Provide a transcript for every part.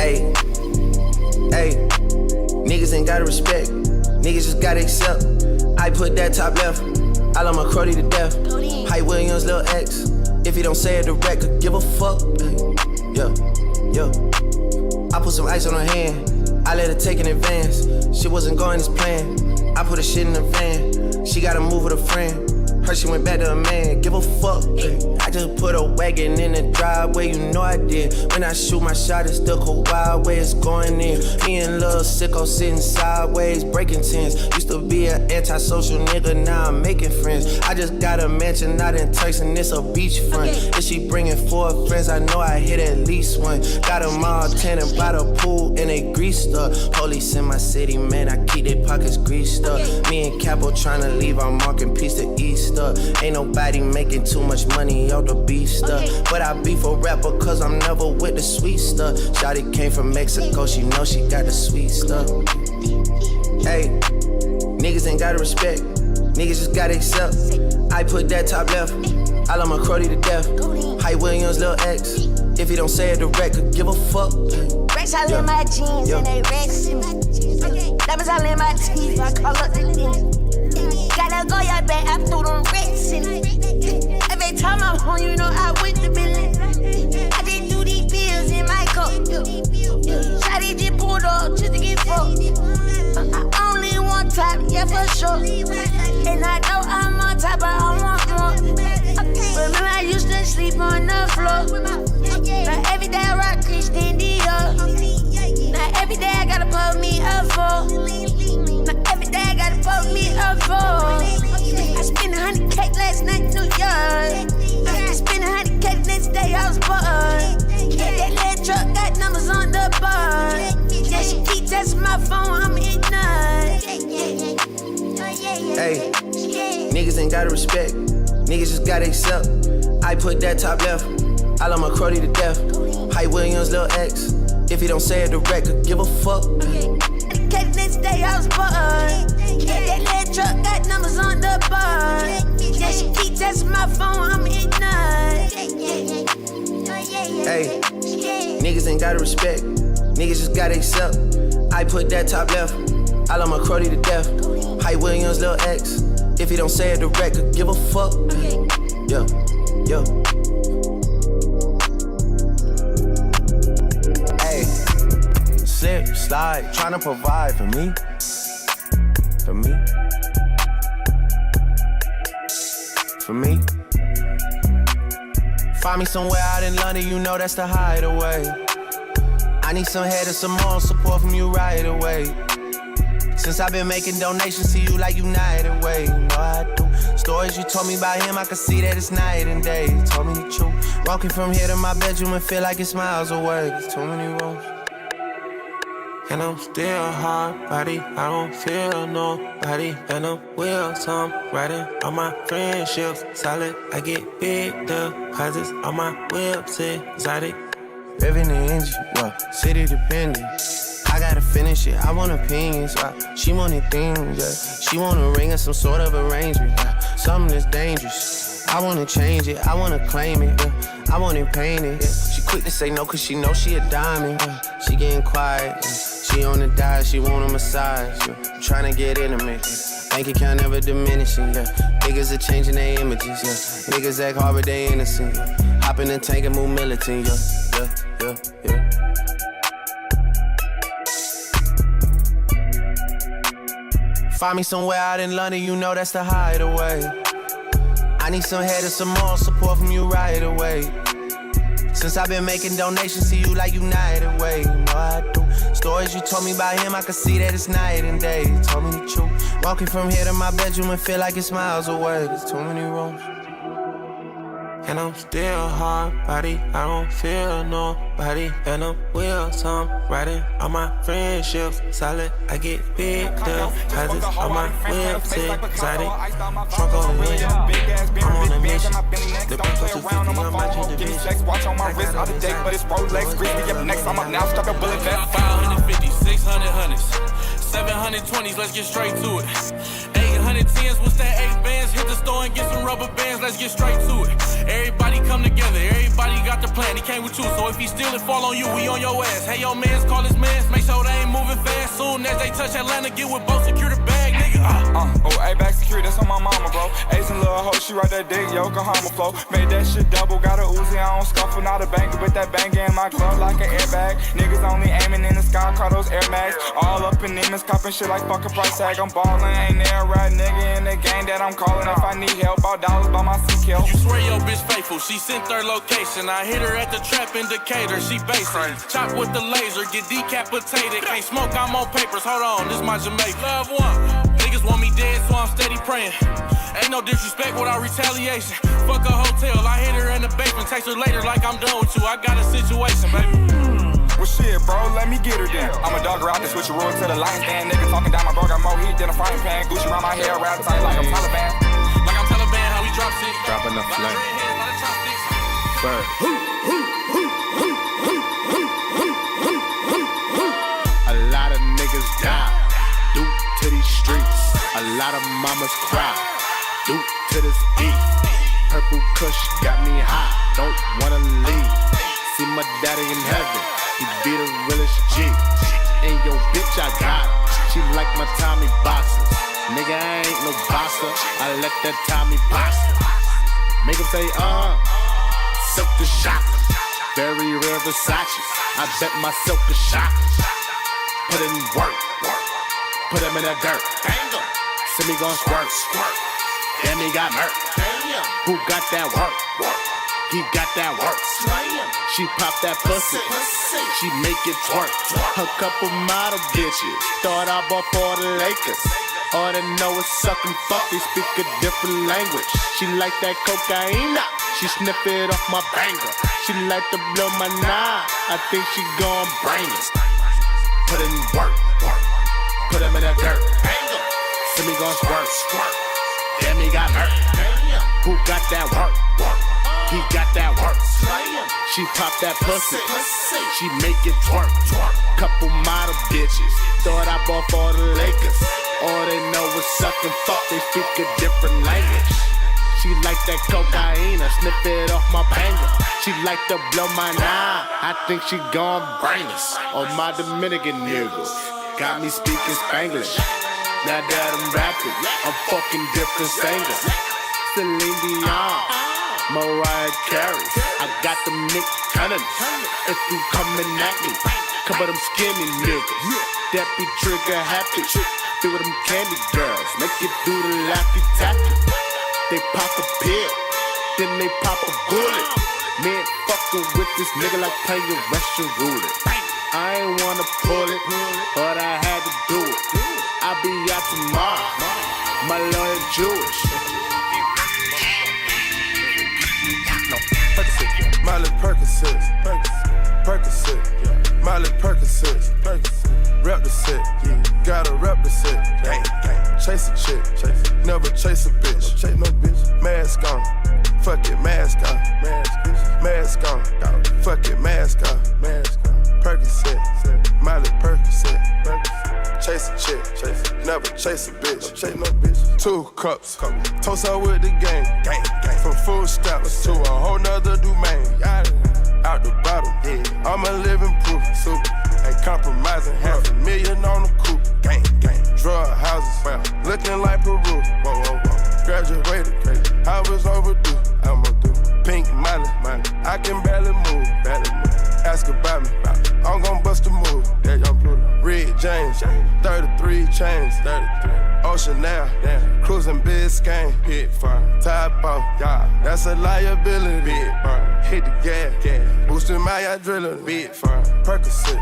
Ayy, ayy, niggas ain't gotta respect, niggas just gotta accept. I put that top left, I love my cruddy to death. Hype Williams, Lil X, if you don't say it direct, could give a fuck. Yeah, yeah. I put some ice on her hand, I let her take in advance. Shit wasn't going as planned, I put her shit in the van. She gotta move with a friend, heard she went back to a man, give a fuck. I just put a wagon in the driveway, you know I did. When I shoot my shot, it's the cold wild way it's going in. Me and Lil Sicko sitting sideways, breaking tens. Used to be an antisocial nigga, now I'm making friends. I just got a mansion out in Turks and it's a beachfront. If she bringing 4 friends, I know I hit at least one. Got them all tanning by the pool and they greased up. Police in my city, man, I keep their pockets greased up. Me and Capo tryna leave, I'm marking piece to East. Ain't nobody making too much money out the beef stuff. But I beef a rapper cause I'm never with the sweet stuff. Shawty came from Mexico, she know she got the sweet stuff. Hey, niggas ain't gotta respect, niggas just gotta accept. I put that top left, I love my cruddy to death. Hype Williams, Lil X, if you don't say it direct, could give a fuck. Rex all in my jeans and they Rex in my jeans. Diamonds all in my teeth, I call up the things. Gotta go, y'all back, I threw them Rex in it. Every time I'm home, you know I went to Billy. I just do these bills in my cup. Shawty just pulled up just to get fucked. I only want top, yeah, for sure. And I know I'm on top, but I want more. Remember I used to sleep on the floor. Now every day I rock Christian Dior. Now every day I gotta put me up for. Now every day I gotta put me up for. I spent 100K last night in New York. I spent 100K next day I was bored. Yeah, that little truck got numbers on the board. Yeah, she keep testing my phone, I'm ignorant. Hey, niggas ain't gotta respect, niggas just gotta accept. I put that top left, I love my cruddy to death. Hype Williams, Lil X, if you don't say it direct, could give a fuck. Next day I was bored. Yeah, that little truck got numbers on the board. Yeah, she keep testing my phone, I'm ignorant. Hey, niggas ain't gotta respect, niggas just gotta accept. I put that top left, I love my cruddy to death. Hype Williams, Lil X, if you don't say it direct, could give a fuck. Yeah, yeah. Hey, slip, slide, tryna provide for me. For me. For me. Find me somewhere out in London, you know that's the hideaway. I need some head and some more support from you right away. Since I've been making donations to you like United Way, you know I do. Stories you told me about him, I can see that it's night and day. You told me the truth. Walking from here to my bedroom and feel like it's miles away. There's too many roads. And I'm still hard body, I don't feel nobody. And I'm with some riding on my friendships. Solid, I get big deposits on my whips, exotic. Revving the engine, well, city dependent. I gotta finish it, I want opinions, she wanted things, yeah. She want a ring or some sort of arrangement, yeah. Something that's dangerous, I wanna change it, I wanna claim it, yeah. I want it painted, yeah. She quick to say no cause she know she a diamond, yeah. She getting quiet, yeah. She on the diet, she want a massage, yeah. I'm tryna get intimate, yeah. Bank account never diminishing, yeah. Niggas are changing their images, yeah. Niggas act hard but they innocent, yeah. Hop in the tank and move militant, yeah. Yeah, yeah, yeah. Find me somewhere out in London, you know that's the hideaway. I need some head and some more support from you right away. Since I've been making donations to you like United Way, you know I do. Stories you told me about him, I can see that it's night and day. You told me the truth. Walking from here to my bedroom and feel like it's miles away. There's too many rooms. And I'm still hard body, I don't feel nobody. And I'm with some riding on my friendships. Solid, I get big deposits on my whips, exotic. Trunk on the wind, I'm on a mission. The bank goes to 50, I'm out your division. Watch on my wrist all the day, but it's Rolex. Grizzly up next, I'm up now, stuck a bullet that 550, 600 hundreds, 720s, let's get straight to it. 810s, what's that 8 bands? Hit the store and get some rubber bands, let's get straight to it. Everybody come together, everybody got the plan, he came with two. So if he steal it, fall on you, we on your ass. Hey, yo, mans, call his mans, make sure they ain't moving fast. Soon as they touch Atlanta, get with both, secure the bag, nigga. Oh, A back security, that's on my mama, bro. Ace and little hoe, she right that dick, Yokohama flow. Made that shit double, got a Uzi, I don't scuffle, not a banger, with that banger in my glove like an airbag. Niggas only aiming in the sky, call those Air Max. All up in demons, copping shit like fucking price tag. I'm ballin', ain't there a right nigga in the game that I'm calling. If I need help, all dollars by my CQ. You swear your bitch faithful, she sent her location. I hit her at the trap indicator, she basic. Chop with the laser, get decapitated. Can't smoke, I'm on papers, hold on, this my Jamaica. Love one, niggas want me dead, so I'm steady praying. Ain't no disrespect without retaliation. Fuck a hotel, I hit her in the basement. Text her later like I'm done with you, I got a situation, baby. Well shit, bro, let me get her then. I'm a dogger out the switcheroo to the line stand. Nigga talking down my bro, got more heat than a frying pan. Gucci around my hair, wrapped tight like I'm Taliban. Like I'm Taliban, how we drop shit. Dropping the flame. Bird. A lot of niggas die due to these streets. A lot of mamas cry due to this beat. Purple kush got me high, don't wanna leave. See my daddy in heaven, he be the realest G. And yo bitch I got her, she like my Tommy boxers. Nigga I ain't no boxer, I let that Tommy box her. Make him say silk the shocker. Very rare Versace, I bet my silk is shocker. Put in work, put him in the dirt. See me gon' squirt, damn he got murk. Who got that work? He got that work. She pop that pussy, she make it twerk. A couple model bitches thought I bought for the Lakers. All they know is suck and fuck, they speak a different language. She like that cocaine, she sniff it off my banger. She like to blow my nine, I think she gon' bring it. Put in work, put him in the dirt. See me gon' squirt, damn he got hurt. Who got that work? He got that work. She pop that pussy, she make it twerk. Couple model bitches thought I bought for the Lakers. All they know is suck and fuck, they speak a different language. She like that cocaine, I sniff it off my banger. She like to blow my nine, I think she gon' bring us. On my Dominican niggas, got me speaking Spanglish. Now that I'm rapping, I'm fucking different singers. Celine Dion, Mariah Carey, I got them Nick Cannon. If you coming at me, come with them skinny niggas. That be trigger happy, be with them candy girls. Make you do the laffy taffy. They pop a pill, then they pop a bullet. Man, fucking with this nigga like playing Russian roulette. I ain't wanna pull it, but I had to do it. I'll be out tomorrow, my lawyer Jewish. Miley Percocet, Miley Percocet, rep the set, gotta rep the set, chase a chick, never chase a bitch, chase no bitch, mask on, fuck it, mask on, mask on, fuck it, mask on, Percocet, Miley Percocet, chase a chick, never chase a bitch, chase no bitch, 2 cups, toast her with the gang, from food stamps to a whole nother domain. Out the bottom, I'm a living proof. Super, ain't compromising. $500,000 on the coupe. Gang. Drug houses, looking like Peru. Whoa. Graduated, I was overdue. I'm overdue. Pink Miley, I can barely move. Ask about me, I'm gon' bust a move. Red James, 33 chains. Ocean now, cruising Biscayne. Top off, that's a liability. Hit the gas, boosting my adrenaline. Percocet,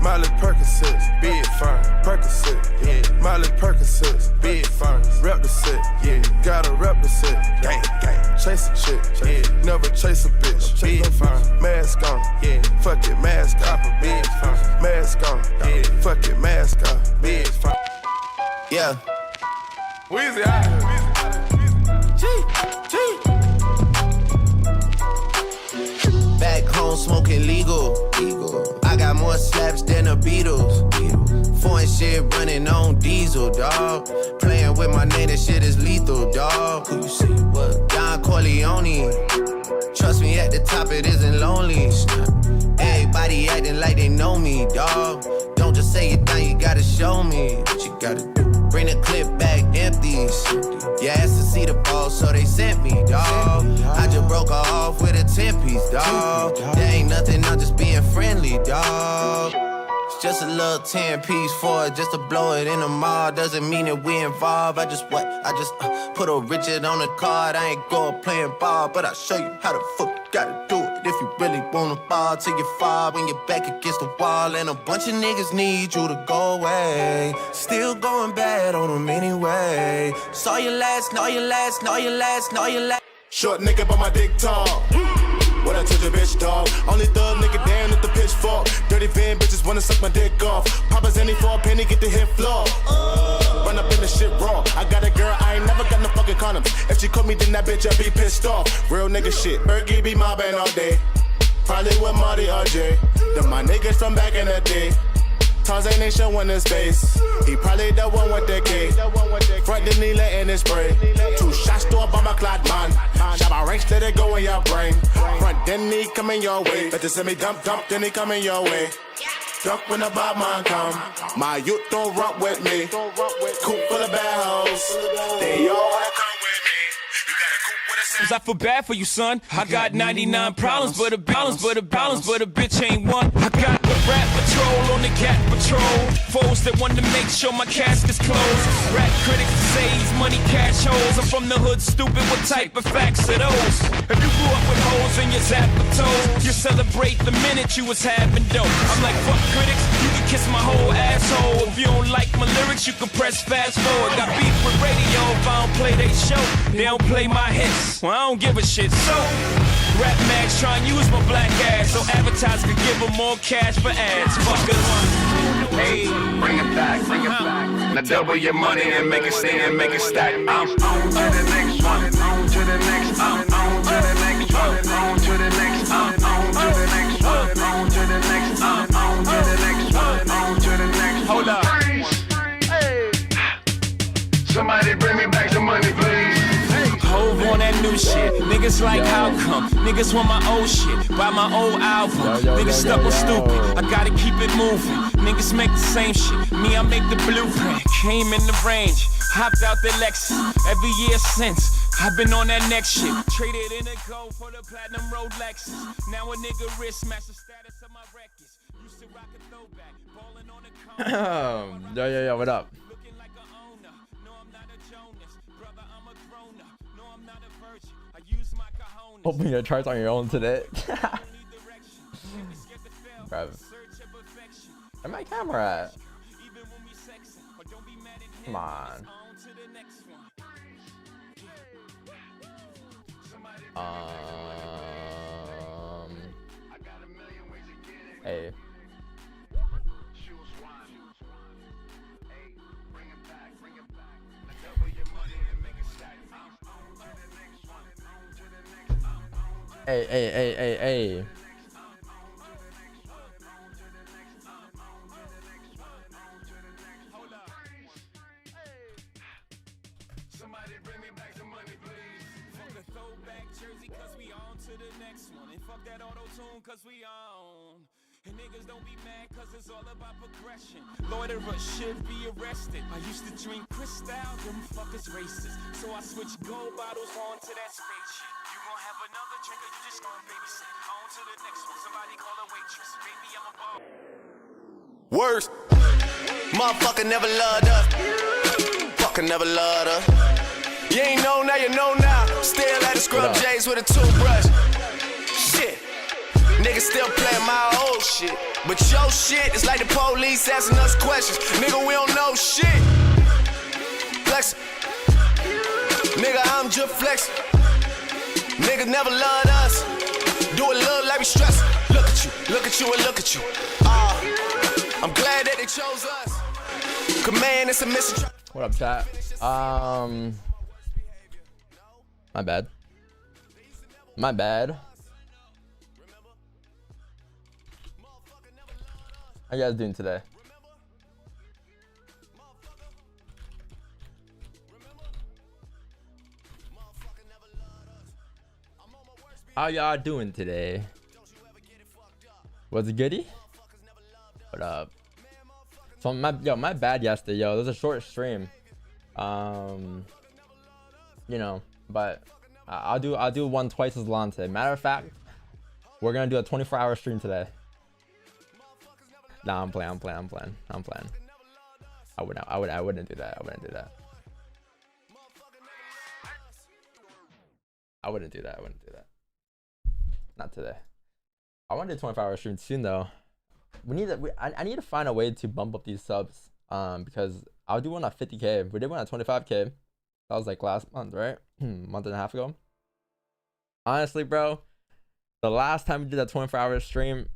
Miley Percocet, big firm. Percocet, Miley Percocet, big firm. Rep the set, gotta rep the set. Gang. Chase a chick, never chase a bitch. Big firm, mask on, fuck it, mask off. Big firm, mask on, fuck it, mask off. Big firm. Yeah. Weezy, Back home smoking legal. I got more slaps than the Beatles. Foreign shit running on diesel, dawg. Playing with my name, this shit is lethal, dawg. Who you see? What? Don Corleone. Trust me, at the top it isn't lonely. acting like they know me, dawg. Don't just say it down, you gotta show me what you gotta do. Bring the clip back empties. You asked to see the ball, so they sent me, dawg. I just broke her off with a 10-piece, dawg. There ain't nothing, I'm just being friendly, dawg. It's just a little 10-piece for it, just to blow it in the mall. Doesn't mean that we involved. I just put a Richard on the card. I ain't going playing ball, but I'll show you how the fuck you gotta do it. If you really wanna ball till you fall when you're back against the wall. And a bunch of niggas need you to go away. Still going bad on them anyway. Saw you last, know you last, know you last, know you last. Short nigga, but my dick tall. What I told your bitch, dog. Only thug nigga down with the pitchfork. Dirty van bitches wanna suck my dick off. Papa's any for a penny, get the hit floor. Run up in the shit raw. I got a girl, I ain't never got no fucking condoms. If she caught me, then that bitch, I'll be pissed off. Real nigga shit. Berkey be mobbing all day. Probably with Marty RJ. Them my niggas from back in the day. Tarzan ain't showing his face. He probably the one with the K. Front the needle in his spray. 2 shots to a bomber clad man. Shot my ranks, let it go in your brain. Front, then he coming your way. Better send me dump, then he coming your way. Duck when the bad man come. My youth don't rock with me. Coop full of bad hoes. They all wanna come with me. You gotta coop with a I feel bad for you, son. I got 99 problems, but a bitch ain't one. I got the rap patrol on the cat patrol. Foes that want to make sure my casket's closed. Rap critics say he's money cash holes. I'm from the hood, stupid. What type of facts are those? If you grew up with holes in your zap of toes, you celebrate the minute you was having dope. I'm like, fuck critics, you can kiss my whole asshole. If you don't like my lyrics, you can press fast forward. Got beef with radio if I don't play they show. They don't play my hits. Well, I don't give a shit. So, rap mags try and use my black ass so advertisers can give them more cash for ads. Fuckers. Hey, bring it back, bring it back. Now double your money and make it stay and make it stack. I'm on to the next one, on to the next, on to the next one, on to the next, on to the next one, on to the next, on to the next one, on to the next. Hold up. Hey, somebody bring me back the money, please. Hove on that new shit. Niggas like how come? Niggas want my old shit. Buy my old album. Niggas stuck on stupid. I gotta keep it moving. Niggas make the same shit. Me, I make the blueprint. Came in the range. Hopped out the Lexus. Every year since. I've been on that next shit. Traded in a gold for the platinum Rolexes. Now a nigga wrist match the status of my records. Used to rock a throwback. Balling on the Yo, what up? Looking like a owner. No, I'm not a Jonas. Brother, I'm a grown up. No, I'm not a virgin. I use my cojones. Open your charts on your own today. Bro. Where my camera at? Come on. Hey. Hey. Somebody bring me back the money, please. Fuck the throwback jersey, cause we on to the next one. And fuck that auto-tune, cause we on. And niggas don't be mad, cause it's all about progression. Loiterers should be arrested. I used to drink Cristal, them fuckers racist. So I switched gold bottles on to that spaceship. You gon' have another drink or you just gon' babysit. On to the next one, somebody call a waitress. Baby, I'm a ball. Worse. Motherfucker never loved her. Fucker never loved her. You ain't know now, you know now. Still at the scrub J's with a toothbrush. Shit. Niggas still playing my old shit. But your shit is like the police asking us questions. Nigga, we don't know shit. Flex. Nigga, I'm just flexing. Niggas never loved us. Do a little like we stress. Look at you, and look at you. I'm glad that they chose us. Command and submission. What up, chat? My bad. How you guys doing today? How y'all doing today? What's goody? What up? So my bad yesterday, yo. It was a short stream. You know, but I'll do one twice as long today. Matter of fact, we're gonna do a 24-hour stream today. Nah, I'm playing. I wouldn't do that. I wouldn't do that. Not today. I want to do a 24-hour stream soon though. I need to find a way to bump up these subs. Because I'll do one at 50K. We did one at 25K. That was like last month, right? Month and a half ago. Honestly, bro, the last time we did that 24-hour stream,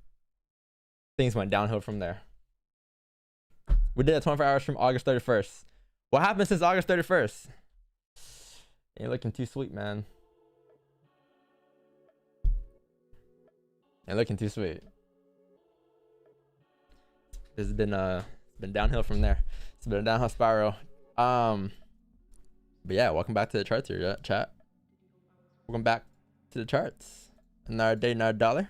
things went downhill from there. We did a 24-hour stream August 31st. What happened since August 31st? Ain't looking too sweet, man. Ain't looking too sweet. It's been downhill from there. It's been a downhill spiral. But yeah, welcome back to the charts here, chat. Welcome back to the charts. Another day, another dollar.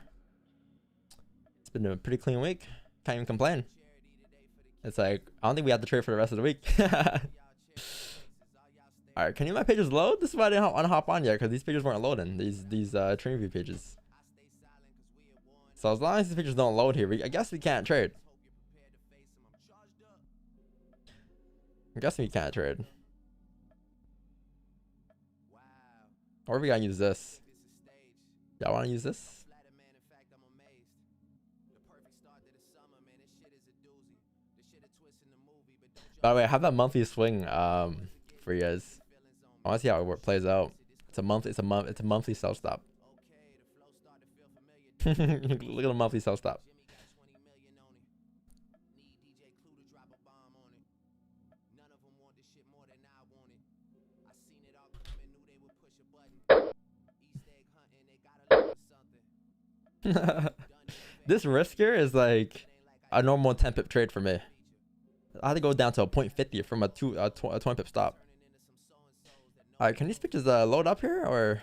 It's been a pretty clean week. Can't even complain. It's like, I don't think we have to trade for the rest of the week. All right, can you my pages load? This is why I didn't want to hop on yet, because these pages weren't loading. These trading view pages. So as long as these pages don't load here, I guess we can't trade. I'm guessing we can't trade. Or we gotta use this. Y'all wanna use this? By the way, I have that monthly swing for you guys. I wanna see how it plays out. It's a monthly sell stop. Look at the monthly sell stop. This risk here is like a normal 10 pip trade for me. I had to go down to a 0.50 from a 20 pip stop. All right, can these pictures load up here or?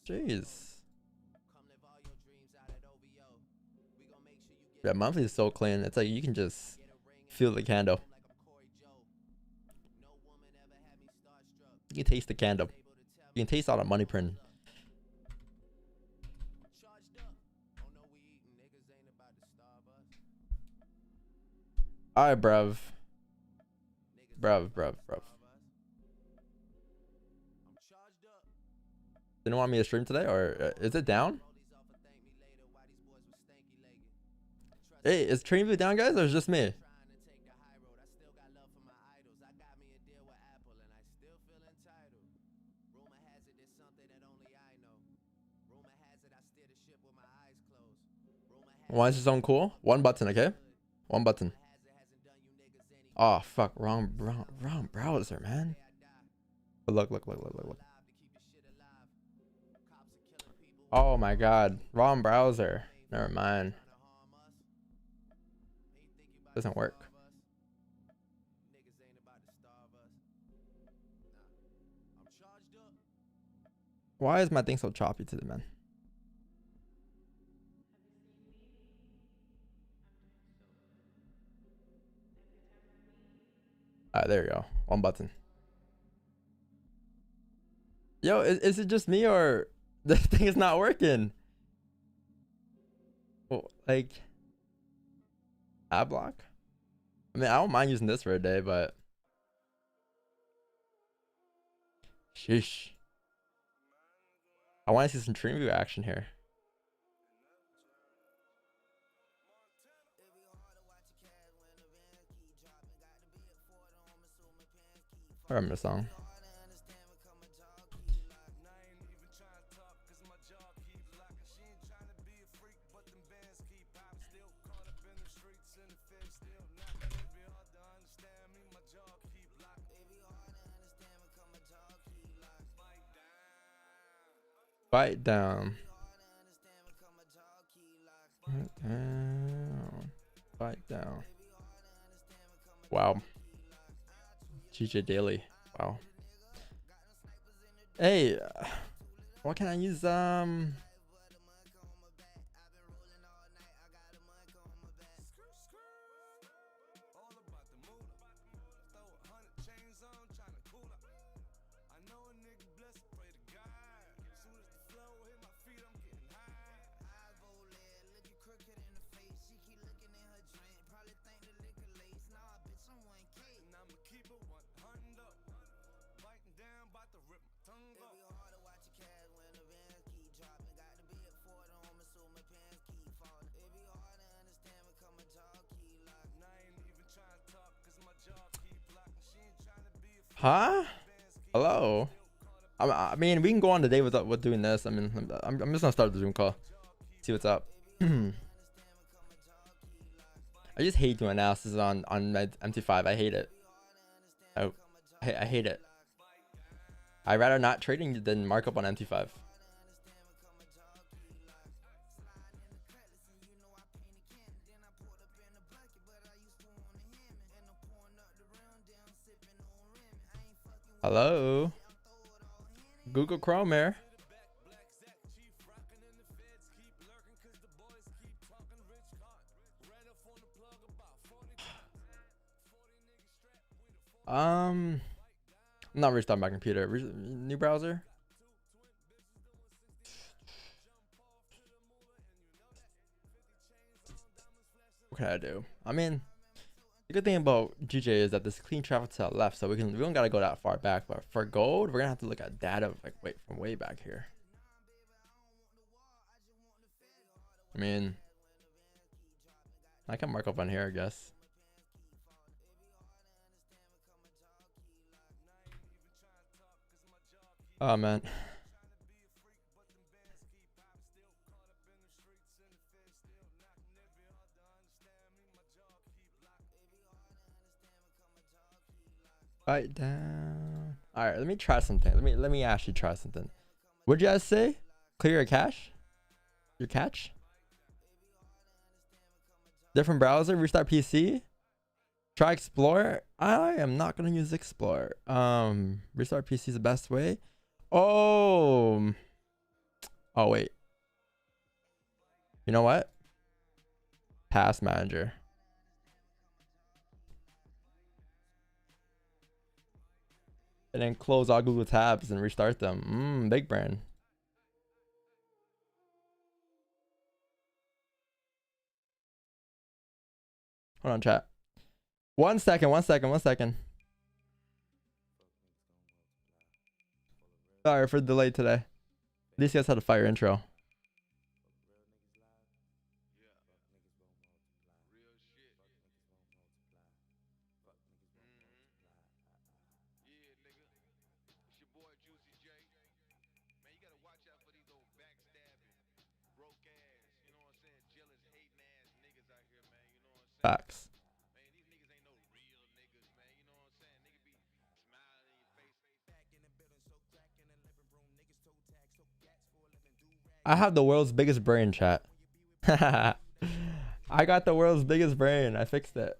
Jeez. Yeah, monthly is so clean. It's like you can just feel the candle. You can taste the candle. You can taste all the money print. Alright, bruv. Bruv. Didn't want me to stream today, or is it down? Hey, is TradingView down, guys, or is it just me? Why is this on cool? One button, okay? One button. Oh fuck, wrong browser, man. But look. Oh my god, wrong browser. Never mind. Doesn't work. Why is my thing so choppy today, man? Alright, there you go. One button. Yo, is it just me or the thing is not working? Well, like ad block? I mean, I don't mind using this for a day, but sheesh. I want to see some TradingView action here. I remember the song. Bite down. Bite down. Wow. GJ Daily. Wow. Hey, what can I use? Huh? Hello. I mean, we can go on today with doing this. I mean, I'm just gonna start the Zoom call. See what's up. I just hate doing analysis on my MT5. I hate it. I hate it. I'd rather not trading than markup on MT5. Hello. Google Chrome here. I'm not restarting my computer. New browser. What can I do? I mean, the good thing about GJ is that this clean traffic to the left, so we don't gotta go that far back. But for gold, we're gonna have to look at data like from way back here. I mean, I can mark up on here, I guess. Oh man. Right down. All right, let me try something. Let me actually try something. What'd you guys say? Clear your cache? Your cache? Different browser, restart PC? Try Explorer? I am not gonna use Explorer. Restart PC is the best way. Oh wait. You know what? Task Manager. And then close all Google tabs and restart them. Big brain. Hold on, chat. One second. Sorry for the delay today. These guys had a fire intro. Facts. I have the world's biggest brain, chat. I got the world's biggest brain. I fixed it.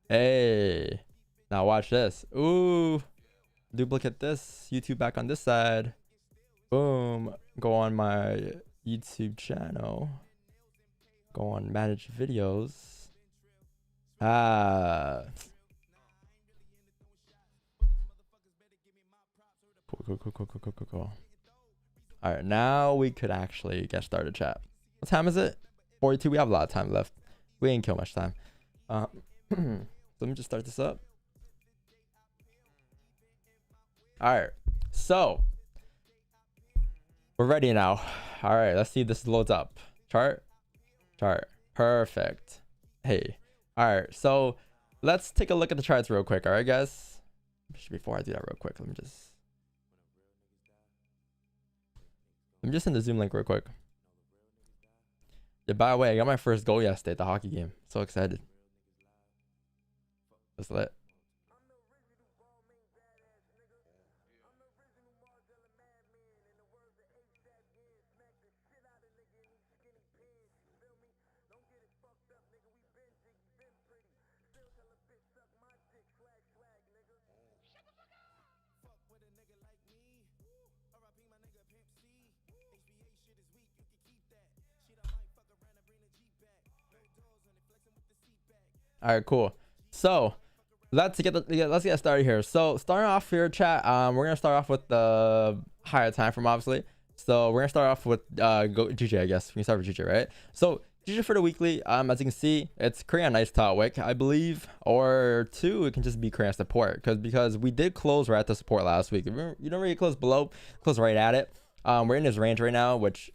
Hey, now watch this. Ooh, duplicate this. YouTube back on this side. Boom. Go on my YouTube channel. Go on manage videos. Cool. All right, now we could actually get started, chat. What time is it? 42. We have a lot of time left. We ain't kill much time. So let me just start this up. All right, so we're ready now. All right, let's see if this loads up. Chart. Perfect. Hey. All right, so let's take a look at the charts real quick. All right, guys. Before I do that real quick, let me just send the Zoom link real quick. Yeah, by the way, I got my first goal yesterday at the hockey game. So excited. That's lit. All right, cool. So let's get started here. So starting off here, chat. We're gonna start off with the higher time frame, obviously. So we're gonna start off with GJ, I guess. We can start with GJ, right? So GJ for the weekly, as you can see, it's creating a nice top wick, I believe, or two. It can just be creating support because we did close right at the support last week. You don't really close below, close right at it. We're in this range right now, which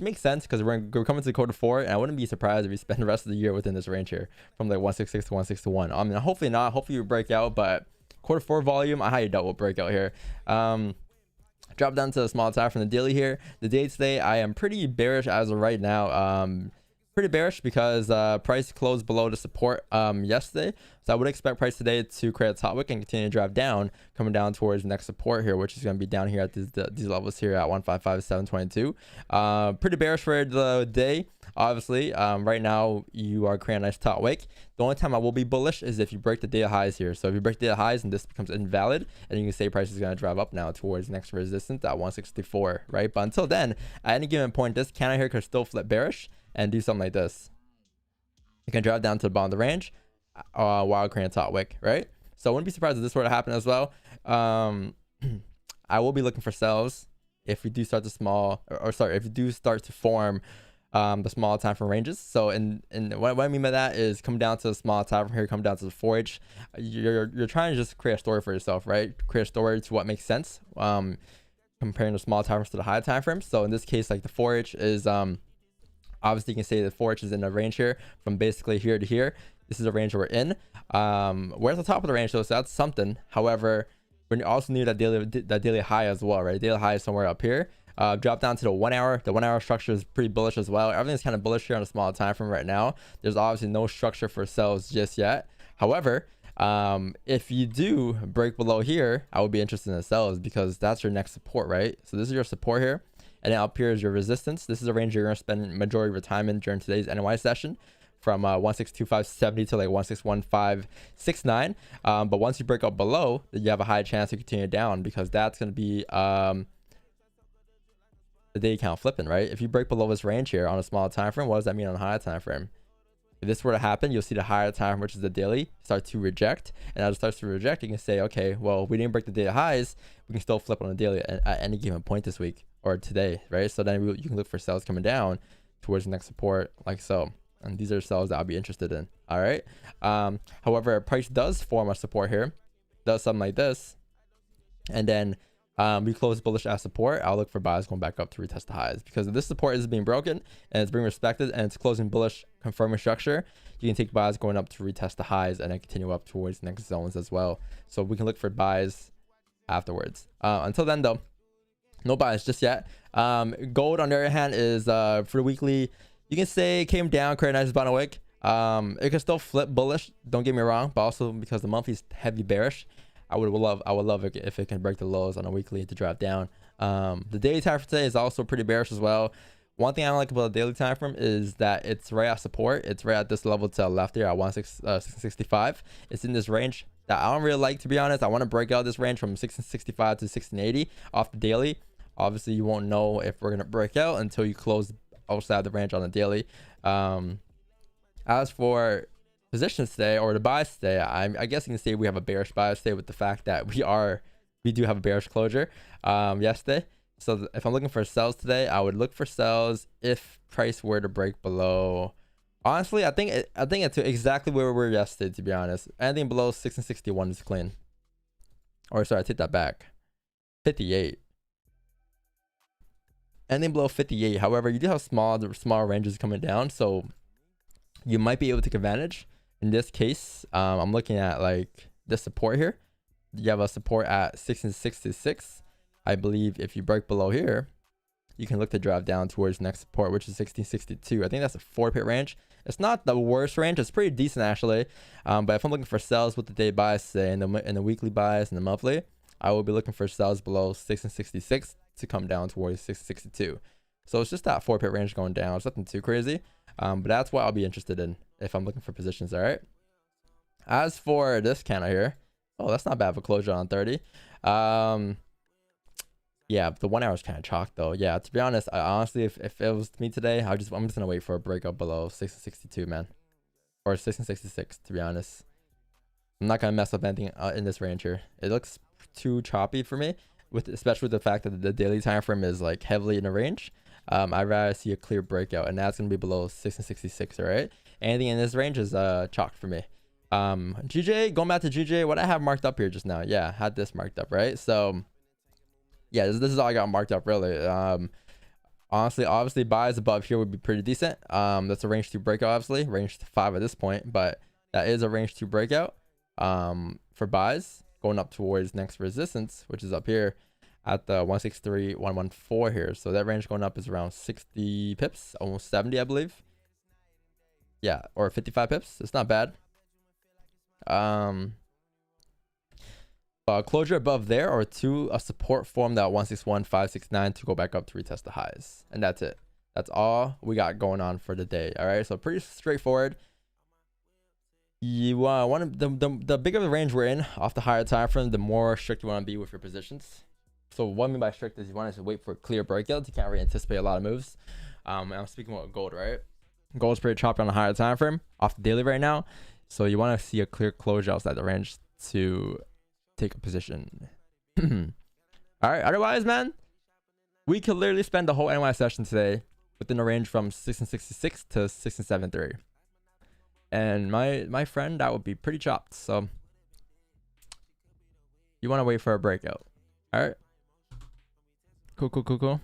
makes sense because we're coming to quarter 4, and I wouldn't be surprised if we spend the rest of the year within this range here from like 166 to 161. I mean, hopefully not. Hopefully we break out, but quarter 4 volume, I highly doubt we'll break out here. Drop down to the small time from the daily here. The day today, I am pretty bearish as of right now. Pretty bearish because price closed below the support yesterday, so I would expect price today to create a top wick and continue to drive down, coming down towards the next support here, which is going to be down here at these levels here at 155.722. Pretty bearish for the day. Obviously, right now you are creating a nice top wick. The only time I will be bullish is if you break the daily highs here. So if you break the daily highs and this becomes invalid, and you can say price is going to drive up now towards the next resistance at 164, right? But until then, at any given point, this candle here could still flip bearish and do something like this. You can drive down to the bottom of the range while creating a top wick, right? So I wouldn't be surprised if this were to happen as well. I will be looking for sells if we do start to if you do start to form the small time frame ranges. So what I mean by that is come down to the small time frame here, come down to the 4H. You're trying to just create a story for yourself, right? Create a story to what makes sense. Comparing the small time frames to the high time frames. So in this case, like the 4H is obviously you can say the 4H is in a range here from basically here to here. This is a range we're in. We're at the top of the range though, so that's something. However, we also need that daily high as well, right? Daily high is somewhere up here. Drop down to the 1 hour. The 1 hour structure is pretty bullish as well. Everything's kind of bullish here on a small time frame right now. There's obviously no structure for sells just yet. However, if you do break below here, I would be interested in the sells because that's your next support, right? So this is your support here. And then up here is your resistance. This is a range you're going to spend majority of your time in during today's NY session from 1625.70 to like 1615.69. But once you break up below, then you have a high chance to continue down because that's going to be the day count flipping, right? If you break below this range here on a small time frame, what does that mean on a higher time frame? If this were to happen, you'll see the higher time, which is the daily, start to reject. And as it starts to reject, you can say, okay, well, we didn't break the daily highs. We can still flip on the daily at any given point this week or today, right? So then you can look for sales coming down towards the next support like so. And these are sales that I'll be interested in. All right. However, price does form a support here, does something like this. And then we close bullish at support. I'll look for buys going back up to retest the highs because if this support is being broken and it's being respected and it's closing bullish, confirming structure, you can take buys going up to retest the highs and then continue up towards the next zones as well. So we can look for buys afterwards. Until then though, no buys just yet. Gold on the other hand is for the weekly, you can say came down, created a nice bottom wick. It can still flip bullish, don't get me wrong, but also because the monthly is heavy bearish, I would love it if it can break the lows on a weekly to drive down. The daily time for today is also pretty bearish as well. One thing I don't like about the daily time frame is that it's right at support. It's right at this level to the left here at 1665. It's in this range that I don't really like, to be honest. I want to break out this range from 1665 to 1680 off the daily. Obviously, you won't know if we're gonna break out until you close outside the range on the daily. As for positions today or the buys today, I guess you can say we have a bearish bias today with the fact that we do have a bearish closure yesterday. So if I'm looking for sells today, I would look for sells if price were to break below. Honestly, I think it's exactly where we were yesterday, to be honest. Anything below 1661 is clean. Or sorry, I take that back. 58. Anything below 58. However, you do have small ranges coming down, so you might be able to take advantage. In this case, I'm looking at like this support here. You have a support at 1666. I believe if you break below here, you can look to drive down towards next support, which is 1662. I think that's a 4-pip range. It's not the worst range. It's pretty decent actually. But if I'm looking for sells with the day buys, say in the weekly buys and the monthly, I will be looking for sells below 1666 to come down towards 1662. So it's just that 4-pip range going down. It's nothing too crazy. But that's what I'll be interested in if I'm looking for positions. All right. As for this candle here, oh, that's not bad of a closure on 30. Yeah, the 1 hour is kind of chalked though. Yeah, to be honest, honestly, if it was me today, I'm just gonna wait for a breakup below 1662, man, or 1666. To be honest, I'm not gonna mess up anything in this range here. It looks too choppy for me, especially with the fact that the daily time frame is like heavily in the range. I'd rather see a clear breakout, and that's gonna be below 1666. All right, anything in this range is chalked for me. GJ, going back to GJ, what I have marked up here just now. Yeah, had this marked up, right? So yeah, this is all I got marked up really. Honestly, obviously buys above here would be pretty decent. That's a range 2 breakout, obviously range 5 at this point, but that is a range 2 breakout for buys going up towards next resistance, which is up here at the 163.114 here. So that range going up is around 60 pips, almost 70, I believe. Yeah, or 55 pips. It's not bad. Closure above there or to a support form that 161.569 to go back up to retest the highs, and that's it. That's all we got going on for the day. All right, so pretty straightforward. You want the bigger the range we're in off the higher time frame, the more strict you want to be with your positions. So what I mean by strict is you want to wait for clear breakouts. You can't really anticipate a lot of moves. And I'm speaking about gold, right? Gold's pretty choppy on the higher time frame off the daily right now, so you want to see a clear closure outside the range to take a position. All right, otherwise, man, we could literally spend the whole NY session today within a range from 1666 to 1673, and my friend, that would be pretty chopped. So you want to wait for a breakout. All right, cool.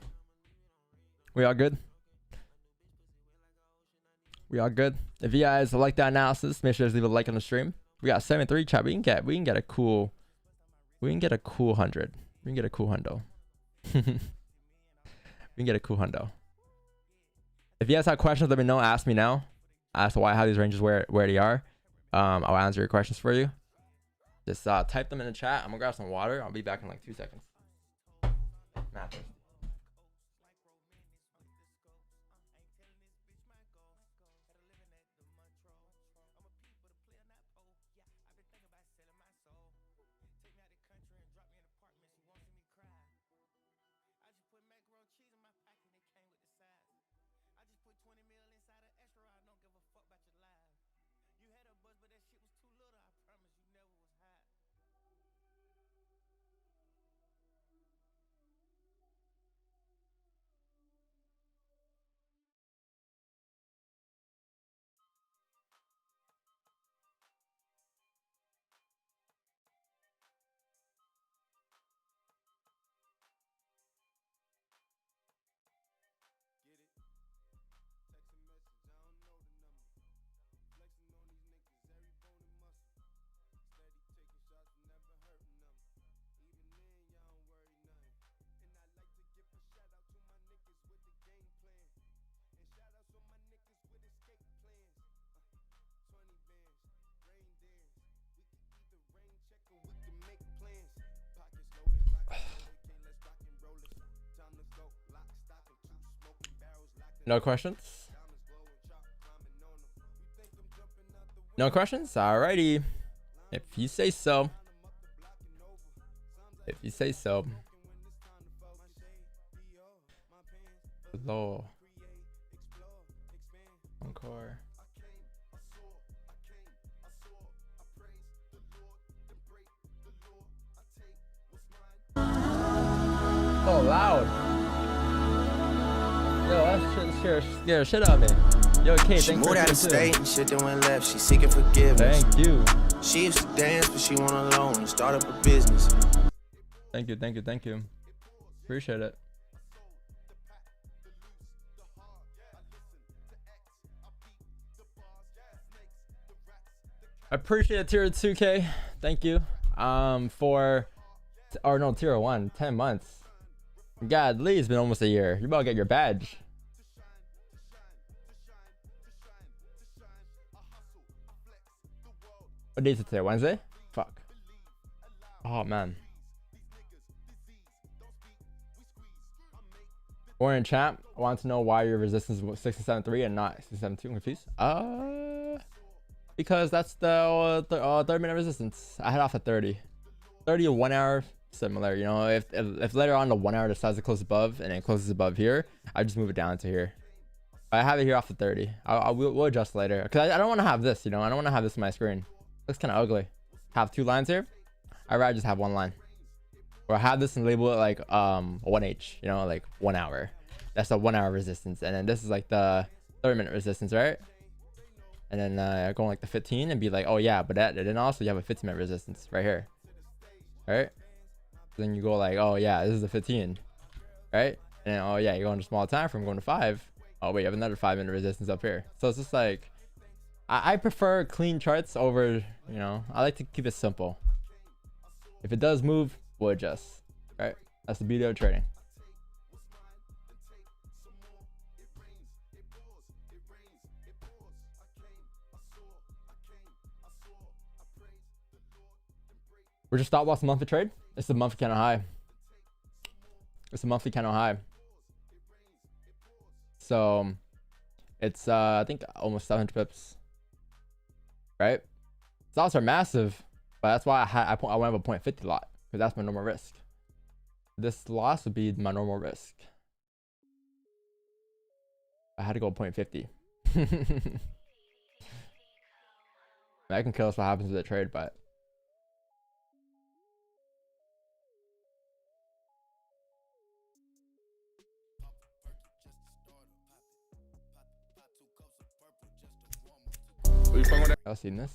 We all good? We all good? If you guys like that analysis, make sure to leave a like on the stream. We got 73 chat. We can get a cool 100. We can get a cool hundo. We can get a cool hundo. If you guys have questions, let me know. Ask me now. Ask why I have these ranges where they are. I'll answer your questions for you. Just type them in the chat. I'm gonna grab some water. I'll be back in like 2 seconds. Matches. No questions? No questions? Alrighty. If you say so. If you say so. Low. Encore. Oh, loud. Yo, that shit shit out of me. Yo, Kate, she thanks moved for out of too. state and shit then went left. She seeking forgiveness. Thank you. She used to dance, but she went alone and start up a business. Thank you. Appreciate it. I appreciate it, tier 2K. Thank you. Tier 1, 10 months. God, Lee, it's been almost a year. You about to get your badge. What day is it today? Wednesday? Fuck. Oh, man. Orange champ, I want to know why your resistance was 673 and not 672. I'm confused. Because that's the 30-minute resistance. I had off at 30. 30 to 1 hour, similar. You know, if later on the 1 hour decides to close above and it closes above here, I just move it down to here. I have it here off the 30. We'll adjust later because I don't want to have this. You know, I don't want to have this on my screen. Looks kind of ugly. Have 2 lines here. I'd rather just have 1 line. Or have this and label it like 1H. You know, like 1 hour. That's the 1 hour resistance, and then this is like the 30-minute resistance, right? And then go like the 15 and be like, oh yeah, but then also you have a 15-minute resistance right here. All right. then you go like, oh yeah, this is a 15, right? And oh yeah, you're going to small time frame, going to 5. Oh wait, you have another 5-minute resistance up here. So it's just like, I prefer clean charts over, you know, I like to keep it simple. If it does move, we'll adjust, right? That's the beauty of trading. We're just stop loss monthly trade. It's a monthly candle high. It's a monthly candle high. So it's I think almost 700 pips. Right? Stops are massive, but that's why I went up a 0.50 lot, because that's my normal risk. This loss would be my normal risk. I had to go 0.50. That can kill us what happens with the trade, but I've seen this.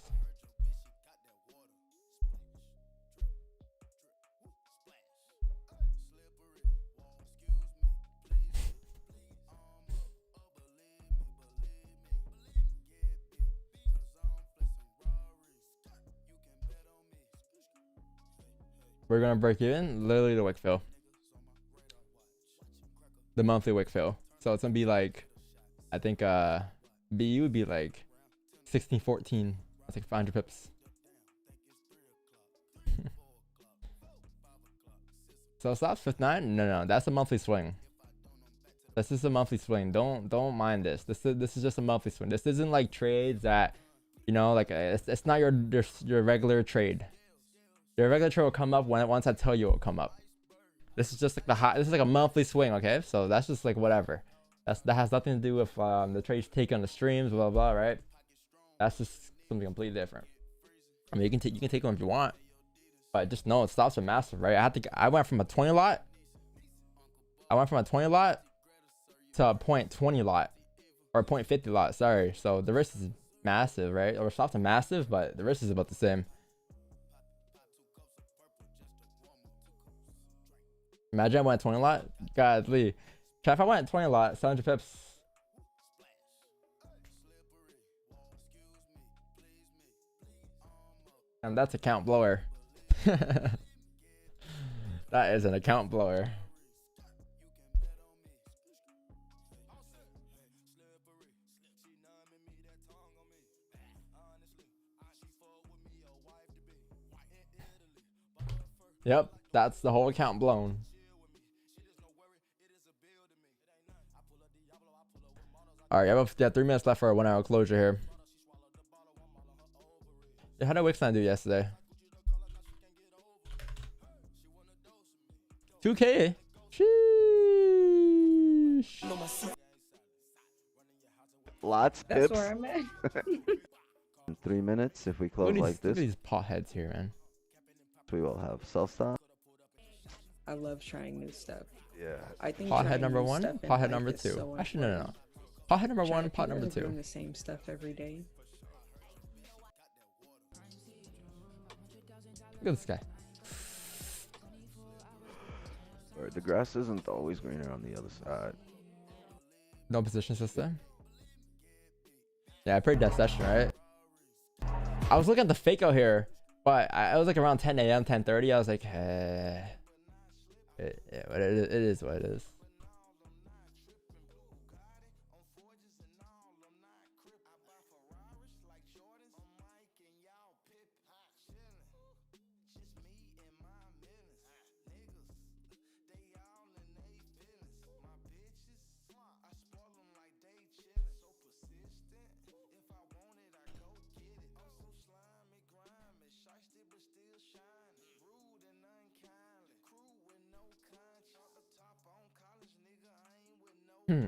We're gonna break even literally the wick fill, the monthly wick fill. So it's gonna be like, I think BU would be like 1614. That's like 500 pips. So stops 59. No, that's a monthly swing. This is a monthly swing. Don't mind this. This is just a monthly swing. This isn't like trades that, you know, like it's not your regular trade. Your regular trade will come up once I tell you it will come up. This is just like the high. This is like a monthly swing, okay? So that's just like whatever. That has nothing to do with the trades taken on the streams, blah blah, right? That's just something completely different. I mean, you can take them if you want, but just know it stops are massive, right? I went from a 20 lot. I went from a 20 lot to a 0.20 lot, or 0.50 lot. Sorry. So the risk is massive, right? Or stops are massive, but the risk is about the same. Imagine I went 20 lot. Godly. If I went 20 lot, 700 pips. And that's account blower. That is an account blower. Yep, that's the whole account blown. All right, I have 3 minutes left for a 1 hour closure here. Yeah, how did Wixline do yesterday? 2K. Sheesh. Lots That's pips. where I'm at. In 3 minutes, if we close like Look at this, these potheads here, man. we will have self-stop. I love trying new stuff. Yeah. I think Pothead trying number new 1, stuff in pothead life number is 2. so Actually, no. important. Pothead number 1, Trying to pot number people that are 2. doing the same stuff every day. Look at this guy. Or the grass isn't always greener on the other side. No position system. Yeah, I played that session, right? I was looking at the fake out here, but I was like around 10 a.m., 10:30. I was like, it is what it is.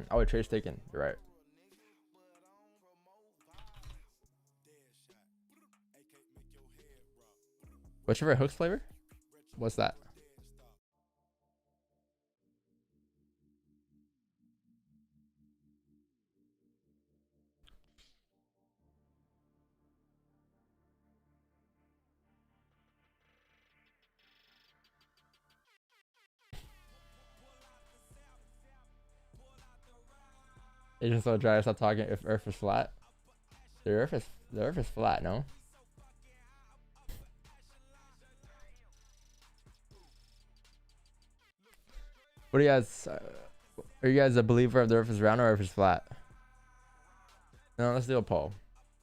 Oh, trade's taken. You're right. What's your favorite hooks flavor? What's that? Asian so dry. Stop talking. If Earth is flat, the Earth is flat. No. What do you guys? Are you guys a believer of the Earth is round or Earth is flat? No, let's do a poll.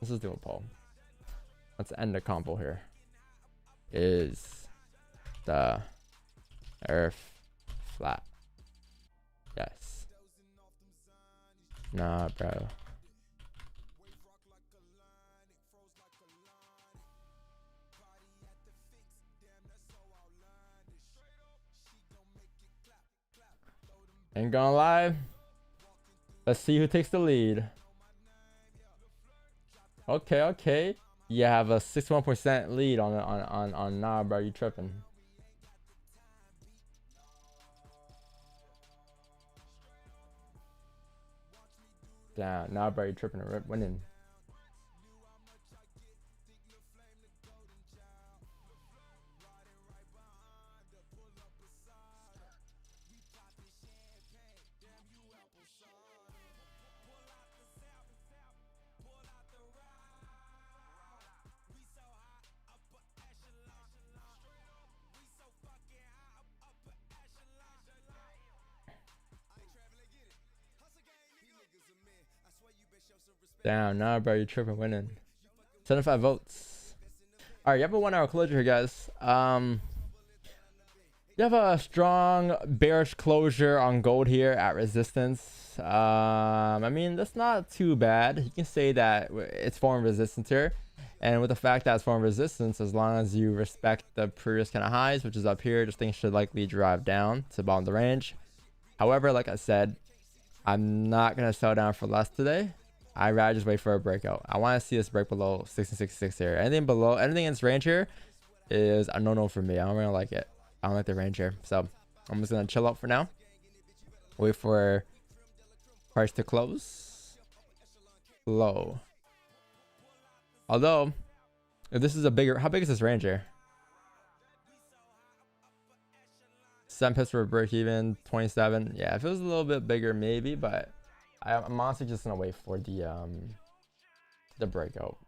Let's just do a poll. Let's end the combo here. Is the Earth flat? Yes. Nah, bro. Ain't gonna lie. Let's see who takes the lead. Okay, okay. You have a 61% lead on nah, bro. You tripping? Damn, nah, bro. You tripping? Winning. Damn, nah, bro, you tripping, winning. 75 votes. All right, you have a 1 hour closure here, guys. You have a strong bearish closure on gold here at resistance. I mean, that's not too bad. You can say that it's forming resistance here. And with the fact that it's forming resistance, as long as you respect the previous kind of highs, which is up here, this thing should likely drive down to the bottom of the range. However, like I said, I'm not going to sell down for less today. I'd rather just wait for a breakout. I want to see this break below 1666 here. Anything below, anything in this range here is a no-no for me. I don't really like it. I don't like the range here. So I'm just going to chill out for now. Wait for price to close low. Although, if this is a bigger, how big is this range here? 7 pips for break even, 27. Yeah, if it was a little bit bigger, maybe, but I'm honestly just gonna wait for the breakout.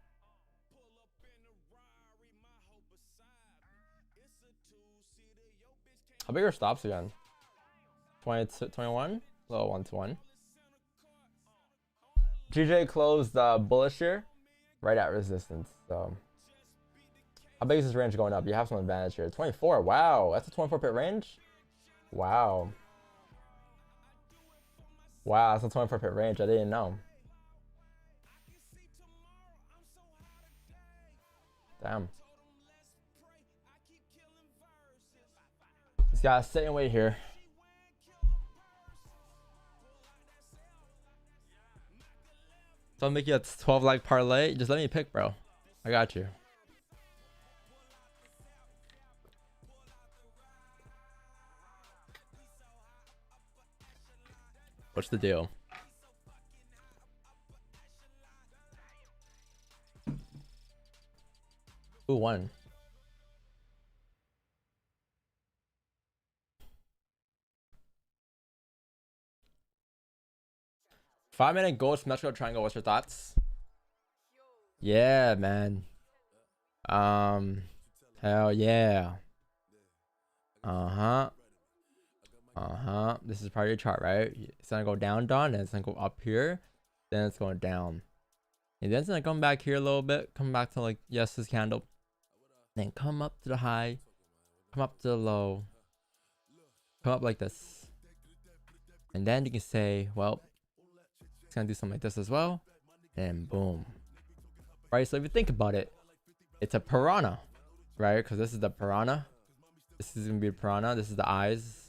How big are stops again? 20 21, low 1 to 1. GJ closed bullish here, right at resistance. So, how big is this range going up? You have some advantage here. 24. Wow, that's a 24 pip range. Wow. Wow, that's a 24 pip range. I didn't know. Damn. This guy's sit and wait here. So I'll make you a 12 leg parlay. Just let me pick, bro. I got you. What's the deal? Who won? Five-minute gold symmetrical triangle. What's your thoughts? Yeah, man. Hell yeah. This is part of your chart, right? It's gonna go down, and it's gonna go up here, then it's going down, and then it's gonna come back here a little bit, come back to like yesterday's candle, then come up to the high, come up to the low, come up like this, and then you can say, well, it's gonna do something like this as well, and boom, right? So if you think about it, it's a piranha, right? Because this is the piranha, this is gonna be a piranha, this is the eyes,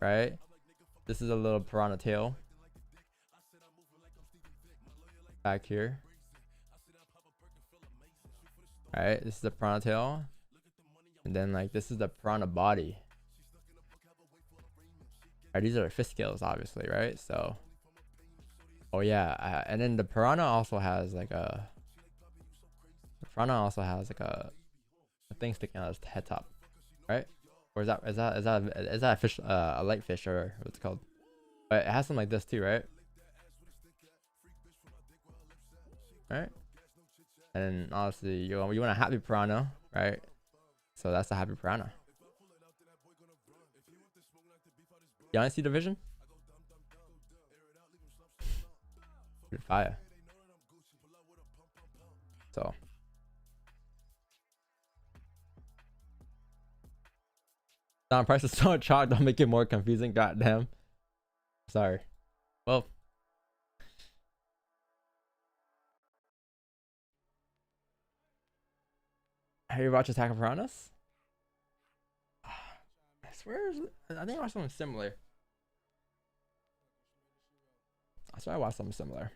right? This is a little piranha tail back here. All right, this is the piranha tail, and then like this is the piranha body. All right, these are fish scales, obviously, right? So, oh yeah, and then the piranha also has like a thing sticking out of its head top, right? Or is that a fish, a light fish, or what's it called? But it has something like this too, right? right? And obviously you want a happy piranha, right? So that's a happy piranha. You want to see the vision? Good fire. So Don price is so chalk, don't make it more confusing. Goddamn. Sorry. Well, have you watched Attack of Piranhas? I swear, I think I watched something similar. I swear I watched something similar.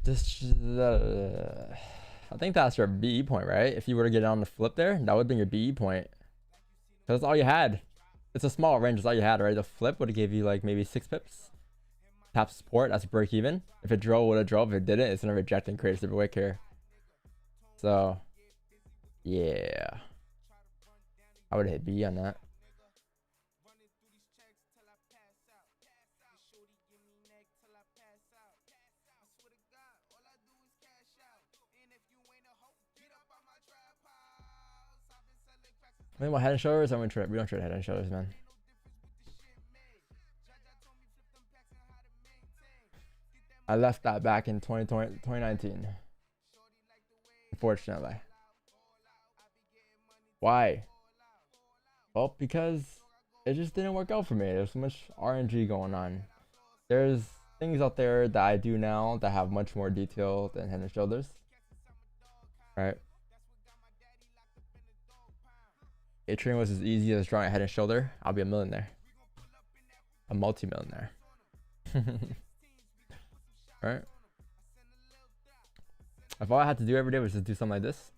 This, I think that's your BE point, right? If you were to get on the flip there, that would be your BE point. That's all you had. It's a small range, that's all you had, right? The flip would have gave you like maybe 6 pips. Tap support, that's break even. If it drove, would have drove. If it didn't, it's gonna reject and create a super wick here. So, yeah. I would hit B on that. I mean, what, head and shoulders? I'm gonna trade. We don't trade head and shoulders, man. I left that back in 2019. Unfortunately. Why? Well, because it just didn't work out for me. There's so much RNG going on. There's things out there that I do now that have much more detail than head and shoulders. Right? If trading was as easy as drawing a head and shoulder, I'll be a millionaire. A multi-millionaire. Right? If all I had to do every day was just do something like this,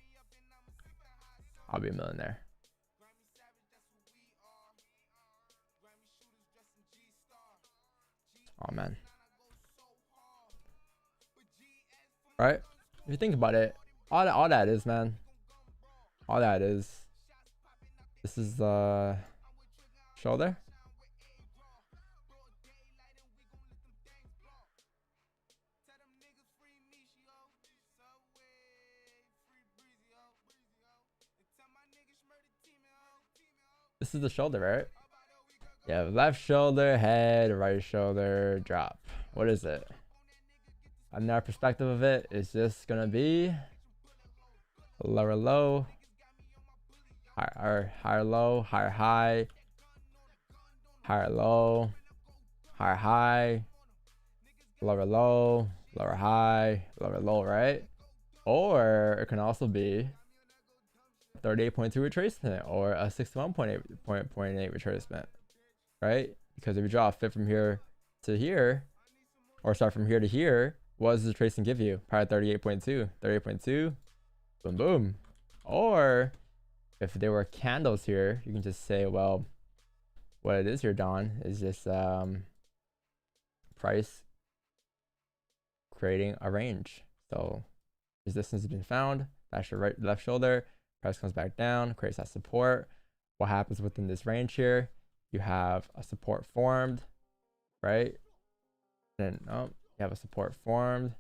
I'll be a millionaire. Oh man. Right? If you think about it, all that is, man. All that is. This is the shoulder. This is the shoulder, right? Yeah, left shoulder, head, right shoulder, drop. What is it? Another perspective of it is just gonna be lower low, higher low, higher high, higher low, higher high, lower low, lower high, lower low, right? Or it can also be 38.2 retracement or a 61.8 retracement, right? Because if you draw a fit from here to here, or start from here to here, what does the tracing give you? Probably 38.2, 38.2, boom, boom. Or if there were candles here, you can just say, well, what it is here, Don, is just price creating a range. So resistance has been found. That's your left shoulder. Price comes back down, creates that support. What happens within this range here? You have a support formed, right? Then you have a support formed,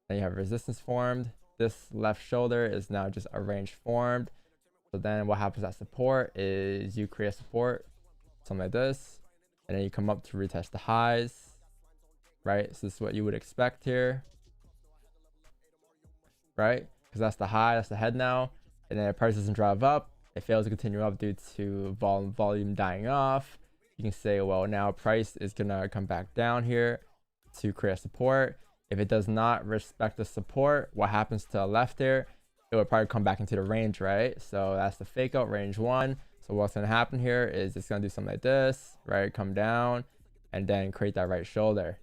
then you have resistance formed. This left shoulder is now just a range formed. So then what happens at support is you create a support, something like this, and then you come up to retest the highs, right? So this is what you would expect here, right? Because that's the high, that's the head now. And then the price doesn't drive up, it fails to continue up due to volume dying off. You can say, well, now price is gonna come back down here to create a support. If it does not respect the support, what happens to the left there? It would probably come back into the range, right? So that's the fake out, range 1. So what's gonna happen here is it's gonna do something like this, right? Come down and then create that right shoulder.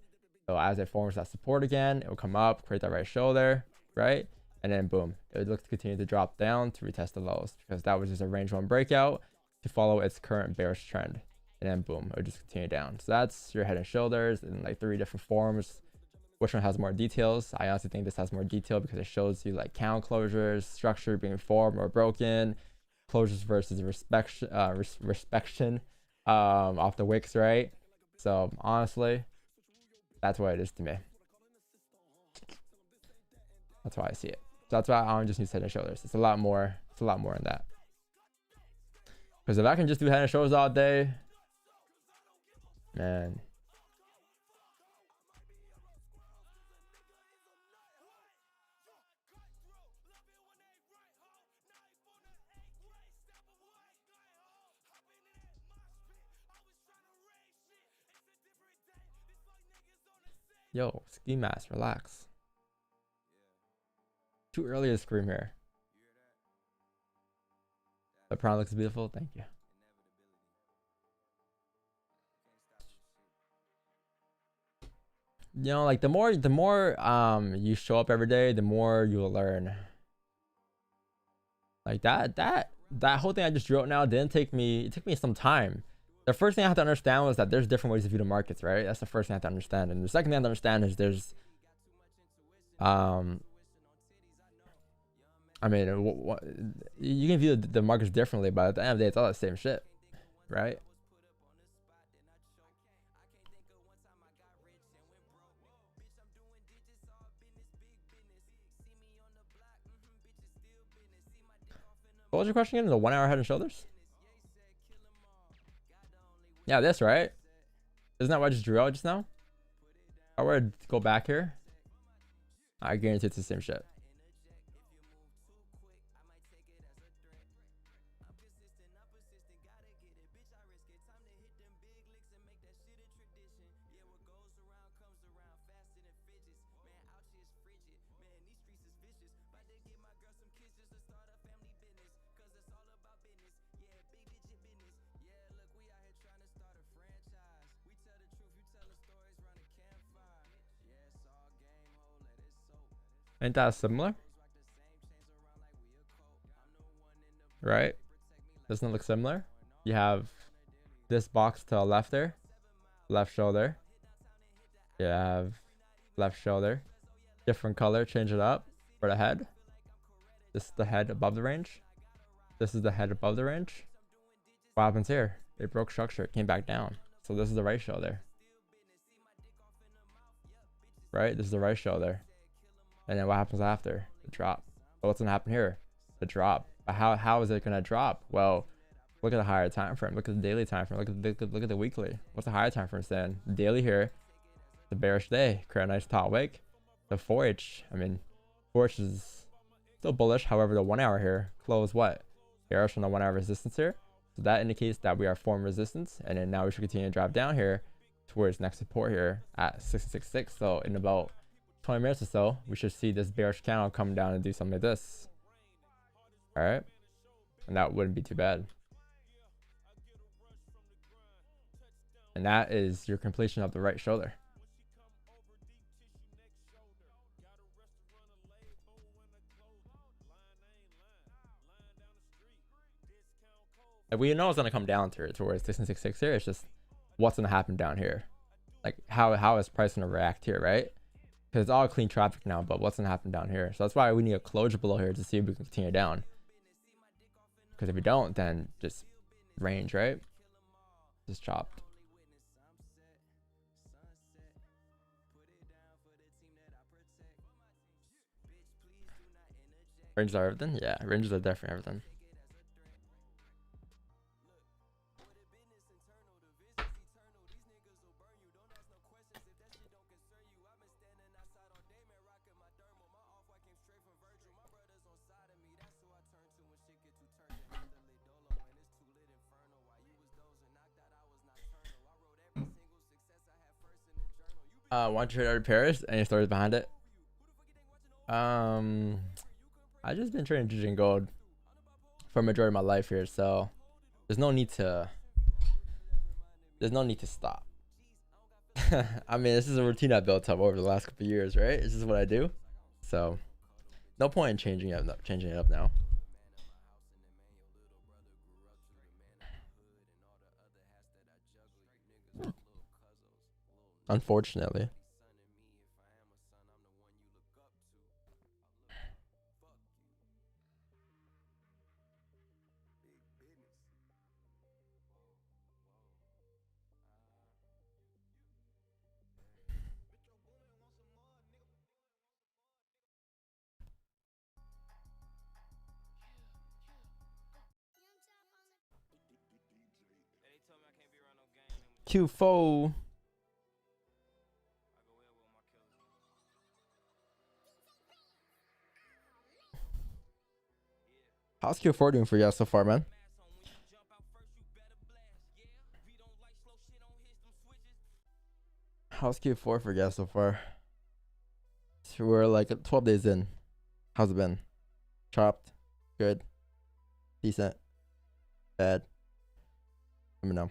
So as it forms that support again, it will come up, create that right shoulder, right? And then boom, it would look to continue to drop down to retest the lows, because that was just a range 1 breakout to follow its current bearish trend. And then boom, it would just continue down. So that's your head and shoulders in like 3 different forms. Which one has more details? I honestly think this has more detail because it shows you like candle closures, structure being formed or broken, closures versus respection off the wicks, right? So honestly, that's what it is to me. That's why I see it. So that's why I don't just need head and shoulders. It's a lot more. It's a lot more than that. Because if I can just do head and shoulders all day, man. Yo, ski mask, relax. Too early to scream here. The crown looks beautiful. Thank you. You know, like the more you show up every day, the more you will learn. Like that whole thing I just drew out now didn't take me. It took me some time. The first thing I have to understand was that there's different ways to view the markets, right? That's the first thing I have to understand. And the second thing I have to understand is there's I mean, you can view the markets differently, but at the end of the day, it's all the same shit, right? What was your question again? The 1 hour head and shoulders? Yeah, this, right? Isn't that what I just drew out just now? If I were to go back here, I guarantee it's the same shit. Ain't that similar? Right? Doesn't it look similar? You have this box to the left there, left shoulder. You have left shoulder, different color, change it up for the head. This is the head above the range. This is the head above the range. What happens here? It broke structure, it came back down. So this is the right shoulder. Right? This is the right shoulder. And then what happens after? The drop. But what's gonna happen here? The drop. But how is it gonna drop? Well, look at the higher time frame. Look at the daily time frame. Look at the weekly. What's the higher time frame saying? The daily here, the bearish day, create a nice top wick. The 4H, I mean, 4H is still bullish. However, the 1 hour here closed what? Bearish on the 1 hour resistance here. So that indicates that we are forming resistance, and then now we should continue to drop down here towards next support here at 666. So in about 20 minutes or so, we should see this bearish candle come down and do something like this. All right, and that wouldn't be too bad. And that is your completion of the right shoulder. And we know it's gonna come down to towards 666 here. It's just what's gonna happen down here. Like how is price gonna react here, right? Because it's all clean traffic now, but what's gonna happen down here? So that's why we need a closure below here to see if we can continue down. Because if we don't, then just range, right? Just chopped. Ranges are everything? Yeah, ranges are definitely everything. Want to trade out pairs? Any stories behind it? I just been trading Jujin Gold for a majority of my life here, so there's no need to stop. I mean, this is a routine I built up over the last couple of years, right? This is what I do, so no point in changing it up now. Unfortunately. Q4. How's Q4 doing for you so far, man? How's Q4 for you so far? So we're like 12 days in. How's it been? Chopped? Good? Decent? Bad? Let me know.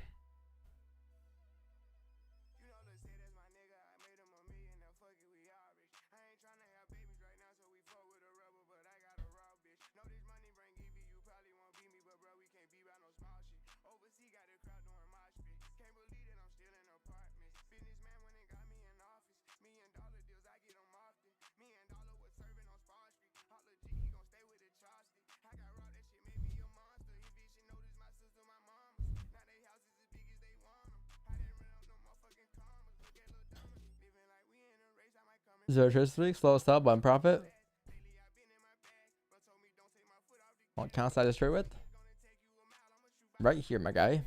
Zero trades this week, slowest up, one profit. What counts I just trade with? Right here, my guy.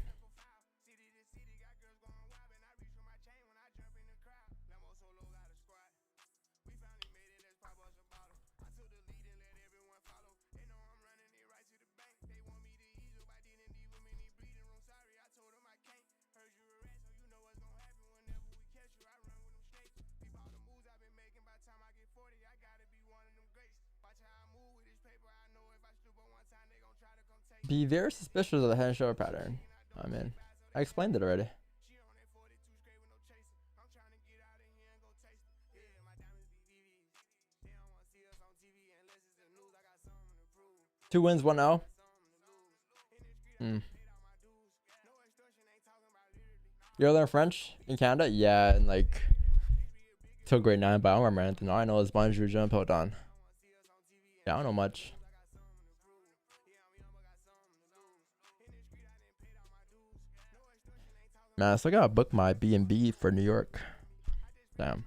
Be very suspicious of the head and shoulder pattern. I mean, I explained it already. Two wins, 1-0. You ever learn French in Canada? Yeah, and like till grade 9, but I don't remember anything. All I know is bonjour, je m'appelle Don. Yeah, I don't know much. Man, I still gotta book my B&B for New York. Damn.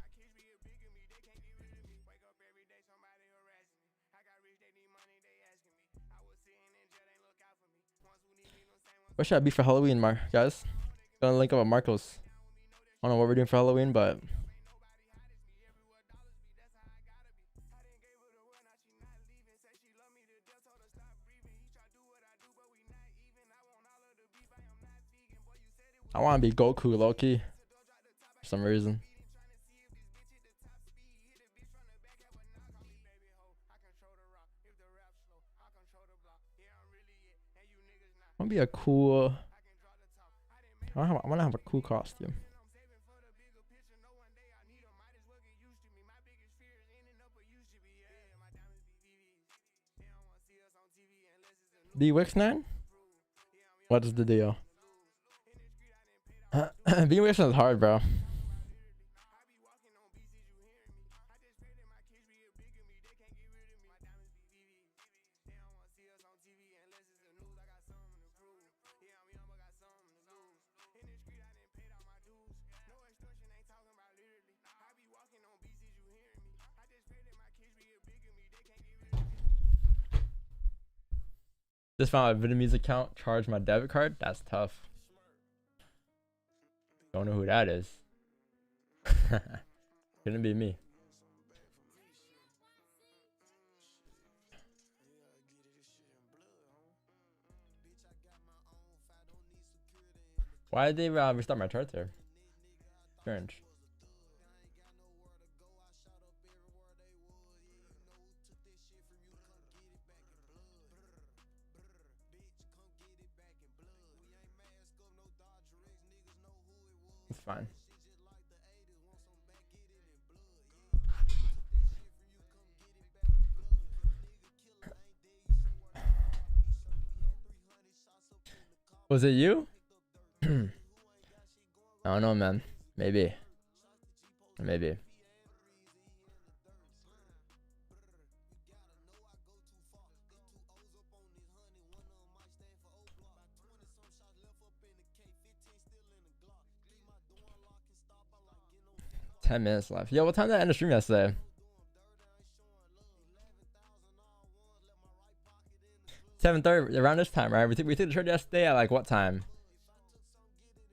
Where should I be for Halloween, guys? Gonna link up with Marcos. I don't know what we're doing for Halloween, but I want to be Goku low-key for some reason. I want to be a cool... I want to have a cool costume. The Wix 9? What is the deal? Being Wix is hard, bro. Just found a Vietnamese account, charge my debit card. That's tough. Don't know who that is. Couldn't be me. Why did they restart my charts here? Strange. It's fine. Was it you? I don't know, man. Maybe. Maybe. $10 minutes left. Yo, what time did I end the stream yesterday? 7:30, around this time, right? We took the trade yesterday at like what time?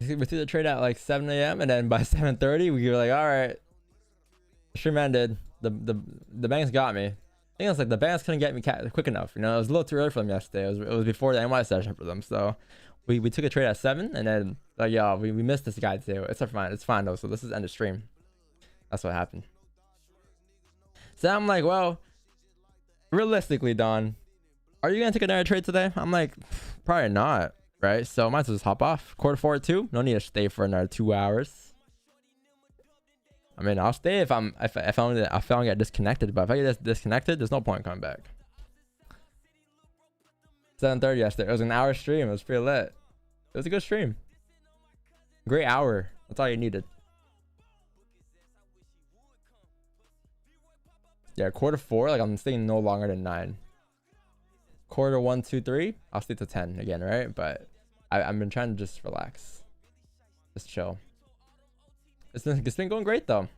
We threw the trade at like 7 a.m. and then by 7:30 we were like, all right, stream ended. The banks got me. I think it's like the banks couldn't get me quick enough. You know, it was a little too early for them yesterday. It was before the NY session for them. So we took a trade at 7 and then like, yo, we missed this guy too. It's fine. It's fine though. So this is end of stream. That's what happened. So I'm like, well, realistically, Don, are you gonna take another trade today? I'm like, probably not, right? So might as well just hop off. Quarter forward 2. No need to stay for another 2 hours. I mean, I'll stay if I don't get disconnected, but if I get disconnected, there's no point coming back. 7:30 yesterday. It was an hour stream. It was pretty lit. It was a good stream. Great hour. That's all you needed. Yeah, quarter 4, like I'm staying no longer than 9. Quarter 1, 2, 3, I'll stay to 10 again, right? But I've been trying to just relax, just chill. It's been going great though.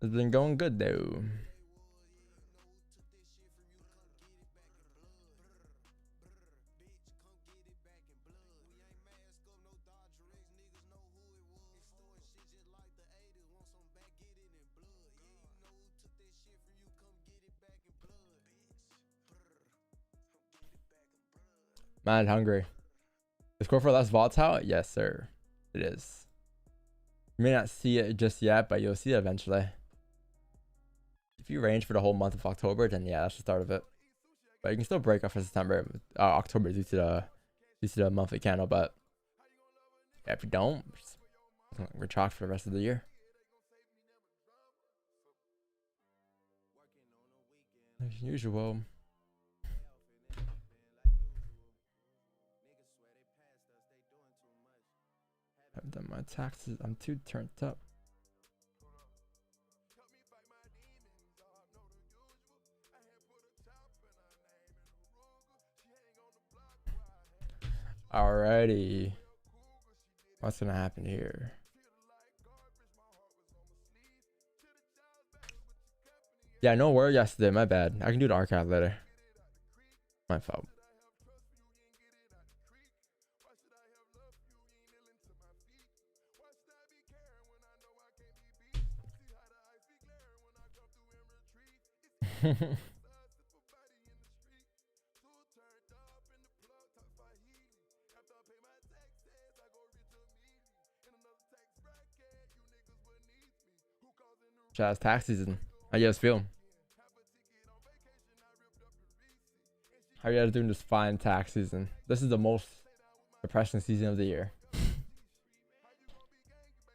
It's been going good though. Mad hungry. Is core for less volatile? Yes, sir. It is. You may not see it just yet, but you'll see it eventually. If you range for the whole month of October, then yeah, that's the start of it. But you can still break off for September, October due to the monthly candle. But yeah, if you don't, we're chalked for the rest of the year. As usual. I've done my taxes. I'm too turned up. Alrighty. What's gonna happen here? Yeah, no word yesterday. My bad. I can do the archive later. My fault. Shout out to tax season. How you guys feel? How you guys doing this fine tax season? This is the most depressing season of the year.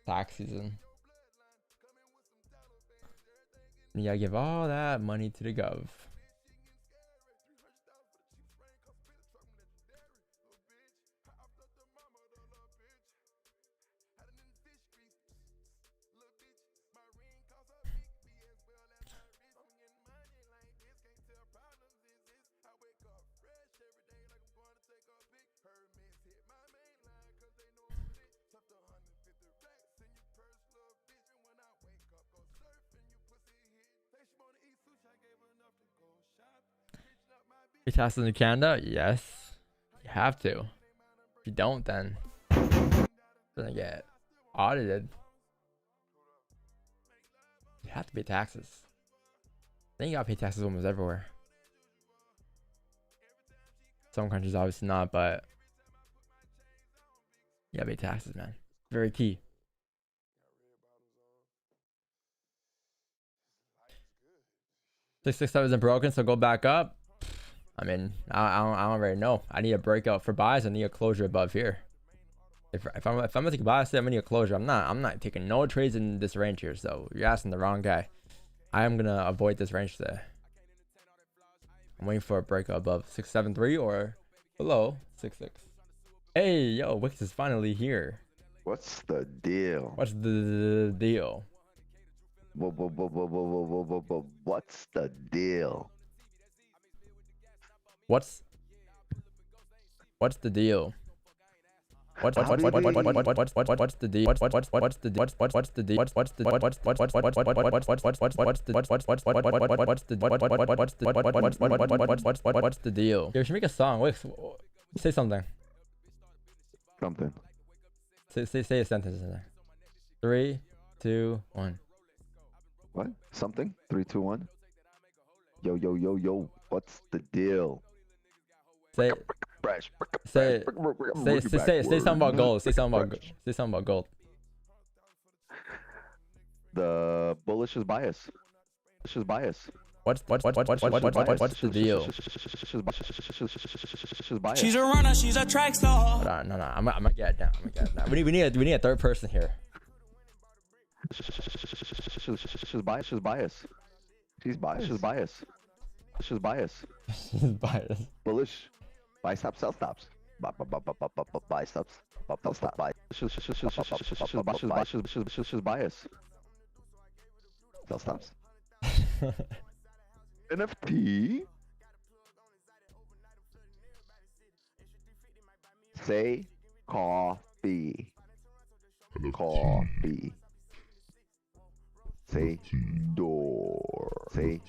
Tax season. You gotta give all that money to the gov. You taxes in Canada? Yes. You have to. If you don't, then you're gonna get audited. You have to pay taxes. Then you gotta pay taxes almost everywhere. Some countries obviously not, but you gotta pay taxes, man. Very key. 667 isn't broken, so go back up. I mean, I don't really know. I need a breakout for buys. I need a closure above here. If I'm gonna take a buy, I say I'm gonna need a closure. I'm not taking no trades in this range here. So you're asking the wrong guy. I am gonna avoid this range today. I'm waiting for a breakout above 673 or below 66. Hey, yo, Wix is finally here. What's the deal? What's the deal? What's the deal? What's the deal? What's the deal? What's the deal? What's the deal? What's the deal? You should make a song. Wait, say something. Something. Say a sentence in there. 3, 2, 1. What? Something? 3, 2, 1. Yo. What's the deal? Say something about gold. Say something about gold. The bullish is bias. What's the deal? She's a runner, she's a track star. No. I'm gonna get it down. We need a third person here. She's bias. She's bias. Bullish. Buy stops, sell stops. Buy stops. Sell stop. Buy. She's bias. Sell stops. NFT. Say coffee. Coffee. Say door. Say.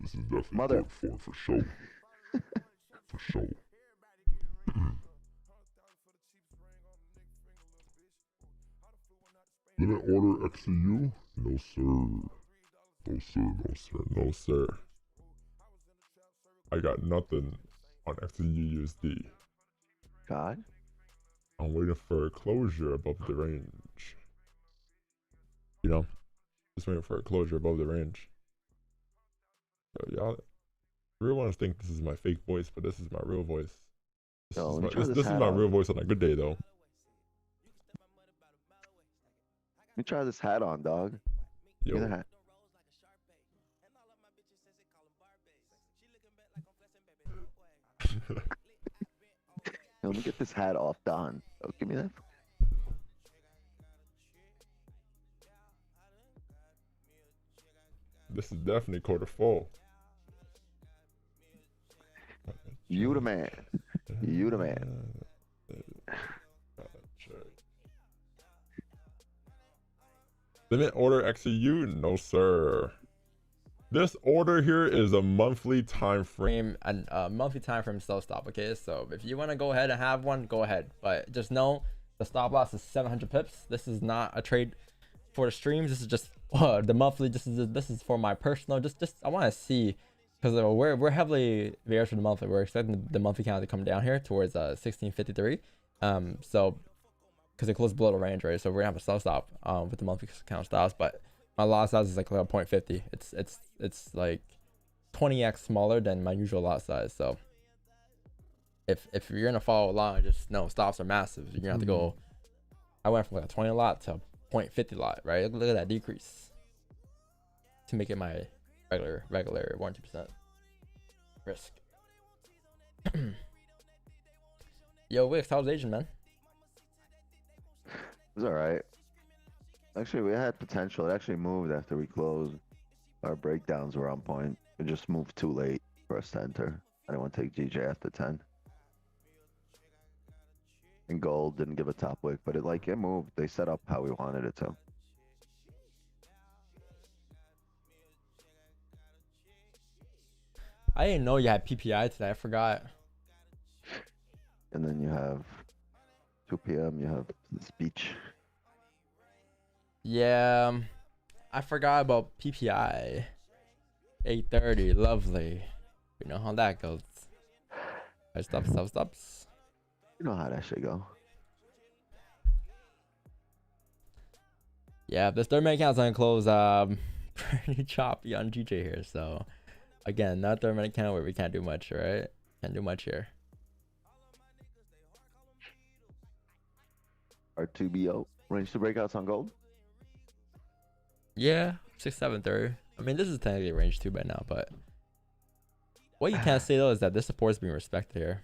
This is definitely Mother. for sure. For sure. Limit order XAU? No sir. I got nothing on XAUUSD. God. I'm waiting for a closure above the range. You know? Just waiting for a closure above the range. So y'all real ones think this is my fake voice, but this is my real voice. This is my real voice on a good day though. Let me try this hat on, dog. Yo. Give me the hat. Let me get this hat off, Don. Oh, give me that. This is definitely quarter full. You the man. Limit order XAU? No sir. This order here is a monthly time frame. And monthly time frame sell stop. Okay, so if you want to go ahead and have one, go ahead, but just know the stop loss is 700 pips. This is not a trade for the streams. This is just the monthly. This is for my personal. Just I want to see, because we're heavily bearish for the monthly. We're expecting the monthly count to come down here towards 1653. So because it closed below the range, right? So we're gonna have a sell stop with the monthly count stops, but my lot size is like 0.50. It's like 20x smaller than my usual lot size. So if you're gonna follow along, just know stops are massive. You're gonna have to go. I went from like a 20 lot to 0.50 lot, right? Look at that decrease to make it my regular 1-2% risk. Yo, Wix, how's Asian, man? It's alright. Actually, we had potential. It actually moved after we closed. Our breakdowns were on point. It just moved too late for us to enter. I didn't want to take GJ after 10. And gold didn't give a top wick, but it moved. They set up how we wanted it to. I didn't know you had PPI today. I forgot. And then you have 2 p.m. You have the speech. Yeah, I forgot about PPI. 8:30, lovely. You know how that goes. Stops. You know how that shit go. Yeah, this third man account's gonna close pretty choppy on GJ here. So again, not third man account where we can't do much, right? Can't do much here. R2BO. Range to breakouts on gold? Yeah, 6-7-3. I mean, this is technically range 2 by now, but what you can't say though is that this support's being respected here.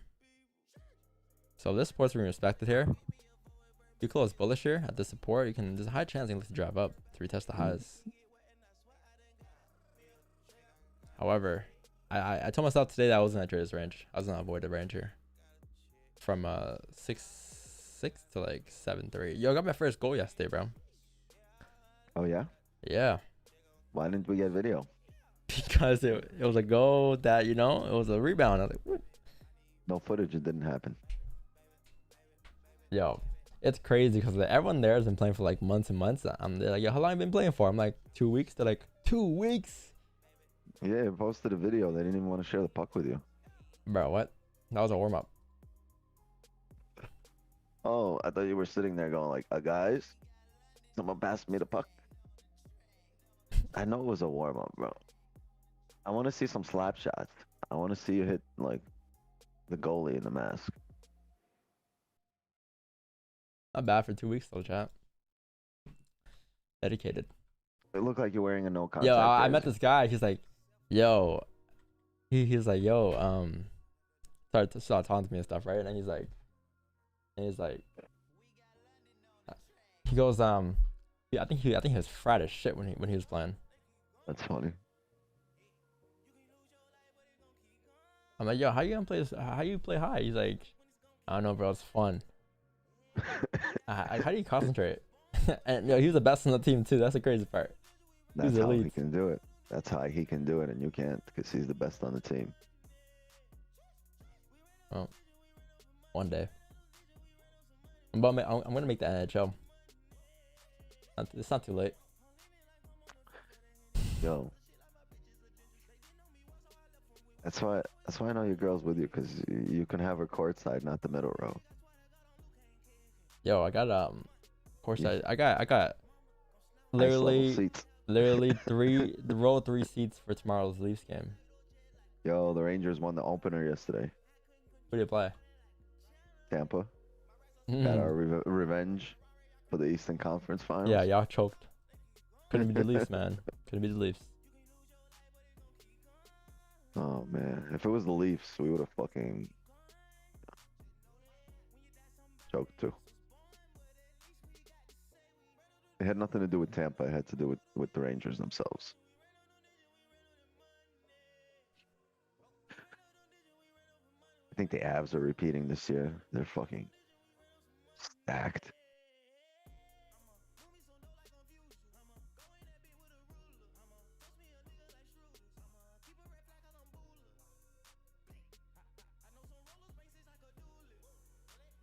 So if this support's being respected here, you close bullish here at the support, you can. There's a high chance you can drive up to retest the highs. However, I told myself today that I wasn't at trader's range. I was gonna avoid the range here. From 6-6 to like 7-3. Yo, I got my first goal yesterday, bro. Oh yeah? Yeah. Why didn't we get video? Because it was a goal that, you know, it was a rebound. I was like, whoop. No footage. It didn't happen. Yo, it's crazy because everyone there has been playing for like months and months. They're like, yo, how long have you been playing for? I'm like, 2 weeks. They're like, 2 weeks. Yeah, you posted a video. They didn't even want to share the puck with you. Bro, what? That was a warm up. Oh, I thought you were sitting there going like, guys, someone passed me the puck. I know it was a warm up, bro. I want to see some slap shots. I want to see you hit like the goalie in the mask. Not bad for 2 weeks though, chat. Dedicated. It looked like you're wearing a no contact. Yo, I met jersey. this guy. He's like, yo, he's like, yo, started talking to me and stuff, right? And he's like, he goes, yeah, I think he was fried as shit when he was playing. That's funny. I'm like, yo, how you gonna play this? How you play high? He's like, I don't know, bro. It's fun. How do you concentrate? And yo, he was the best on the team too. That's the crazy part. That's how he can do it. That's how he can do it, and you can't because he's the best on the team. Well, one day. I'm gonna make the NHL. It's not too late. Yo. That's why I know your girl's with you, because you can have her courtside, not the middle row. Yo, I got courtside. I got literally nice seats. literally row 3 seats for tomorrow's Leafs game. Yo, the Rangers won the opener yesterday. Who did you play? Tampa. Got our revenge for the Eastern Conference Finals. Yeah, y'all choked. Couldn't be the Leafs, man. Couldn't be the Leafs. Oh man, if it was the Leafs, we would have fucking choked too. It had nothing to do with Tampa. It had to do with the Rangers themselves. I think the Avs are repeating this year. They're fucking stacked.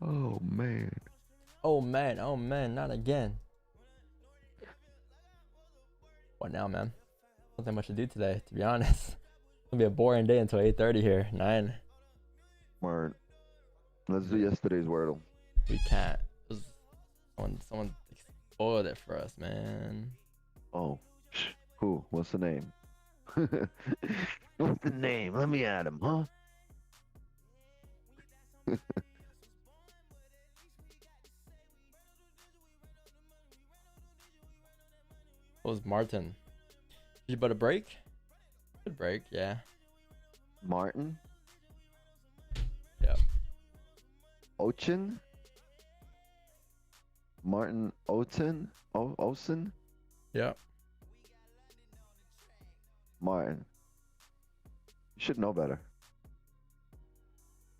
Oh man. Oh man, not again. What now, man? Nothing much to do today, to be honest. It's gonna be a boring day until 8:30 here. 9. Word. Let's do yesterday's Wordle. We can't. Someone spoiled it for us, man. Oh, who? What's the name? What's the name? Let me add him, huh? What was Martin? Did you about a break? Good break, yeah. Martin? Yeah. Ochin? Martin Oten? Osen? Yeah. Martin. You should know better.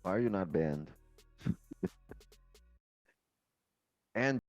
Why are you not banned? And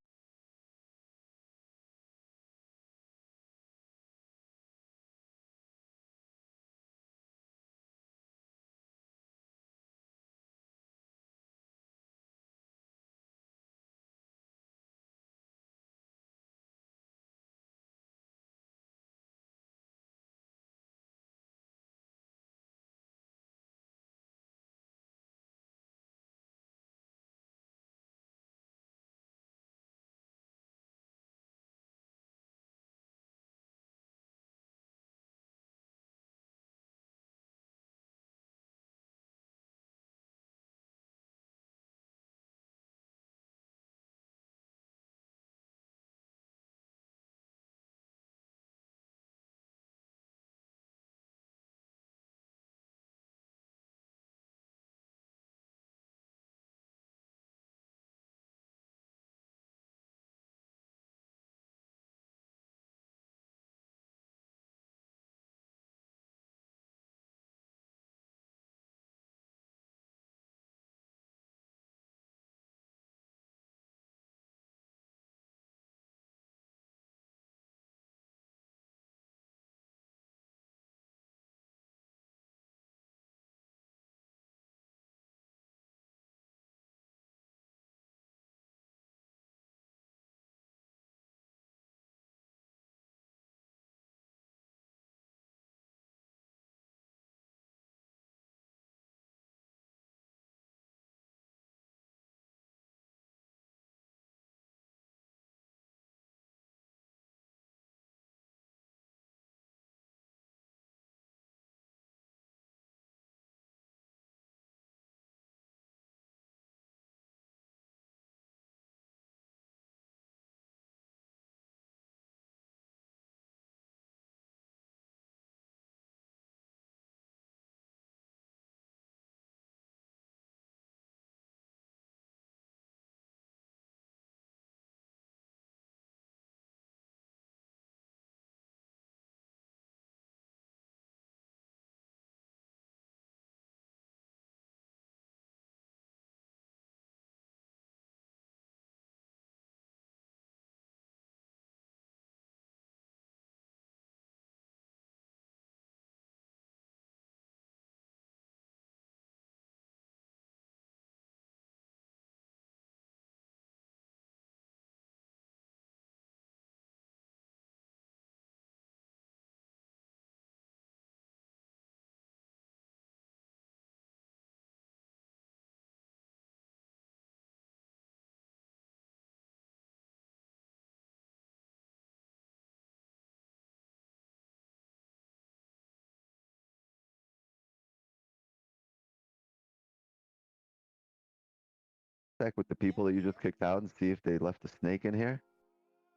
check with the people that you just kicked out and see if they left a snake in here?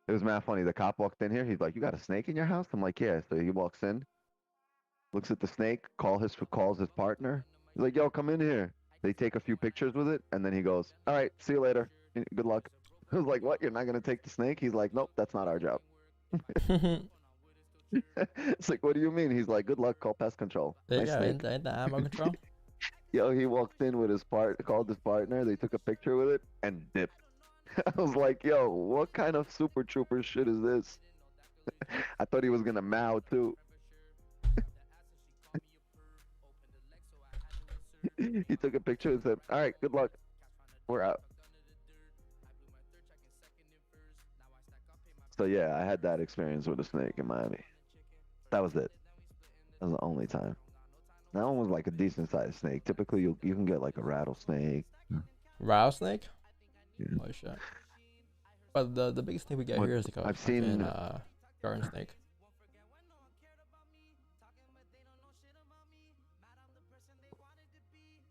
It was mad funny. The cop walked in here. He's like, "You got a snake in your house?" I'm like, "Yeah." So he walks in, looks at the snake, calls his partner. He's like, "Yo, come in here." They take a few pictures with it, and then he goes, "All right, see you later. Good luck." I was like, "What? You're not gonna take the snake?" He's like, "Nope, that's not our job." It's like, "What do you mean?" He's like, "Good luck. Call pest control." There you Nice go. snake. Ain't the ammo control? Yo, he walked in with called his partner. They took a picture with it and dipped. I was like, "Yo, what kind of super trooper shit is this?" I thought he was gonna mow too. He took a picture and said, "All right, good luck. We're out." So yeah, I had that experience with a snake in Miami. That was it. That was the only time. That one was like a decent sized snake. Typically, you can get like a rattlesnake. Rattlesnake? Yeah. Holy shit. But the biggest thing we get What- here is like a I've seen- fucking, garden snake.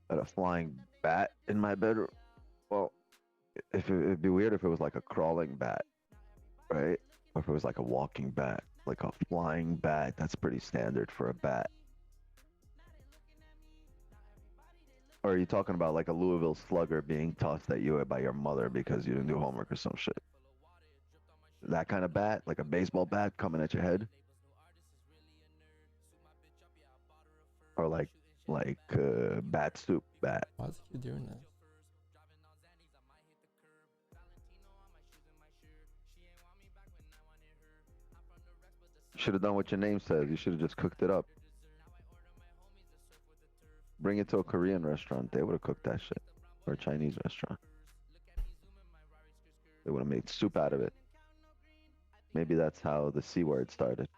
I had a flying bat in my bedroom. Well, it'd be weird if it was like a crawling bat, right? Or if it was like a walking bat, like a flying bat. That's pretty standard for a bat. Or are you talking about like a Louisville Slugger being tossed at you by your mother because you didn't do homework or some shit? That kind of bat, like a baseball bat coming at your head? Or like bat soup bat. Why is he doing that? Should have done what your name says. You should have just cooked it up. Bring it to a Korean restaurant. They would have cooked that shit. Or a Chinese restaurant. They would have made soup out of it. Maybe that's how the C word started.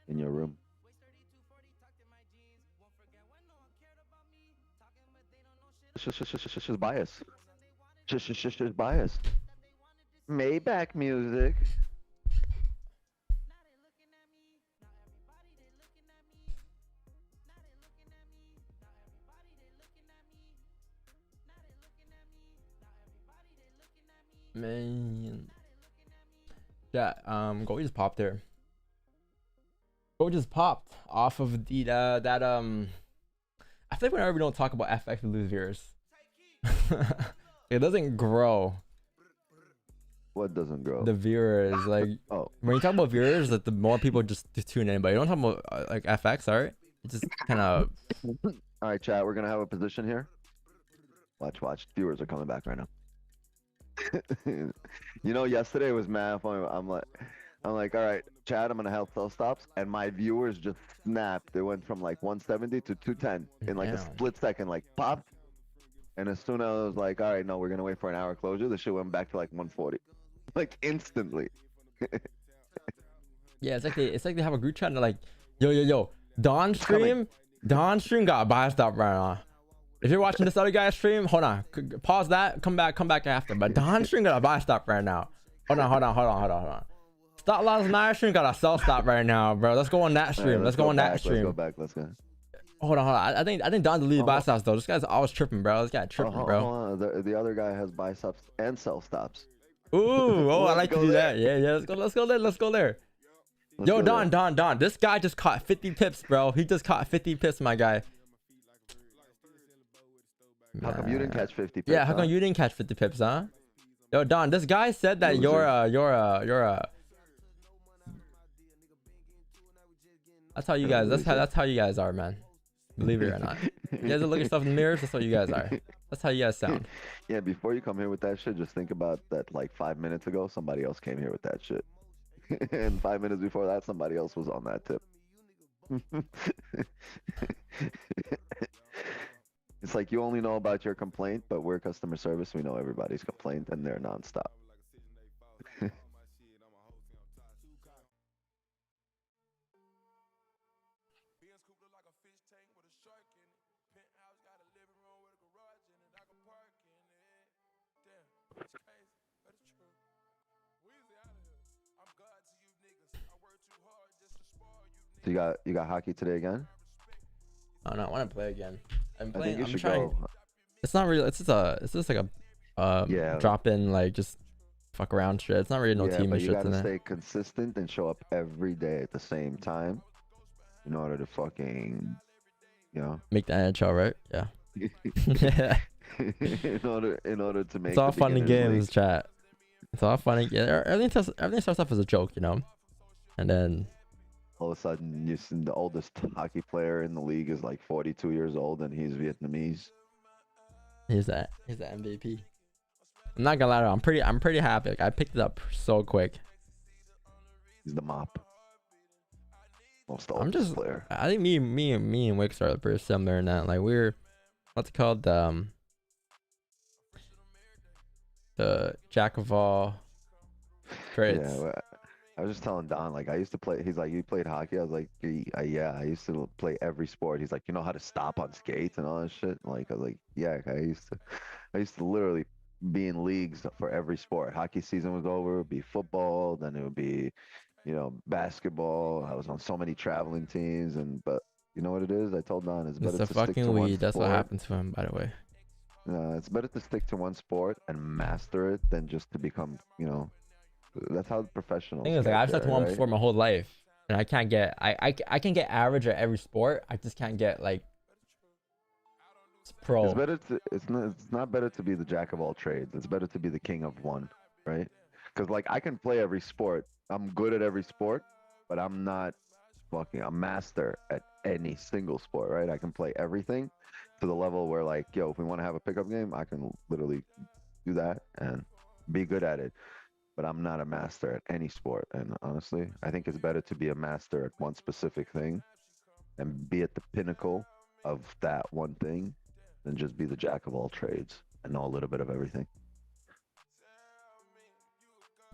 In your room. Just bias. Just bias. Maybach music. Man. Yeah, goal just popped there. Goal just popped off of the that I feel like whenever we don't talk about FX we lose viewers. It doesn't grow. What doesn't grow? The viewers, like when you talk about viewers, like the more people just tune in, but you don't talk about like FX, alright? It just kind of. All right, chat. We're gonna have a position here. Watch. Viewers are coming back right now. You know, yesterday was mad funny. I'm like, all right, Chad, I'm gonna help sell stops, and my viewers just snapped. They went from like 170 to 210 in like a split second, like popped. And as soon as I was like, all right, no, we're gonna wait for an hour closure, the shit went back to like 140, like instantly. Yeah, it's like they have a group chat and they're like, yo, Don stream got a buy stop right now. If you're watching this other guy's stream, hold on, pause that, come back after. But Don stream got a buy stop right now. Hold on. Stop loss my stream got a sell stop right now, bro. Let's go on that stream. Let's go on that stream. Let's go. Hold on. I think Don deleted buy stops though. This guy's always tripping, bro. This guy tripping, bro. Hold on. The other guy has buy stops and sell stops. Ooh, I like to do that. Yeah. Let's go there. Yo, Don. This guy just caught 50 pips, bro. He just caught 50 pips, my guy. How come you didn't catch 50 pips? Yeah, how come you didn't catch 50 pips, huh? Yo, Don, this guy said that you're That's how you guys. That's how you guys are, man. Believe it or not. You guys look at yourself in the mirrors. That's what you guys are. That's how you guys sound. Yeah, before you come here with that shit, just think about that. Like 5 minutes ago, somebody else came here with that shit, and 5 minutes before that, somebody else was on that tip. It's like you only know about your complaint, but we're customer service. We know everybody's complaint, and they're nonstop. So you got hockey today again? Oh no, I want to play again. I'm I think you should trying. go. It's not really. It's just like a Yeah. drop in like just fuck around shit. It's not really no Yeah, team but and you shit gotta in it. stay consistent and show up every day at the same time in order to fucking, you know, Make the NHL, right? Yeah. Yeah. in order to make It's all the fun and beginners games, league. chat. It's all fun and everything starts off as a joke, you know, and then All of a sudden, you see the oldest hockey player in the league is like 42 years old, and he's Vietnamese. he's the MVP. I'm not gonna lie, I'm pretty happy. Like, I picked it up so quick. He's the mop. Most I'm oldest just player. I think me and Wix are pretty similar in that. Like we're what's it called, the jack of all trades. Yeah, well, I was just telling Don, like, I used to play. He's like, you played hockey? I was like, yeah, I used to play every sport. He's like, you know how to stop on skates and all that shit? Like, I was like, yeah, I used to literally be in leagues for every sport. Hockey season was over, it would be football, then it would be, you know, basketball. I was on so many traveling teams, but you know what it is? I told Don, it's better It's a to stick fucking to one weed. That's what sport. happened to him, by the way. It's better to stick to one sport and master it than just to become, you know, that's how professionals Thing is, like, get I've stuck to there, one right? sport my whole life, and I can't get I can get average at every sport. I just can't get like pro. It's better to it's not better to be the jack of all trades. It's better to be the king of one, right? Because like I can play every sport. I'm good at every sport, but I'm not fucking a master at any single sport, right? I can play everything to the level where like, yo, if we want to have a pickup game, I can literally do that and be good at it. But I'm not a master at any sport. And honestly, I think it's better to be a master at one specific thing and be at the pinnacle of that one thing than just be the jack of all trades and know a little bit of everything.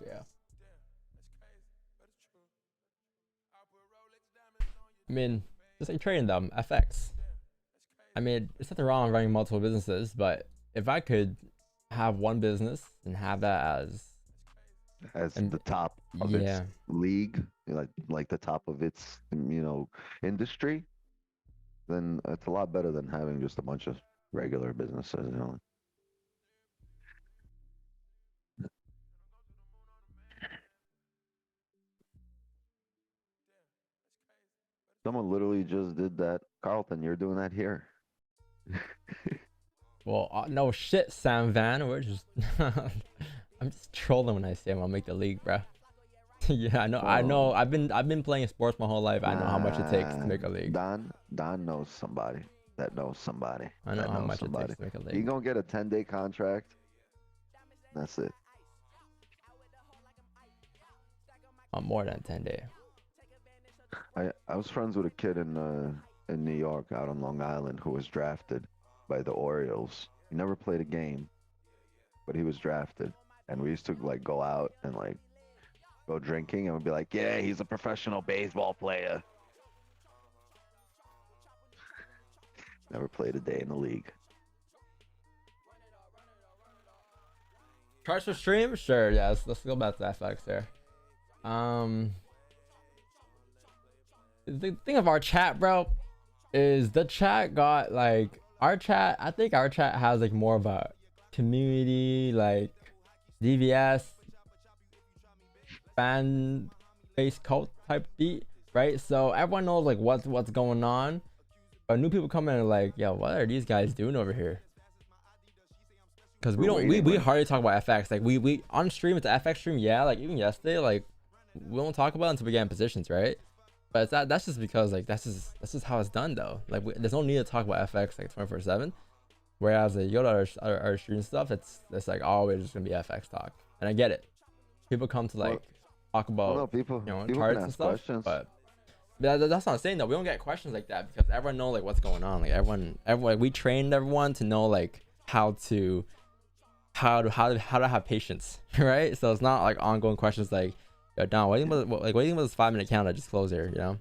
Yeah. I mean, just like trading them, FX. I mean, it's nothing wrong with running multiple businesses, but if I could have one business and have that as the top of its league, like the top of its, you know, industry, then it's a lot better than having just a bunch of regular businesses, you know. Someone literally just did that. Carlton, you're doing that here. Well, no shit, Sam Van. We're just I'm just trolling when I say I'm gonna make the league, bro. Yeah, I know. I've been playing sports my whole life. I know how much it takes to make a league. Don knows somebody that knows somebody. I know how much it takes to make a league. He gonna get a 10-day contract. That's it. More than 10 days. I was friends with a kid in New York, out on Long Island, who was drafted by the Orioles. He never played a game, but he was drafted, and we used to like go out and like go drinking, and we'd be like, "Yeah, he's a professional baseball player." Never played a day in the league. Charts for stream? Sure, yeah. Let's go back to FX there. The thing of our chat, bro, is the chat got like our chat. I think our chat has like more of a community, like DVS fan based cult type beat, right? So everyone knows like what's going on, but new people come in and like, yo, what are these guys doing over here? Because we hardly talk about FX. Like we on stream, it's an FX stream, yeah. Like even yesterday, like we don't talk about it until we get in positions, right? But that's just because like that's just how it's done though. Like there's no need to talk about FX like 24/7. Whereas like, you go to our stream stuff, it's like always just gonna be FX talk, and I get it. People come to like talk about people, you know, people charts can and ask stuff, questions. but that's not what I'm saying though. We don't get questions like that because everyone know like what's going on. Like everyone like, we trained everyone to know like how to have patience, right? So it's not like ongoing questions like, yo, Don, what do you think about this 5-minute count I just closed here, you know?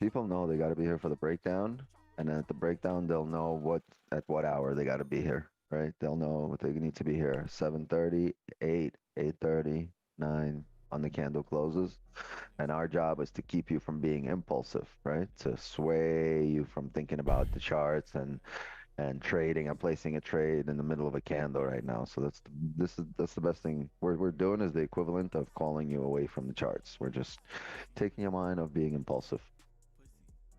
People know they got to be here for the breakdown, and at the breakdown they'll know at what hour they got to be here, right? They'll know what they need to be here. 7:30, 8, 8:30, 9 on the candle closes, and our job is to keep you from being impulsive, right? To sway you from thinking about the charts and, and trading. I'm placing a trade in the middle of a candle right now. So that's the best thing we're doing is the equivalent of calling you away from the charts. We're just taking your mind of being impulsive.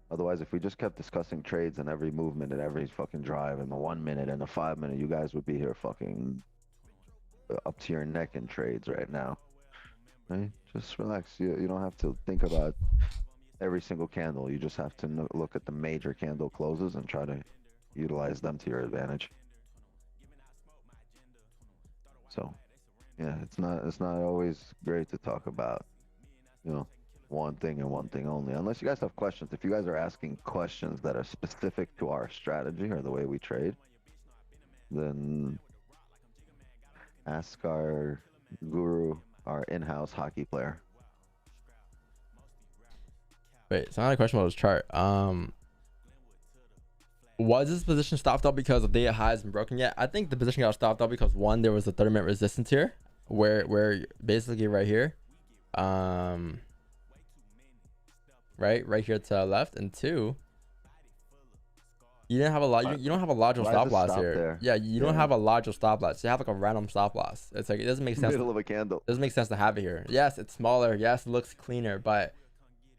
Otherwise, if we just kept discussing trades and every movement and every fucking drive and the 1 minute and the 5 minute, you guys would be here fucking up to your neck in trades right now. Right? Just relax. You don't have to think about every single candle. You just have to look at the major candle closes and try to utilize them to your advantage. So, yeah, it's not always great to talk about, one thing and one thing only. Unless you guys have questions. If you guys are asking questions that are specific to our strategy or the way we trade, then ask our guru, our in-house hockey player. Wait, so I had a question about this chart. Was this position stopped up because the day high hasn't broken yet? I think the position got stopped up because one, there was a 30-minute resistance here, where basically right here, right here to the left, and two, you didn't have a lot. You don't have a logical stop loss here. There? Yeah, you don't have a logical stop loss. You have like a random stop loss. It's like it doesn't make sense. Middle of a candle. Doesn't make sense to have it here. Yes, it's smaller. Yes, it looks cleaner, but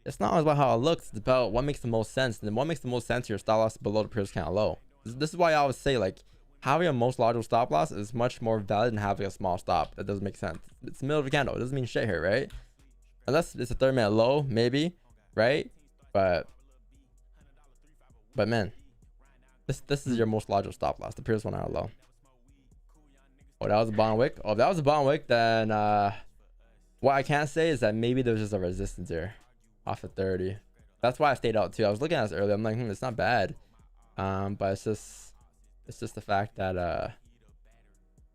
it's not about how it looks. It's about what makes the most sense. And what makes the most sense here, stop loss below the previous candle low. This is why I always say, like, having a most logical stop loss is much more valid than having a small stop. That doesn't make sense. It's the middle of a candle. It doesn't mean shit here, right? Unless it's a 30-minute low, maybe, right? But man, this is your most logical stop loss. The previous one out low. Oh, that was a bottom wick. Oh, if that was a bottom wick, then what I can't say is that maybe there's just a resistance here off of 30. That's why I stayed out too. I was looking at this earlier. I'm like, it's not bad. But it's just the fact that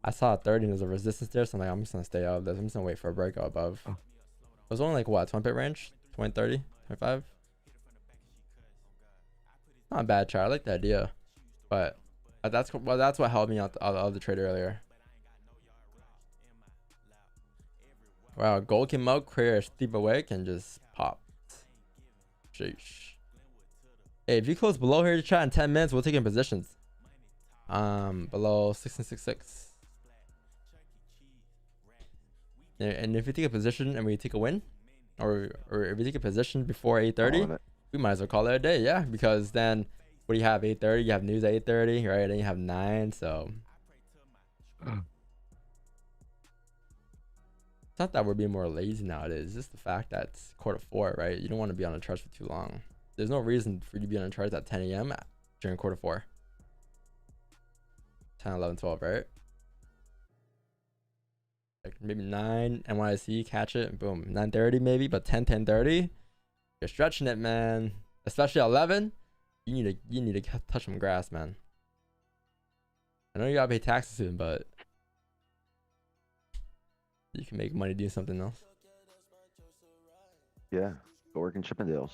I saw a 30 and there's a resistance there, so I'm like, I'm just gonna stay out of this. I'm just gonna wait for a breakout above. It was only like what, 20 pip range? 20, 30, 25? Not a bad chart. I like the idea. But that's what helped me out of the trade earlier. Wow, gold came out, created a steep awake and just popped. Sheesh. Hey, if you close below here to chat in 10 minutes, we'll take in positions. Below 1666. And if you take a position and we take a win, or if we take a position before 8:30, we might as well call it a day. Yeah, because then what do you have? 8:30. You have news at 8:30, right? Then you have 9. So it's not that we're being more lazy nowadays. It's just the fact that it's 4:15, right? You don't want to be on the charts for too long. There's no reason for you to be on the charts at 10 a.m. during 4:15. 10, 11, 12, right? Like maybe 9 NYC, catch it, boom. 9:30 maybe, but 10, 10:30, you're stretching it, man. Especially at 11, you need to touch some grass, man. I know you gotta pay taxes soon, but you can make money doing something else. Yeah, go work in Chippendales.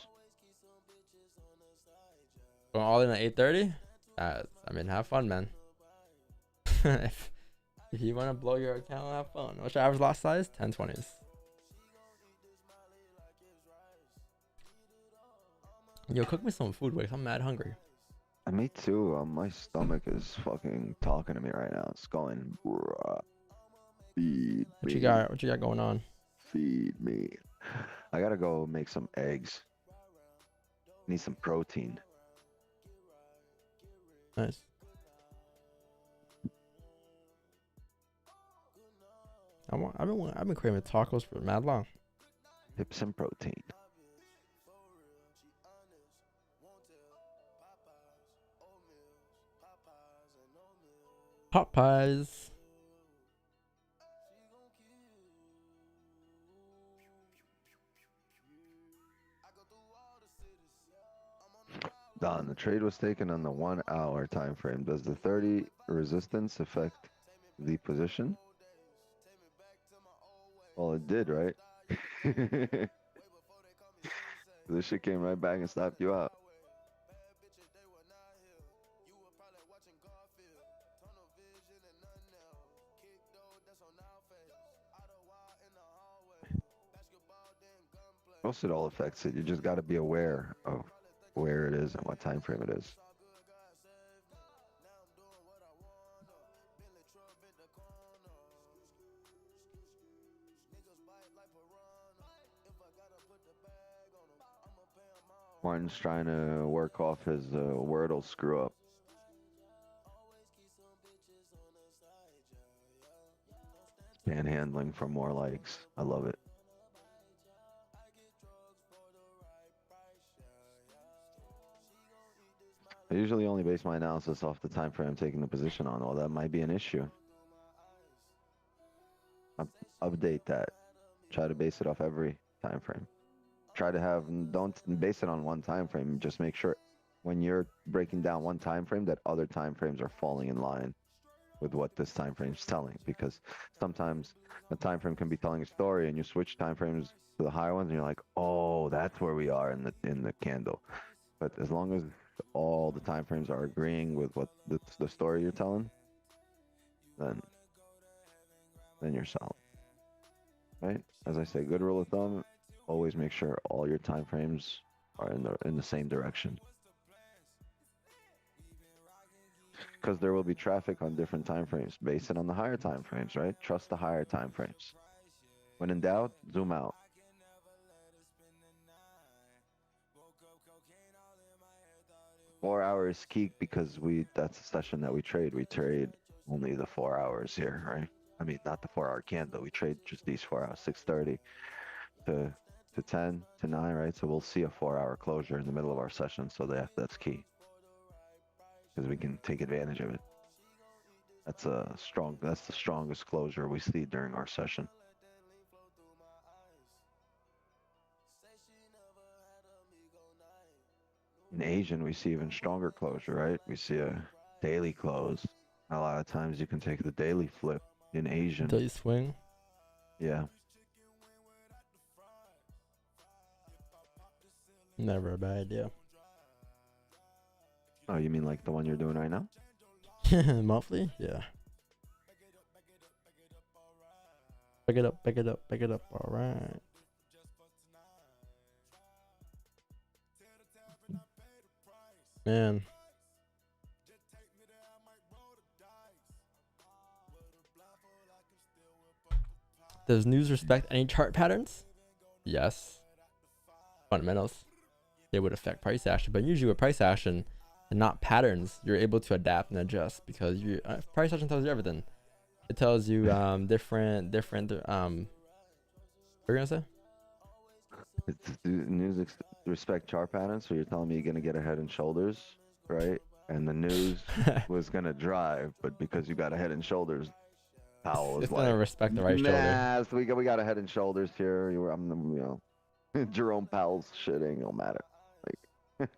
Going all in at 8:30. I mean, have fun, man. If you want to blow your account, have fun. What's your average lot size? 1020s. Yo, cook me some food, Wake. I'm mad hungry. Me too. My stomach is fucking talking to me right now. It's going, bruh. Feed What me. you got? What you got going on? Feed me. I gotta go make some eggs. Need some protein. Nice. I've been craving tacos for mad long. Hips and protein. Popeyes. Don, the trade was taken on the 1 hour time frame. Does the 30 resistance affect the position? Well, it did, right? This shit came right back and stopped you out. Most it all affects it. You just got to be aware of where it is and what time frame it is. Martin's trying to work off his Wordle screw up. Panhandling for more likes. I love it. I usually only base my analysis off the time frame I'm taking the position on. Well, that might be an issue. Update that. Try to base it off every time frame. Try to have, don't base it on one time frame. Just make sure when you're breaking down one time frame that other time frames are falling in line with what this time frame is telling, because sometimes a time frame can be telling a story and you switch time frames to the higher ones and you're like, oh, that's where we are in the candle. But as long as all the time frames are agreeing with what the story you're telling, then you're solid, right? As I say, good rule of thumb, always make sure all your time frames are in the same direction, because there will be traffic on different time frames. Base it on the higher time frames, right? Trust the higher time frames. When in doubt, zoom out. Four hours key, because that's the session that we trade. We trade only the 4 hours here, right? I mean, not the 4 hour candle. We trade just these 4 hours, 6:30 to 10 to 9, right? So we'll see a 4 hour closure in the middle of our session. So that's key, because we can take advantage of it. That's the strongest closure we see during our session. In Asian, we see even stronger closure, right? We see a daily close. A lot of times you can take the daily flip in Asian. Daily swing? Yeah. Never a bad idea. Oh, you mean like the one you're doing right now? Monthly? Yeah. Pick it up, pick it up, pick it up. All right. Man. Does news respect any chart patterns? Yes. Fundamentals. They would affect price action, but usually with price action and not patterns, you're able to adapt and adjust, because price action tells you everything. It tells you different what are you gonna say? News respect chart patterns, so you're telling me you're gonna get a head and shoulders, right? And the news was gonna drive, but because you got a head and shoulders, Powell is it's like, gonna respect the right shoulder. Nah, so we got a head and shoulders here. Jerome Powell's shit ain't gonna matter. Of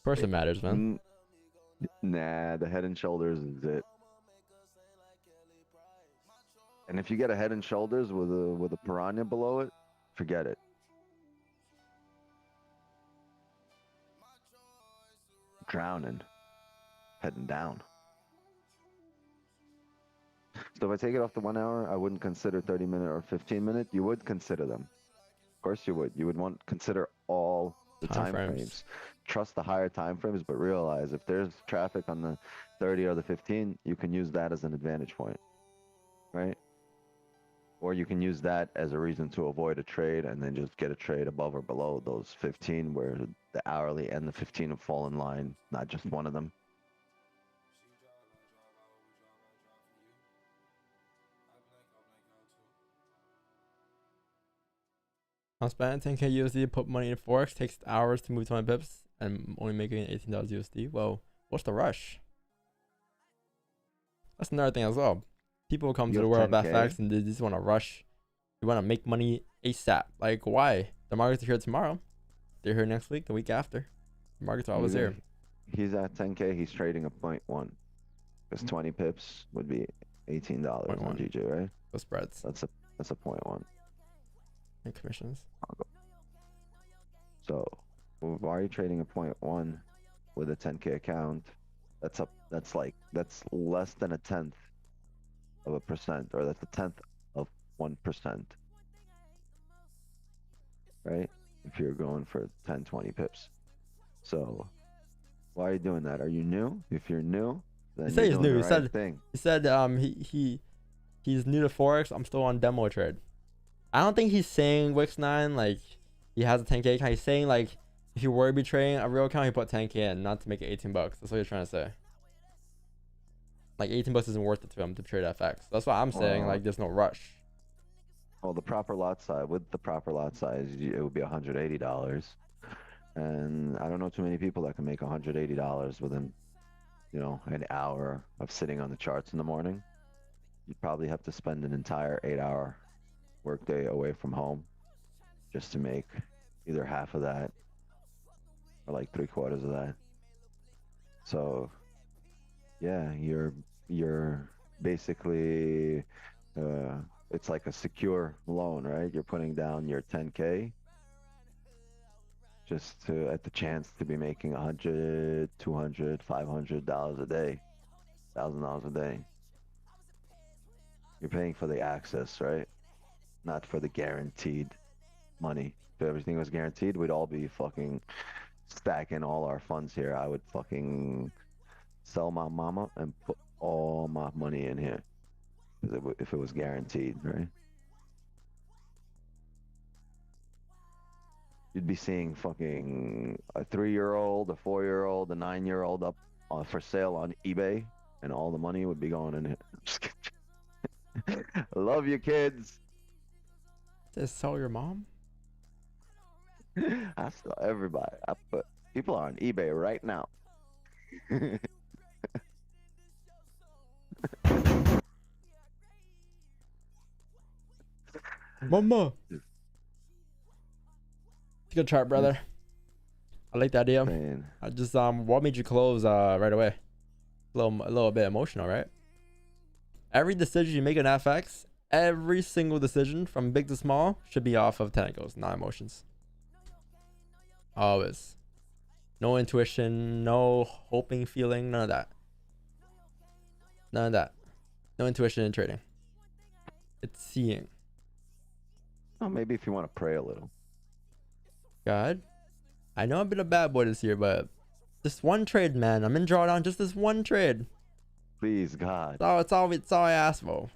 course it matters, man. Nah, the head and shoulders is it. And if you get a head and shoulders with a piranha below it, forget it. Drowning, heading down. So if I take it off the 1 hour, I wouldn't consider 30-minute or 15-minute. You would consider them. Of course you would. You would consider all the time frames. Trust the higher time frames, but realize if there's traffic on the 30 or the 15, you can use that as an advantage point, right? Or you can use that as a reason to avoid a trade and then just get a trade above or below those 15, where the hourly and the 15 will fall in line, not just one of them. I'm spending 10K USD to put money in Forex. Takes hours to move 20 pips and only making $18 USD. Well, what's the rush? That's another thing as well. People come to the world of FX and they just want to rush. They want to make money ASAP. Like, why? The markets are here tomorrow. They're here next week, the week after. The markets are always here. He's at 10K. He's trading a 0.1. Because 20 pips would be $18 on GJ, right? The spreads. That's a 0.1. And commissions. So, why are you trading a 0.1 with a 10K account? That's less than 1/10 of a percent, or that's 1/10 of 1%, right? If you're going for 10, 20 pips. So, why are you doing that? Are you new? If you're new, then he said he's new. He said he's new to Forex. I'm still on demo trade. I don't think he's saying Wix 9 like he has a 10K account. He's saying like if you were to be trading a real account, he put 10K in, not to make it 18 bucks. That's what he's trying to say. Like 18 bucks isn't worth it to him to trade FX. That's what I'm saying. Like there's no rush. Well, the proper lot size, with the proper lot size, it would be $180. And I don't know too many people that can make $180 within, you know, an hour of sitting on the charts in the morning. You'd probably have to spend an entire 8-hour workday away from home just to make either half of that or like 3/4 of that. So yeah, you're basically it's like a secure loan, right? You're putting down your 10K just to at the chance to be making $100, $200, $500 a day, $1,000 a day. You're paying for the access, right? Not for the guaranteed money. If everything was guaranteed, we'd all be fucking stacking all our funds here. I would fucking sell my mama and put all my money in here if it was guaranteed, right? You'd be seeing fucking a 3-year-old, a 4-year-old, a 9-year-old up for sale on eBay, and all the money would be going in it. Just kidding. Love you, kids. Just sell your mom? I sell everybody. People are on eBay right now. Mama. It's a good chart, brother. I like the idea. Man. I just what made you close right away? A little bit emotional, right? Every decision you make in FX, every single decision from big to small should be off of technicals, not emotions. Always. No intuition, no hoping, feeling, none of that. None of that. No intuition in trading. It's seeing. Oh, maybe if you want to pray a little. God, I know I've been a bad boy this year, but just one trade, man. I'm in drawdown. Just this one trade. Please, God. It's all I ask for.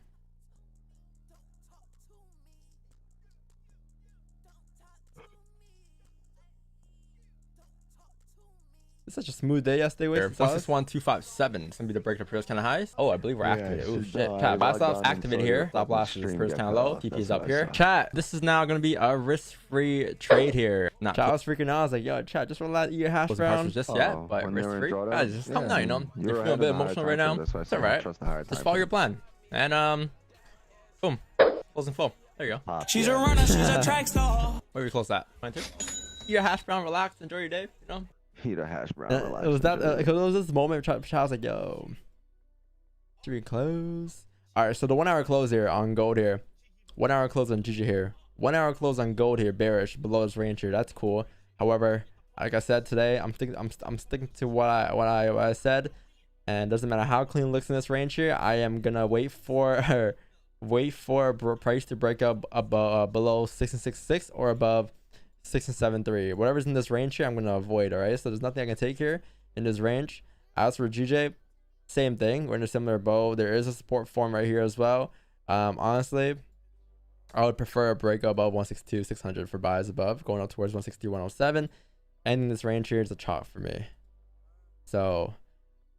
It's such a smooth day yesterday. Wait, 161,257. It's gonna be the break of first kind of highs. Oh, I believe we're activated. Oh shit! Chat, buy stops activated here. Stop loss is first kind of low. TP's up here. Chat, this is now gonna be a risk-free trade here. Not chat was freaking out. I was like, yo, chat, just relax, eat your hash brown. Just yet, but risk-free. Guys, just calm down. You know, you're feeling a bit emotional right now. It's alright. Just follow your plan. And boom, closing flow. There you go. She's a runner, she's a track star. Where we close that? Eat your hash brown, relax, enjoy your day. You know. Eat a hash brown. It was that because it was this moment where I was like, yo, should we close? All right, so the 1 hour close here on gold here, 1 hour close on GG here, 1 hour close on gold here, bearish below this range here. That's cool. However, like I said today, I'm sticking to what I said, and it doesn't matter how clean it looks in this range here. I am gonna wait for price to break up below 6.66 or above 6.73. Whatever's in this range here, I'm gonna avoid. All right, so there's nothing I can take here in this range. As for GJ, same thing. We're in a similar bow. There is a support form right here as well. Honestly, I would prefer a break above 162,600 for buys above, going up towards 160,107. Ending this range here is a chalk for me. So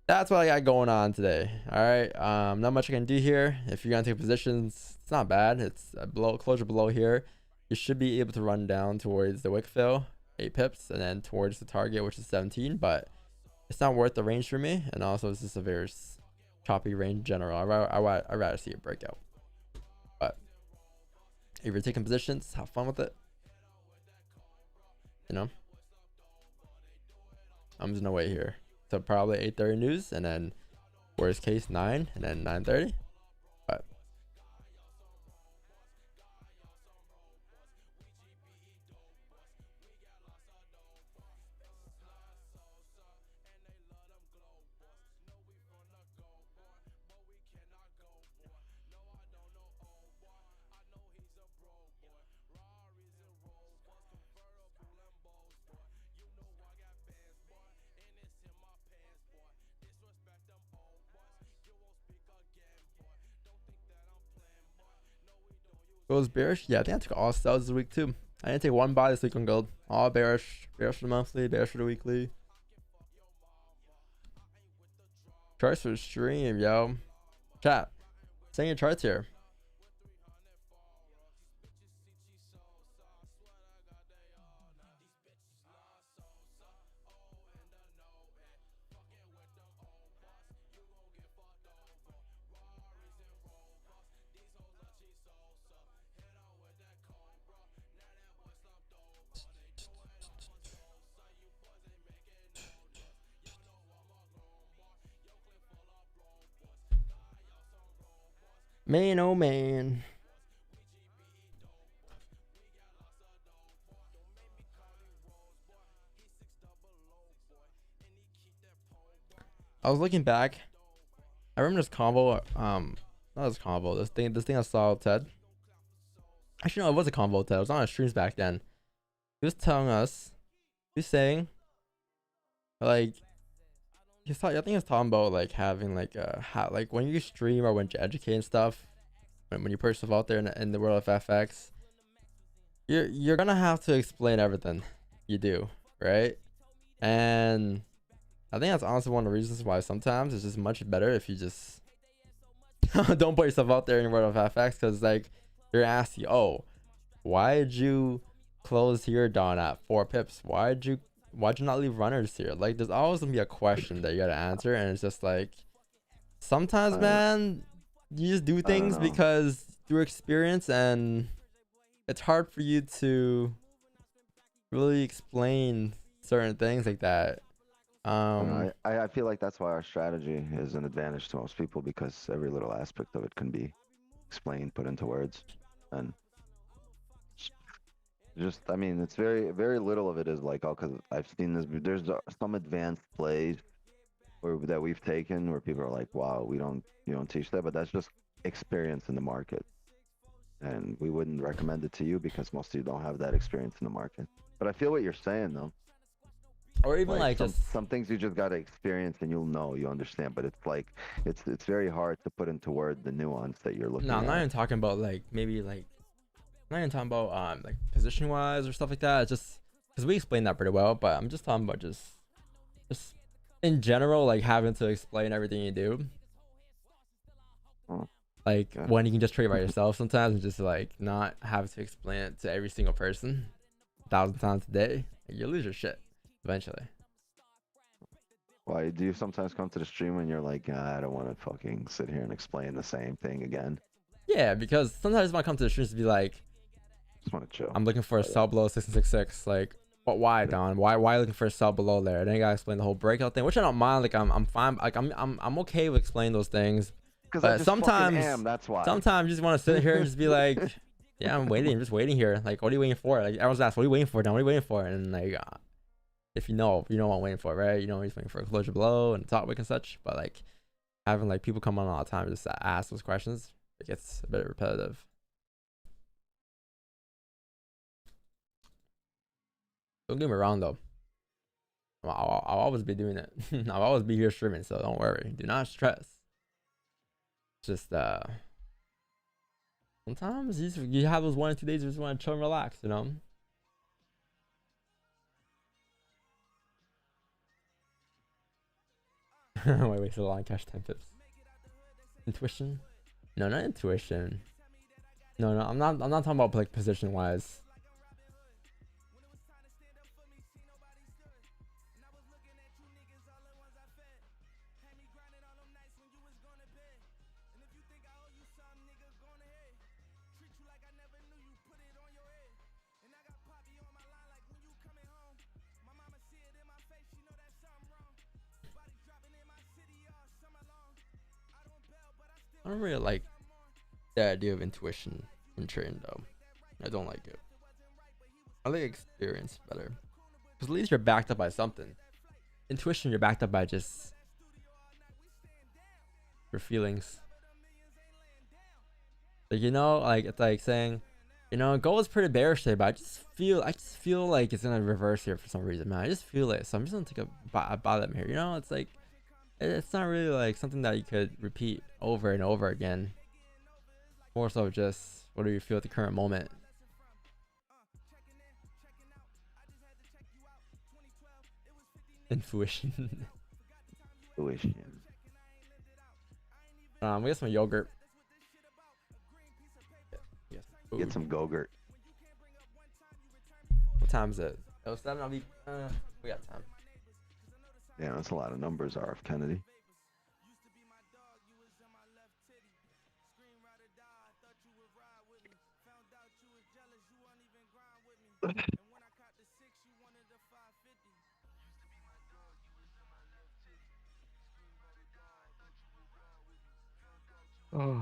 that's what I got going on today. All right, not much I can do here. If you're gonna take positions, it's not bad. It's a closure below here. You should be able to run down towards the wick fill, 8 pips, and then towards the target, which is 17, but it's not worth the range for me. And also, it's just a very choppy range in general. I'd rather see it break out. But if you're taking positions, have fun with it. You know? I'm just gonna wait here. So probably 8:30 news, and then worst case 9, and then 9:30. But Goes bearish. Yeah, I think I took all sells this week too. I didn't take one buy this week on gold. All bearish. Bearish for the monthly, bearish for the weekly. Charts for the stream, yo. Chat. Send your charts here. Man, oh man. I was looking back. I remember this combo. Not this combo. This thing I saw with Ted. Actually, no, it was a combo with Ted. I was on his streams back then. He was telling us. He was saying, like, I think he was talking about like having like like when you stream or when you educate and stuff. When you put yourself out there in the world of FX, you're gonna have to explain everything you do, right? And I think that's honestly one of the reasons why sometimes it's just much better if you just don't put yourself out there in the world of FX, because like you're asking, oh, why did you close here, Don, at 4 pips? Why'd you not leave runners here? Like there's always gonna be a question that you gotta answer, and it's just like sometimes, man, you just do things because through experience, and it's hard for you to really explain certain things like that. I feel like that's why our strategy is an advantage to most people, because every little aspect of it can be explained, put into words, and just, I mean, it's very, very little of it is like, oh, because I've seen this. There's some advanced plays that we've taken where people are like, wow, you don't teach that, but that's just experience in the market, and we wouldn't recommend it to you because most of you don't have that experience in the market. But I feel what you're saying though, or even like some things you just gotta experience and you understand, but it's like it's very hard to put into word the nuance that you're looking at. I'm not even talking about like maybe like I'm not even talking about like position wise or stuff like that. It's just because we explained that pretty well, but I'm just talking about just in general, like having to explain everything you do. Like when you can just trade by yourself sometimes and just like not have to explain it to every single person 1,000 times a day, you lose your shit eventually. Why do you sometimes come to the stream and you're like, I don't want to fucking sit here and explain the same thing again? Yeah, because sometimes when I come to the streams to be like, just want to chill. I'm looking for a sell below 666. Like, but why, Don? Why looking for a sell below there? Then you gotta explain the whole breakout thing, which I don't mind. Like I'm fine. Like I'm okay with explaining those things. But sometimes that's why. Sometimes you just want to sit here and just be like, yeah, I'm just waiting here. Like, what are you waiting for? Like, everyone's asked, what are you waiting for, Don? What are you waiting for? And like, if you know what I'm waiting for, right? You know, he's waiting for a closure below and top wick and such. But like, having like people come on all the time just to ask those questions, it gets a bit repetitive. Don't get me wrong though. I'll always be doing it. I'll always be here streaming, so don't worry. Do not stress. Just sometimes you have those 1 or 2 days you just want to chill and relax, you know. Wait, so long cash 10 pips. Intuition? No, not intuition. No, I'm not talking about like position wise. I don't really like the idea of intuition in trading though. I don't like it. I like experience better, because at least you're backed up by something. Intuition, you're backed up by just your feelings. Like, you know, like it's like saying, you know, gold is pretty bearish today, but I just feel like it's gonna reverse here for some reason, man. I just feel it, so I'm just gonna take a bottom here. You know, it's like it's not really like something that you could repeat over and over again. More so just What do you feel at the current moment? Intuition. Intuition. We got some yogurt. Yes. Get some Go-Gurt. What time is it? Oh, 7. I'll be. We got time. Yeah, that's a lot of numbers, RF Kennedy. Oh.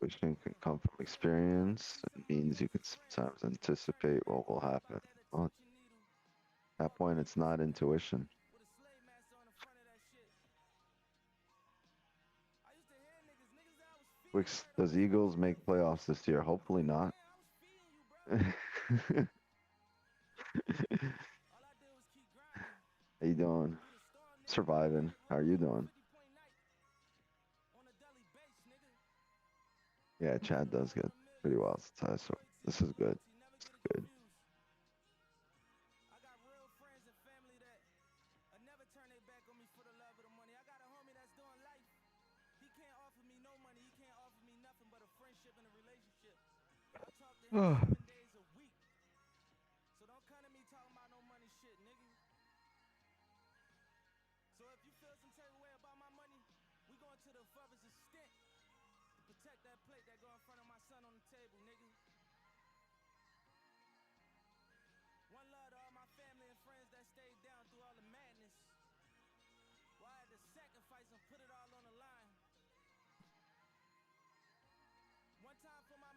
Wishing can come from experience. It means you can sometimes anticipate what will happen. Well, at that point, it's not intuition. Does Eagles make playoffs this year? Hopefully not. How you doing? Surviving. How are you doing? Yeah, Chad does get pretty well sometimes, so this is good. This is good.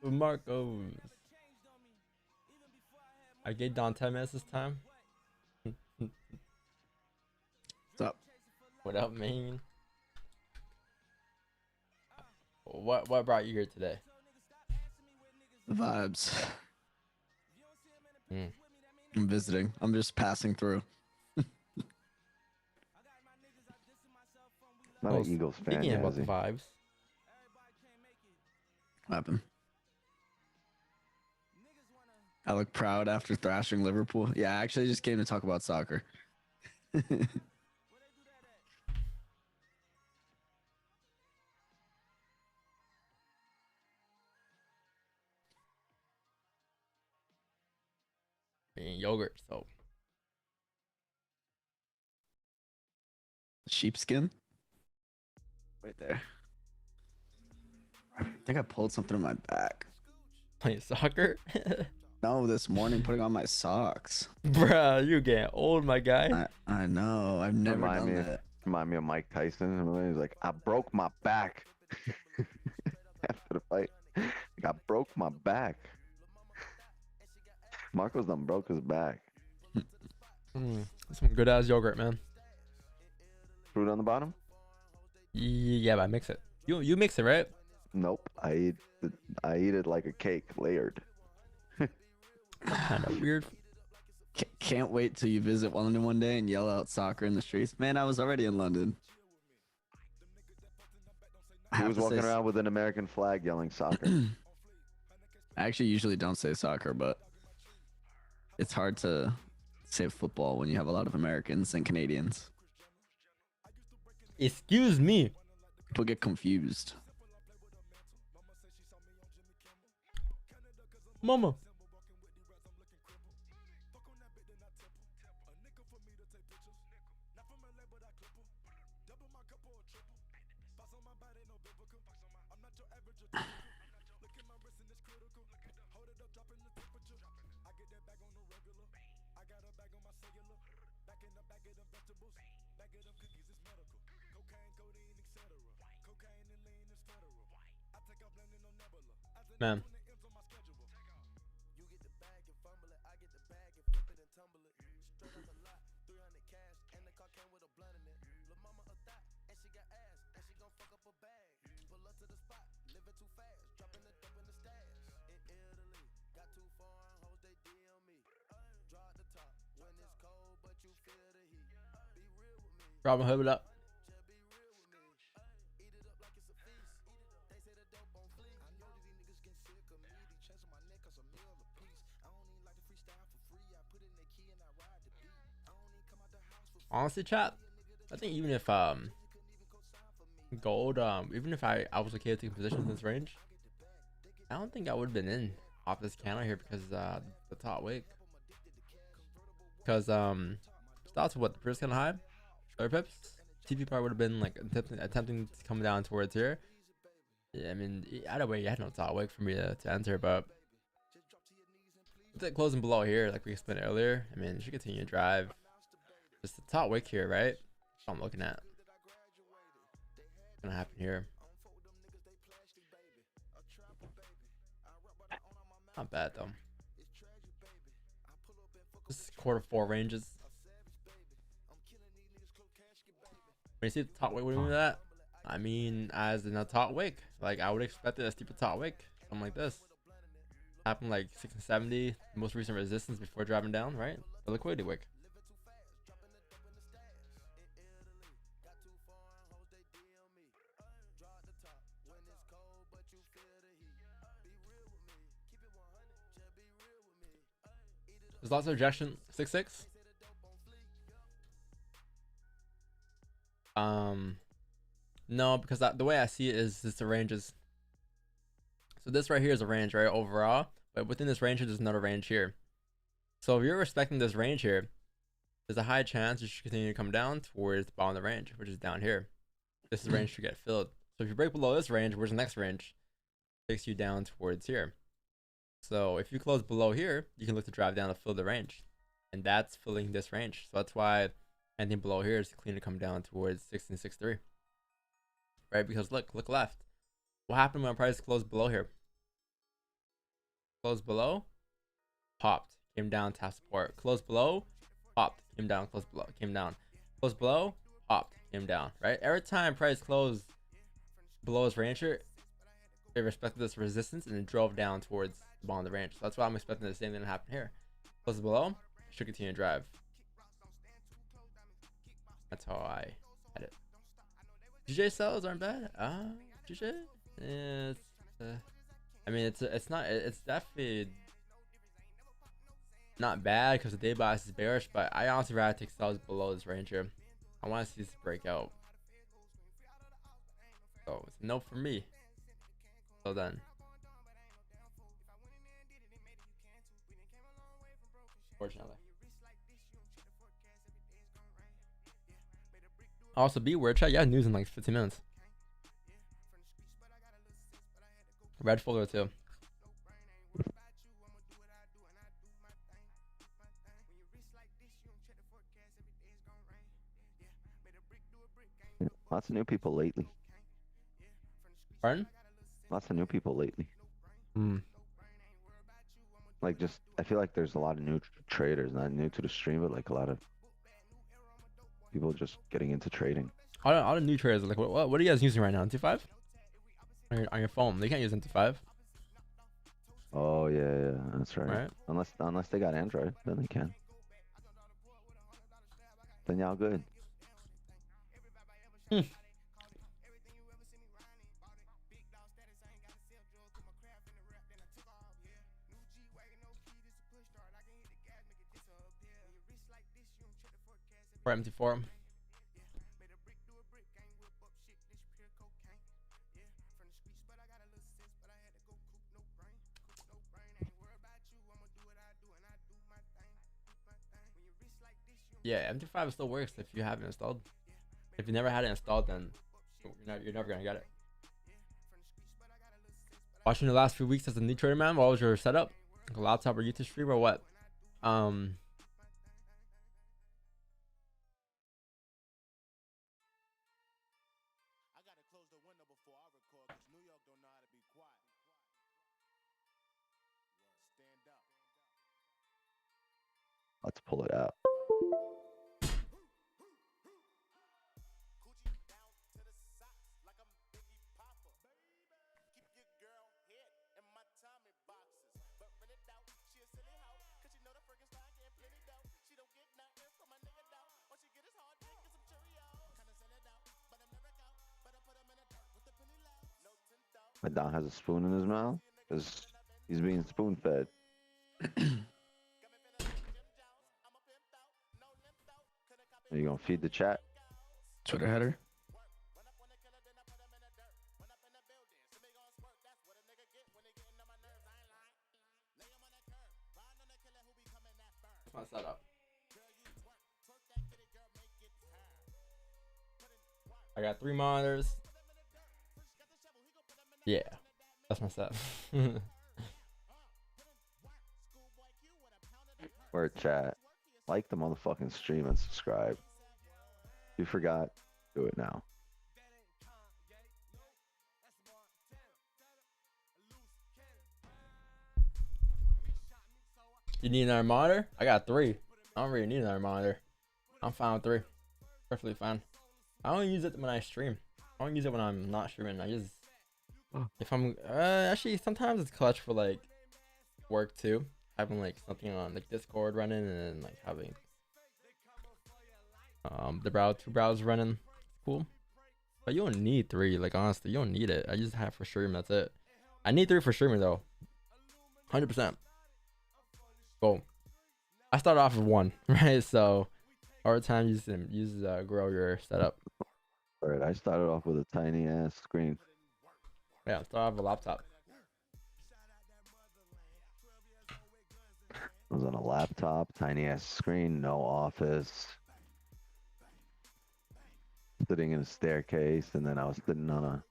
Marcos. I gave Don 10 minutes this time. What's up? What up, man? What brought you here today? The vibes. Mm. I'm visiting. I'm just passing through. Not an Eagles fan, Speaking about the he? vibes. What happened? I look proud after thrashing Liverpool. Yeah, I actually just came to talk about soccer. Being yogurt, so. Sheepskin? Right there. I think I pulled something in my back. Playing soccer? No, this morning putting on my socks. Bruh, you getting old, my guy. I know. I've never done that. Remind me of Mike Tyson. He's like, I broke my back after the fight. Like, I broke my back. Marco's done broke his back. Some good ass yogurt, man. Fruit on the bottom? Yeah, but I mix it. You mix it, right? Nope. I eat it like a cake, layered. Kind of weird. Can't wait till you visit London one day and yell out soccer in the streets. Man, I was already in London. He was walking around with an American flag yelling soccer. I actually usually don't say soccer, but it's hard to say football when you have a lot of Americans and Canadians. Excuse me. People get confused. Mama. Man. Robin Hood, what up? Honestly, chat, I think even if gold, even if I was okay with taking positions in this range, I don't think I would have been in off this candle here because the top wick. Because starts with what, the first candle high, 30 pips. TP probably would have been like attempting to come down towards here. Yeah, I mean, either way, you had no top wick for me to enter, but with it closing below here, like we explained earlier, I mean, you should continue to drive. Just the top wick here, right? That's what I'm looking at. What's gonna happen here? Not bad though. This is Q4 ranges. When you see the top wick, what do you mean by that? I mean, as in a top wick, like I would expect it a steeper top wick, something like this. Happened like 670, most recent resistance before driving down, right? The liquidity wick. There's lots of rejection. 6-6. No, because the way I see it is the ranges. So this right here is a range, right, overall, but within this range there's another range here. So if you're respecting this range here, there's a high chance you should continue to come down towards the bottom of the range, which is down here. This is range should get filled. So if you break below this range, where's the next range? Takes you down towards here. So if you close below here, you can look to drive down to fill the range, and that's filling this range. So that's why anything below here is clean to come down towards 1663, right? Because look left. What happened when price closed below here? Closed below, popped, came down, tapped support. Closed below, popped, came down, closed below, came down. Closed below, popped, came down, right? Every time price closed below its range here, it respected this resistance and it drove down towards the bottom of the range. So that's why I'm expecting the same thing to happen here. Close below, should continue to drive. That's how I had it. GJ sells aren't bad. GJ? Yeah, I mean, it's definitely not bad because the day bias is bearish, but I honestly rather take sells below this range here. I want to see this break out. So it's a no for me. So then, fortunately. Also, beware, chat. Yeah, news in like 15 minutes. Red folder too. Lots of new people lately. Pardon? Lots of new people lately. Like, just, I feel like there's a lot of new traders, not new to the stream, but like a lot of people just getting into trading. All the new traders, like, what are you guys using right now? M25? On your phone, they can't use M25. Oh yeah, that's right. Unless they got Android, then they can. Then y'all good. Or MT4. Yeah, MT5 still works if you have it installed. If you never had it installed, then you're never gonna get it. Watching the last few weeks as a new trader, man. What was your setup? Like a laptop or YouTube stream or what? Let's pull it out. My Don has a spoon in his mouth because he's being spoon fed. Are you gonna feed the chat? Twitter header. That's my setup. I got 3 monitors. Yeah, that's my setup. Word chat. Like the motherfucking stream and subscribe. If you forgot, do it now. You need another monitor? I got 3. I don't really need another monitor. I'm fine with 3. Perfectly fine. I don't use it when I stream. I don't use it when I'm not streaming. I just if I'm actually sometimes it's clutch for like work too. Having like something on like Discord running and then like having the two browsers running. Cool. But you don't need 3, like honestly, you don't need it. I just have for stream, that's it. I need 3 for streaming though. 100%. Boom. I started off with 1, right? So over time you grow your setup. Alright, I started off with a tiny ass screen. Yeah, I started off with a laptop. I was on a laptop, tiny ass screen, no office. Sitting in a staircase, and then I was sitting on a.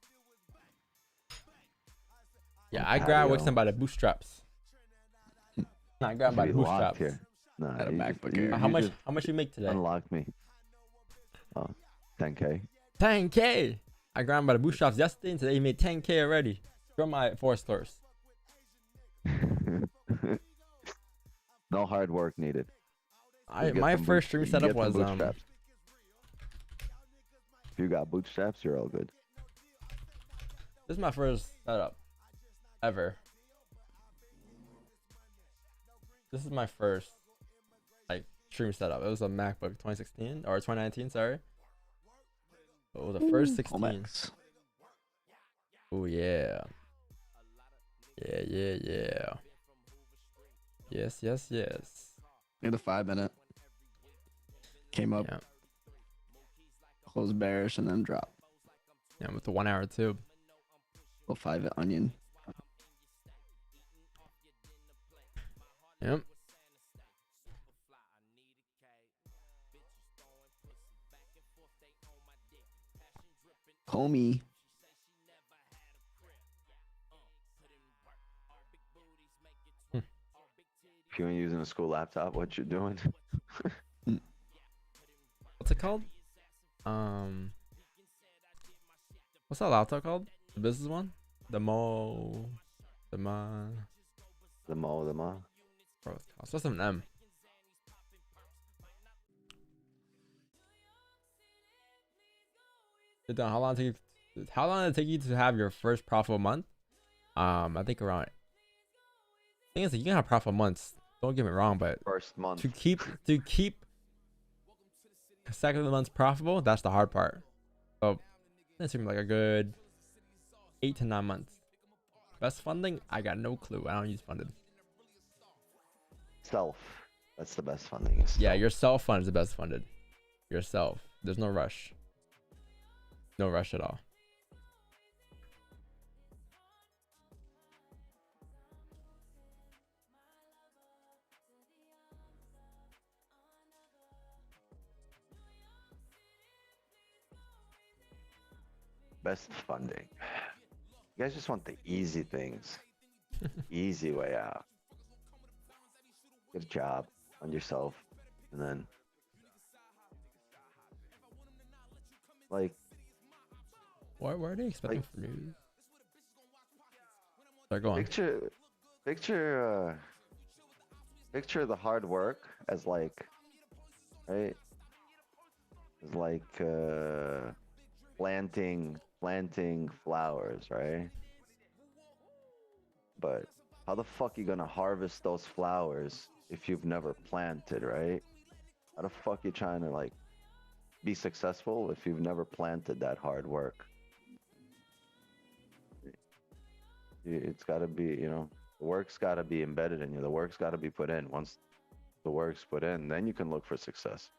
Yeah, I grabbed Wixon by the bootstraps. I grabbed by the bootstraps. Here. Nah, Had a MacBook you, Air. How much you make today? Unlocked me. Oh, 10K. 10K. I grabbed by the bootstraps yesterday, and today you made 10K already from my FOREX stores. No hard work needed. My first stream setup was If you got bootstraps, you're all good. This is my first setup ever. This is my first like stream setup. It was a MacBook 2016 or 2019, sorry. It was the first 16. Oh yeah. Yeah. Yes. Near the 5-minute. Came up. Yeah. Closed bearish and then drop. Yeah, with the 1 hour too. Little 5 onion. Yep. Homie. If you ain't using a school laptop, what you doing? What's it called? What's that laptop called? The business one? The Mo. Bro, it's supposed to have an M. How long did it take you to have your first profitable month? I think around. Thing is, you can have profitable months. Don't get me wrong, but first month to keep second months profitable, that's the hard part. So it took me like a good 8 to 9 months. Best funding? I got no clue. I don't use funded. Self. That's the best funding. Yeah, your self fund is the best funded. Yourself. There's no rush. No rush at all. Best funding. You guys just want the easy things. Easy way out. Get a job on yourself, and then like What are they expecting from you? They're going. picture Picture the hard work as like, right? As like planting flowers, right? But how the fuck you gonna harvest those flowers if you've never planted, right? How the fuck you trying to like be successful if you've never planted that hard work? It's got to be, you know, the work's got to be embedded in you. The work's got to be put in. Once the work's put in, then you can look for success.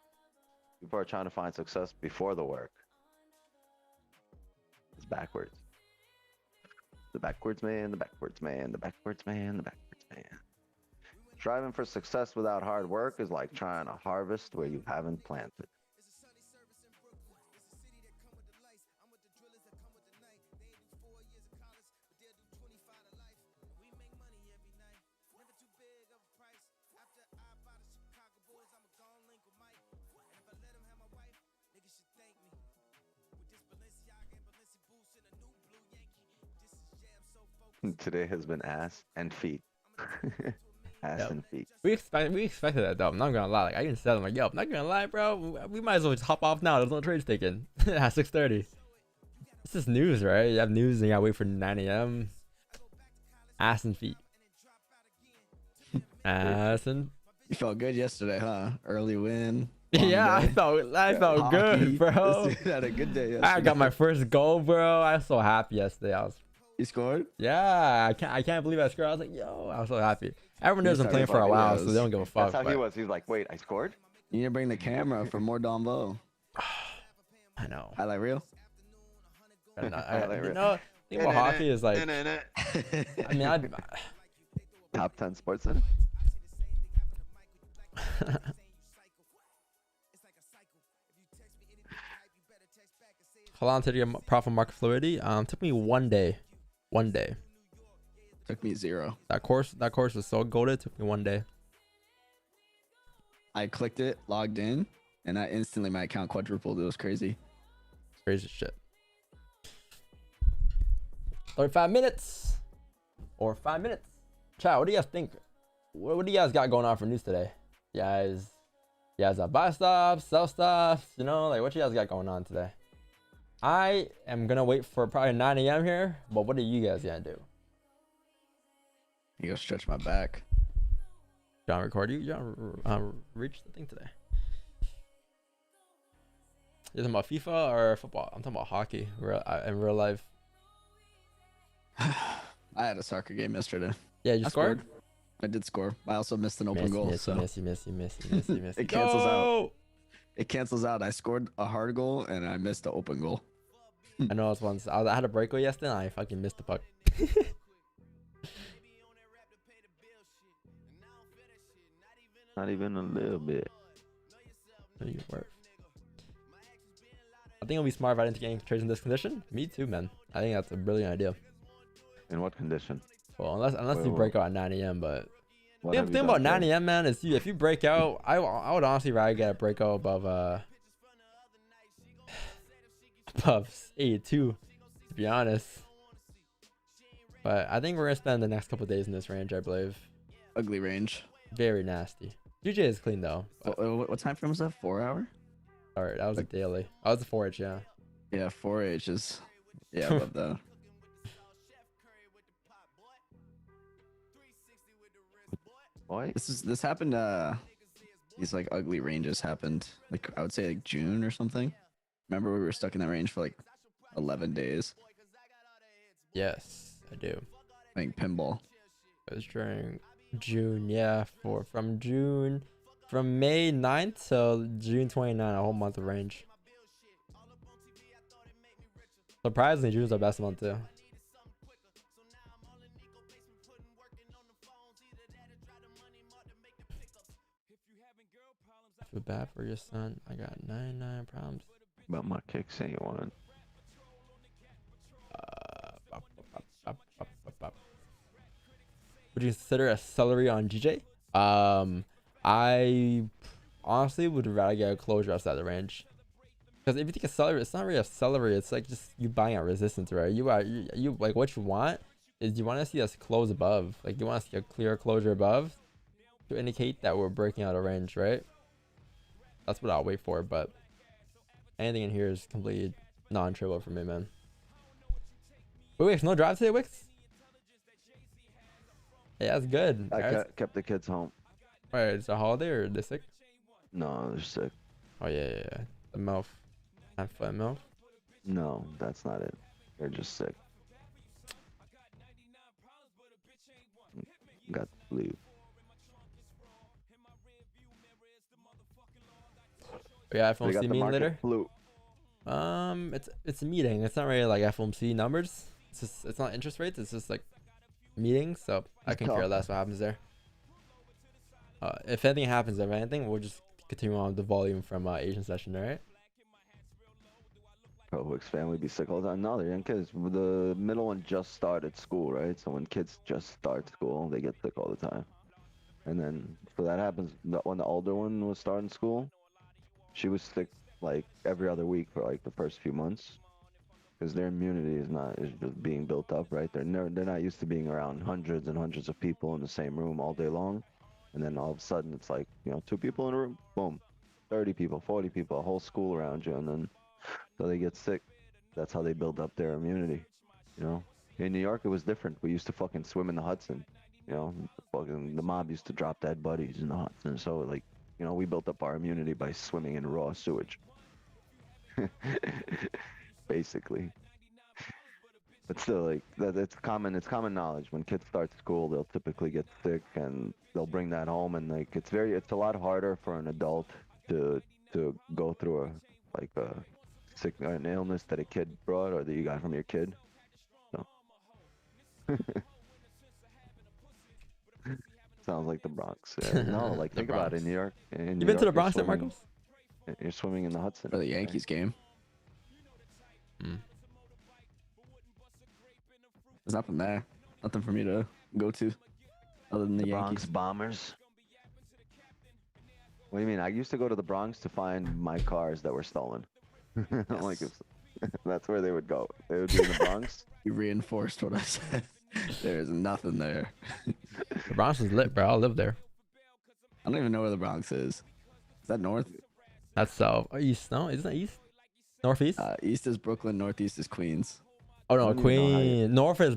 People are trying to find success before the work. It's backwards. The backwards man, the backwards man, the backwards man, the backwards man. Striving for success without hard work is like trying to harvest where you haven't planted. Today has been ass and feet. Ass and feet. We expected that though. I'm not gonna lie. Like I even said, I'm like, yo, I'm not gonna lie, bro. We might as well just hop off now. There's no trades taken at 6:30. This is news, right? You have news and you gotta wait for 9 a.m. Ass and feet. Ass and. You felt good yesterday, huh? Early win. Yeah, I felt good, bro. This dude had a good day yesterday. I got my first goal, bro. I was so happy yesterday. You scored? Yeah, I can't believe I scored. I was like, yo, I was so happy. Everyone knows I'm playing for a while, so they don't give a fuck. That's how he was. He's like, wait, I scored? You need to bring the camera for more Donvo. I know. Highlight reel? You know, the thing about hockey is like, I mean, Top 10 sports center? Hold on to your profit market fluidity. Took me 1 day. 1 day. Took me 0. That course was so goated. Took me 1 day. I clicked it, logged in, and I instantly my account quadrupled. It was crazy. Crazy shit. 35 minutes. Or 5 minutes. Chat, what do you guys think? What do you guys got going on for news today? You guys buy stuff, sell stuff, you know, like what you guys got going on today? I am gonna wait for probably 9 a.m. here, but what are you guys gonna do? You go stretch my back. John, record you. John, reach the thing today. You talking about FIFA or football? I'm talking about hockey in real life. I had a soccer game yesterday. Yeah, you scored? I did score. I also missed an open goal. Missy. It cancels out. It cancels out. I scored a hard goal and I missed the open goal. I know it was once. I had a breakaway yesterday and I fucking missed the puck. Not even a little bit. I think it'll be smart if I didn't get trades in this condition. Me too, man. I think that's a brilliant idea. In what condition? Well, unless you break out at 9 a.m. But the thing about done 9 a.m. man is if you break out, I would honestly rather get a breakout above 82, to be honest. But I think we're gonna spend the next couple of days in this range. I believe. Ugly range. Very nasty. GJ is clean though. What time frame was that? 4 hour? All right, that was a daily. Oh, that was a 4H, yeah. Yeah, 4H is. Yeah, I love that. Boy. This happened. These like ugly ranges happened. Like I would say like June or something. Remember we were stuck in that range for like 11 days. Yes, I do. I think pinball. It was during June, yeah. From May 9th till June 29th, a whole month of range. Surprisingly, June's our best month too. I feel bad for your son. I got 99 problems. But my kicks ain't one. Would you consider a celery on GJ? I honestly would rather get a closure outside the range. Because if you think a celery, it's not really a celery. It's like just you buying at resistance, right? You like what you want is you want to see us close above. Like you want to see a clear closure above. to indicate that we're breaking out of range, right? That's what I'll wait for, but anything in here is completely non-trivial for me, man. Wait, Wix, no drive today, Wix? Yeah, that's good. I kept the kids home. Right, it's a holiday or they sick? No, they're sick. Oh yeah. The mouth. And foot mouth. No, that's not it. They're just sick. Got to leave. Yeah, They got FOMC the meeting market later. flu. It's a meeting. It's not really like FOMC numbers. It's not interest rates. It's just like meetings. So I can care less what happens there. If anything happens, if anything, we'll just continue on with the volume from Asian session, all right? Bro, Wick's family be sick all the time. No, they're young kids. The middle one just started school, right? So when kids just start school, they get sick all the time. And then, so that happens when the older one was starting school. She was sick like every other week for like the first few months, because their immunity is just being built up, right? They're not used to being around hundreds and hundreds of people in the same room all day long, and then all of a sudden it's like, you know, 2 people in a room, boom, 30 people, 40 people, a whole school around you, and then so they get sick. That's how they build up their immunity, you know. In New York it was different. We used to fucking swim in the Hudson, you know. The mob used to drop dead bodies in the Hudson, so like, you know, we built up our immunity by swimming in raw sewage. Basically. But still, like, it's common knowledge. When kids start school, they'll typically get sick and they'll bring that home, and like it's a lot harder for an adult to go through an illness that a kid brought or that you got from your kid. So sounds like the Bronx. No, like think about it, in New York. You been to the Bronx, Marcos? You're swimming in the Hudson. For the Yankees game. There's nothing there. Nothing for me to go to other than the Yankees. Bronx Bombers. What do you mean? I used to go to the Bronx to find my cars that were stolen. Like that's where they would go. They would be in the Bronx. You reinforced what I said. There's nothing there. The Bronx is lit, bro. I live there. I don't even know where the Bronx is. Is that north? That's south. East. No, isn't that east? Northeast? East is Brooklyn. Northeast is Queens. Oh no, Queen. North is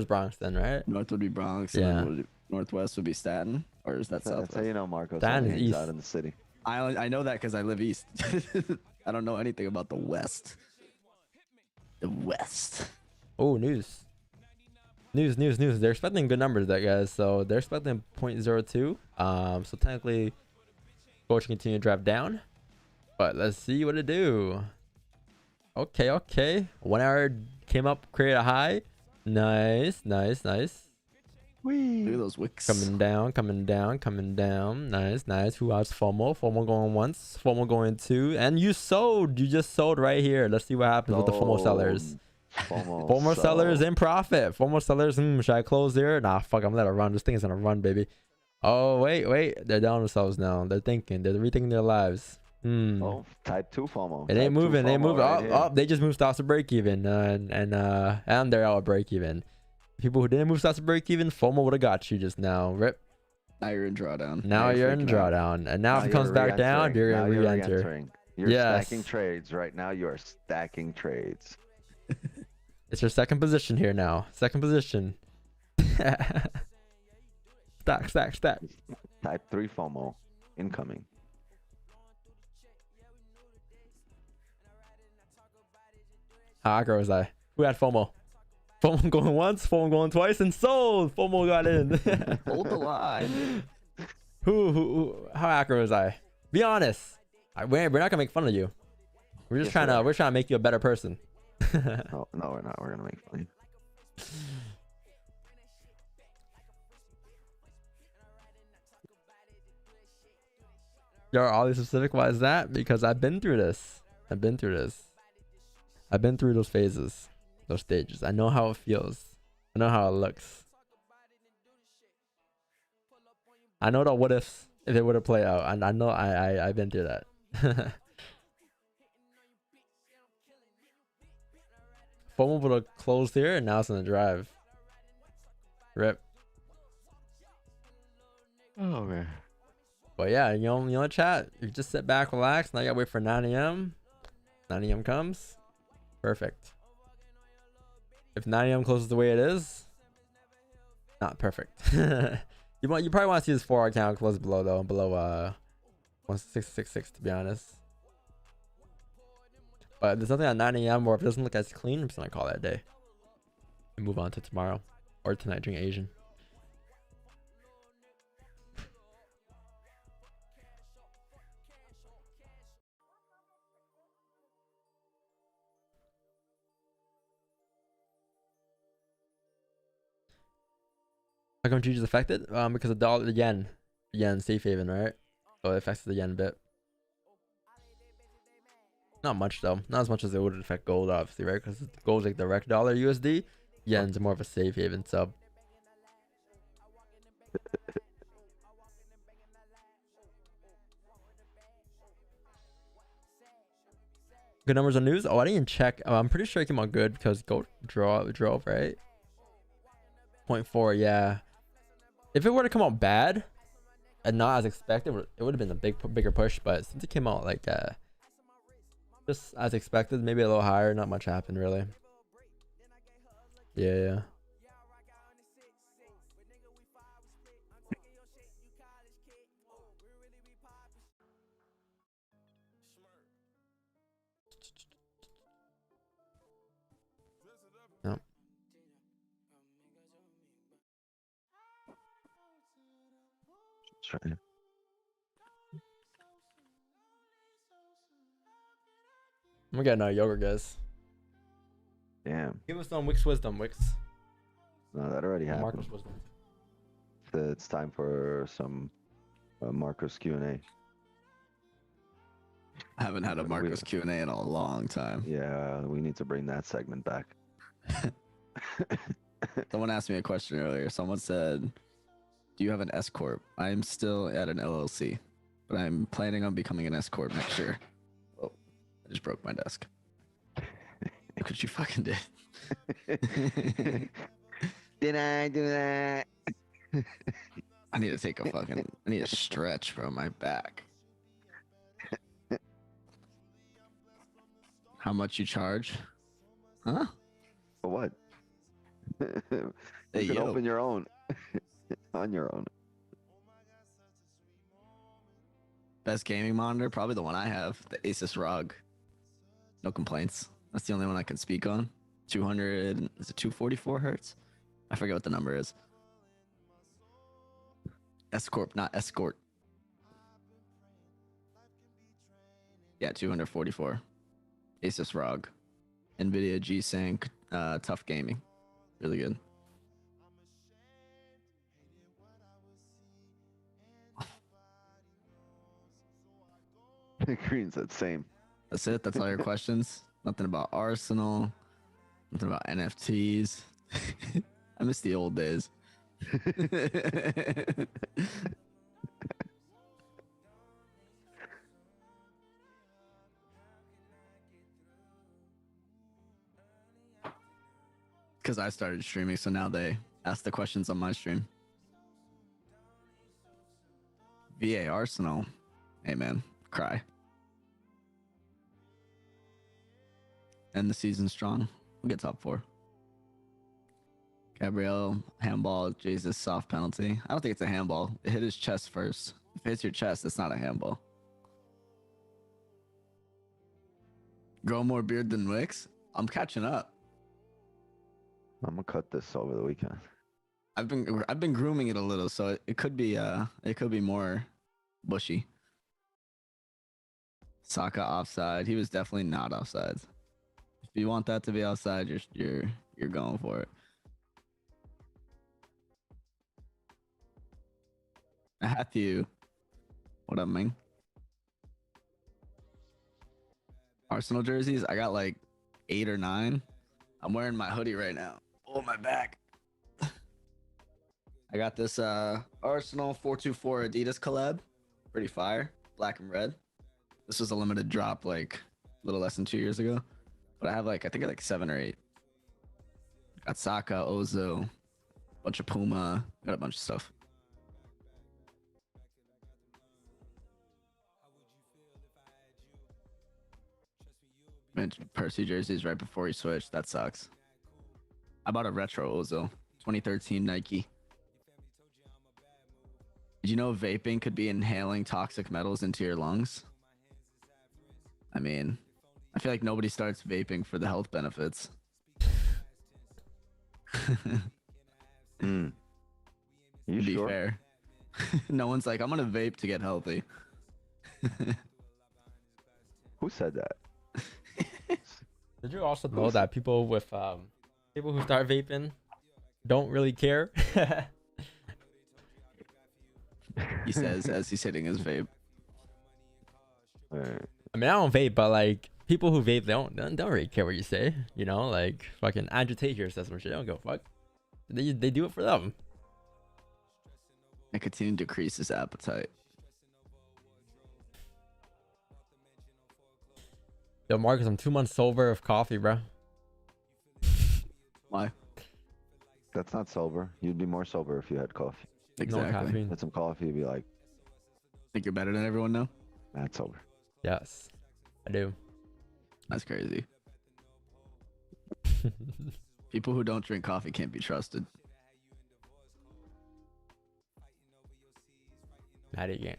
Bronx then, right? North would be Bronx. Yeah. And then northwest would be Staten, or is that south? That's how you know Marcos Staten is hangs east. out in the city. I know that because I live east. I don't know anything about the west. The west. Oh, news. They're expecting good numbers, that guys. So they're expecting 0.02. So technically, gold should continue to drive down. But let's see what it do. Okay. 1 hour came up, create a high. Nice. Look at those wicks. Coming down. Nice. Who has FOMO? FOMO going once, FOMO going two. And you just sold right here. Let's see what happens with the FOMO sellers. FOMO sellers in profit. FOMO sellers, should I close there? Nah, fuck, I'm gonna let it run. This thing is gonna run, baby. Oh, wait. They're down themselves now. They're rethinking their lives. Oh, type 2 FOMO. It ain't moving. They move. Right They just moved stocks to break even. And they're out of break even. People who didn't move stocks to break even, FOMO would have got you just now. Rip. Now you're in drawdown. Now you're in drawdown. And now if it comes back down, you're going to re-enter. You're stacking trades. Right now, you are stacking trades. It's your second position here now. Second position. Stack. Type 3 FOMO incoming. How aggro was I? Who had FOMO? FOMO going once, FOMO going twice, and sold. FOMO got in. Hold the line. Who? How aggro was I? Be honest. We're not gonna make fun of you. We're just trying to make you a better person. No, we're not. We're gonna make fun of you. You're always specific. Why is that? Because I've been through this. I've been through those phases, those stages. I know how it feels. I know how it looks. I know the what ifs if it would have played out. And I know I've been through that. FOMO would have closed here and now it's gonna drive. Rip. Oh man. But yeah, chat. You just sit back, relax. Now you gotta wait for 9 a.m. 9 a.m. comes. Perfect. If 9 a.m. closes the way it is, not perfect. You probably want to see this 4 account close below 1666 to be honest. But if there's nothing at 9 a.m. or if it doesn't look as clean, I'm just gonna call that a day and move on to tomorrow or tonight during Asian. How come GG is affected? Because the yen safe haven, right? So it affects the yen a bit. Not much though. Not as much as it would affect gold, obviously, right? Because gold's like the rec dollar USD. Yen's more of a safe haven sub. Good numbers on news. Oh, I didn't even check. I'm pretty sure it came out good because gold drove, right? 0.4, yeah. If it were to come out bad and not as expected, it would have been a bigger push. But since it came out like just as expected, maybe a little higher, not much happened really. Yeah. Yep. That's right. I'm getting our yogurt, guys. Damn. Give us some Wix wisdom, Wix. No, that already happened. Marcus wisdom. It's time for some Marcus Q&A. I haven't had a Marcus Q&A in a long time. Yeah, we need to bring that segment back. Someone asked me a question earlier. Someone said, do you have an S Corp? I'm still at an LLC, but I'm planning on becoming an S Corp next year. Oh, I just broke my desk. Look what you fucking did. Did I do that? I need to take a fucking, I need a stretch from my back. How much you charge? Huh? For what? You Hey, can yo. open your own. On your own. Best gaming monitor? Probably the one I have, the Asus ROG. No complaints. That's the only one I can speak on. 200, is it 244 hertz? I forget what the number is. S Corp, not Escort. Yeah, 244. Asus ROG. NVIDIA G-Sync, tough gaming. Really good. Green said same. That's it? That's all your questions? Nothing about Arsenal? Nothing about NFTs? I miss the old days. Because I started streaming, so now they ask the questions on my stream. VA Arsenal. Hey, man. Cry. End the season strong. We'll get top 4. Gabriel, handball. Jesus, soft penalty. I don't think it's a handball. It hit his chest first. If it hits your chest, it's not a handball. Grow more beard than Wix? I'm catching up. I'm gonna cut this over the weekend. I've been grooming it a little, so it could be more bushy. Saka offside. He was definitely not offside. If you want that to be outside, you're going for it. Matthew, what up, man? Arsenal jerseys. I got like 8 or 9. I'm wearing my hoodie right now. Oh, my back. I got this Arsenal 424 Adidas collab. Pretty fire. Black and red. This was a limited drop like a little less than 2 years ago. But I have I think like 7 or 8. Got Saka, Ozo, bunch of Puma, got a bunch of stuff. Mint Percy jerseys right before he switched. That sucks. I bought a retro Ozil, 2013 Nike. Did you know vaping could be inhaling toxic metals into your lungs? I mean, I feel like nobody starts vaping for the health benefits. You To be sure? fair. No one's like, I'm gonna vape to get healthy. Who said that? Did you also know that people with people who start vaping don't really care? He says as he's hitting his vape. I mean, I don't vape, but like people who vape, they don't really care what you say. You know, like fucking agitate here says some shit. They don't give a fuck. They do it for them. Nicotine decreases appetite. Yo, Marcus, I'm 2 months sober of coffee, bro. Why? That's not sober. You'd be more sober if you had coffee. Exactly. No caffeine. With some coffee, you'd be like, Think you're better than everyone now? that's sober. Yes, I do. That's crazy. People who don't drink coffee can't be trusted. Mad at you game.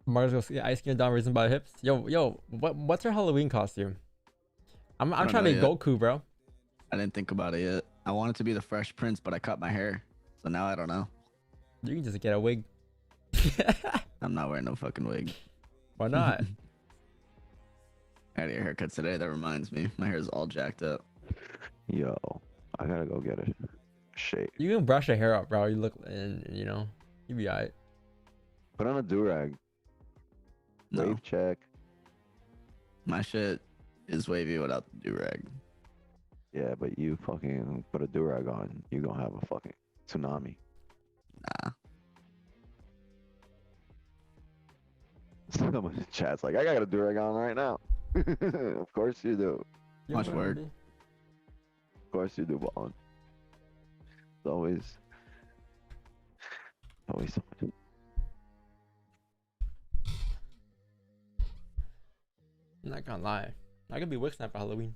Marcus goes, yeah, ice cream down, reason by hips. Yo, what's her Halloween costume? I'm trying to be Goku, bro. I didn't think about it yet. I wanted to be the Fresh Prince, but I cut my hair. So now I don't know. You can just get a wig. I'm not wearing no fucking wig. Why not? I had a haircut today. That reminds me. My hair is all jacked up. Yo, I gotta go get a shave. You can brush your hair up, bro. You look, and you know, you be alright. Put on a do-rag. No. Wave check. My shit is wavy without the do-rag. Yeah, but you fucking put a do-rag on, you gonna have a fucking tsunami. Nah. Someone in chat's like, I got a do-rag on right now. Of course you do. Much word. Of course you do, Ballin. It's always something. I'm not gonna lie. I could be Wixnap for Halloween.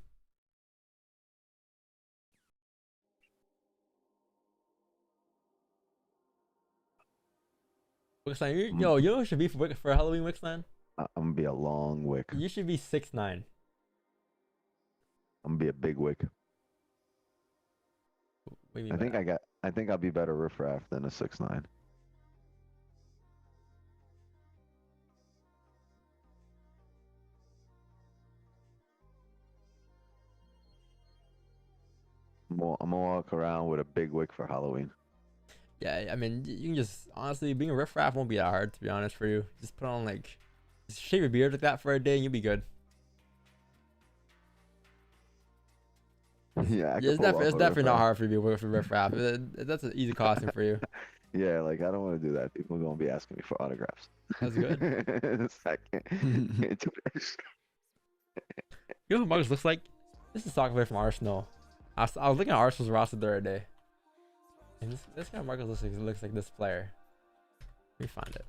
Wixland, you know who should be for Halloween, Wixland? I'm gonna be a long wick. You should be 6'9". I'm gonna be a big wick. I think I'll be better riffraff than a 6'9". I'm gonna walk around with a big wick for Halloween. Yeah, I mean, you can just honestly being a riffraff won't be that hard, to be honest, for you. Just put on like, just shave your beard like that for a day, and you'll be good. Yeah, It's definitely not hard for you to be a riffraff. That's an easy costume for you. Yeah, like I don't want to do that. People are gonna be asking me for autographs. That's good. I can't do that. You know who Marcus looks like? This is a soccer player from Arsenal. I was looking at Arsenal's roster the other day. And this guy Marcus looks like this player. Let me find it.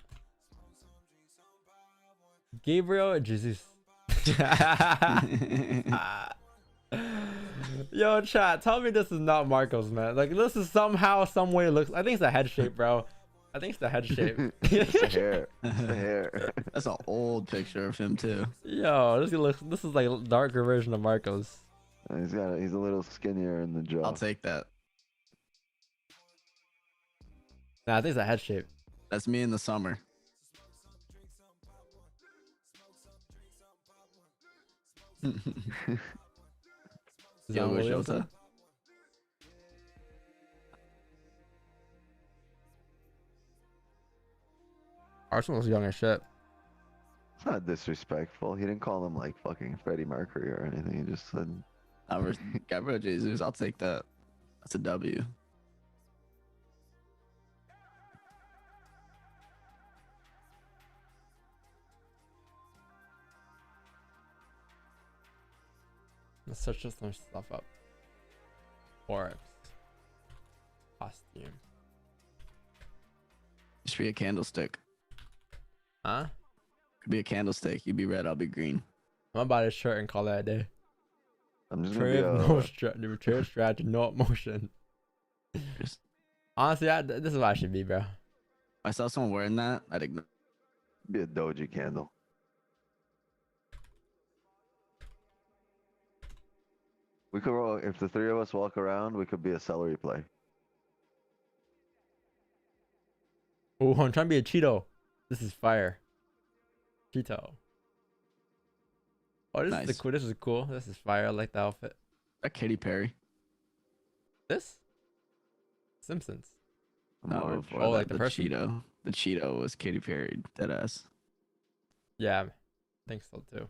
Gabriel Jesus. Yo, chat, tell me this is not Marcos, man. Like this is somehow, some way looks. I think it's the head shape, bro. I think it's the head shape. It's the hair. It's the hair. That's an old picture of him too. Yo, this is like a darker version of Marcos. He's a little skinnier in the jaw. I'll take that. Nah, I think it's a head shape. That's me in the summer. Yogo Jota. Arsenal's young as shit. It's not disrespectful. He didn't call him like fucking Freddie Mercury or anything. He just said, Gabriel Jesus, I'll take that. That's a W. Let's search some stuff up. FOREX. Costume. be a candlestick. Huh? Could be a candlestick. You be red, I'll be green. I'm gonna buy a shirt and call that a day. I'm just gonna Trade be no a. trade strategy, no emotion. Just, Honestly, this is what I should be, bro. if I saw someone wearing that, I'd ignore. Be a doji candle. We could roll, if the three of us walk around, we could be a celery play. Oh, I'm trying to be a Cheeto. This is fire. Cheeto. Oh, this is Nice. cool. This is cool. This is fire. I like the outfit. That Katy Perry. This? Simpsons. No, Oh, like the person? Cheeto. The Cheeto was Katy Perry. Deadass. Yeah, I think so too.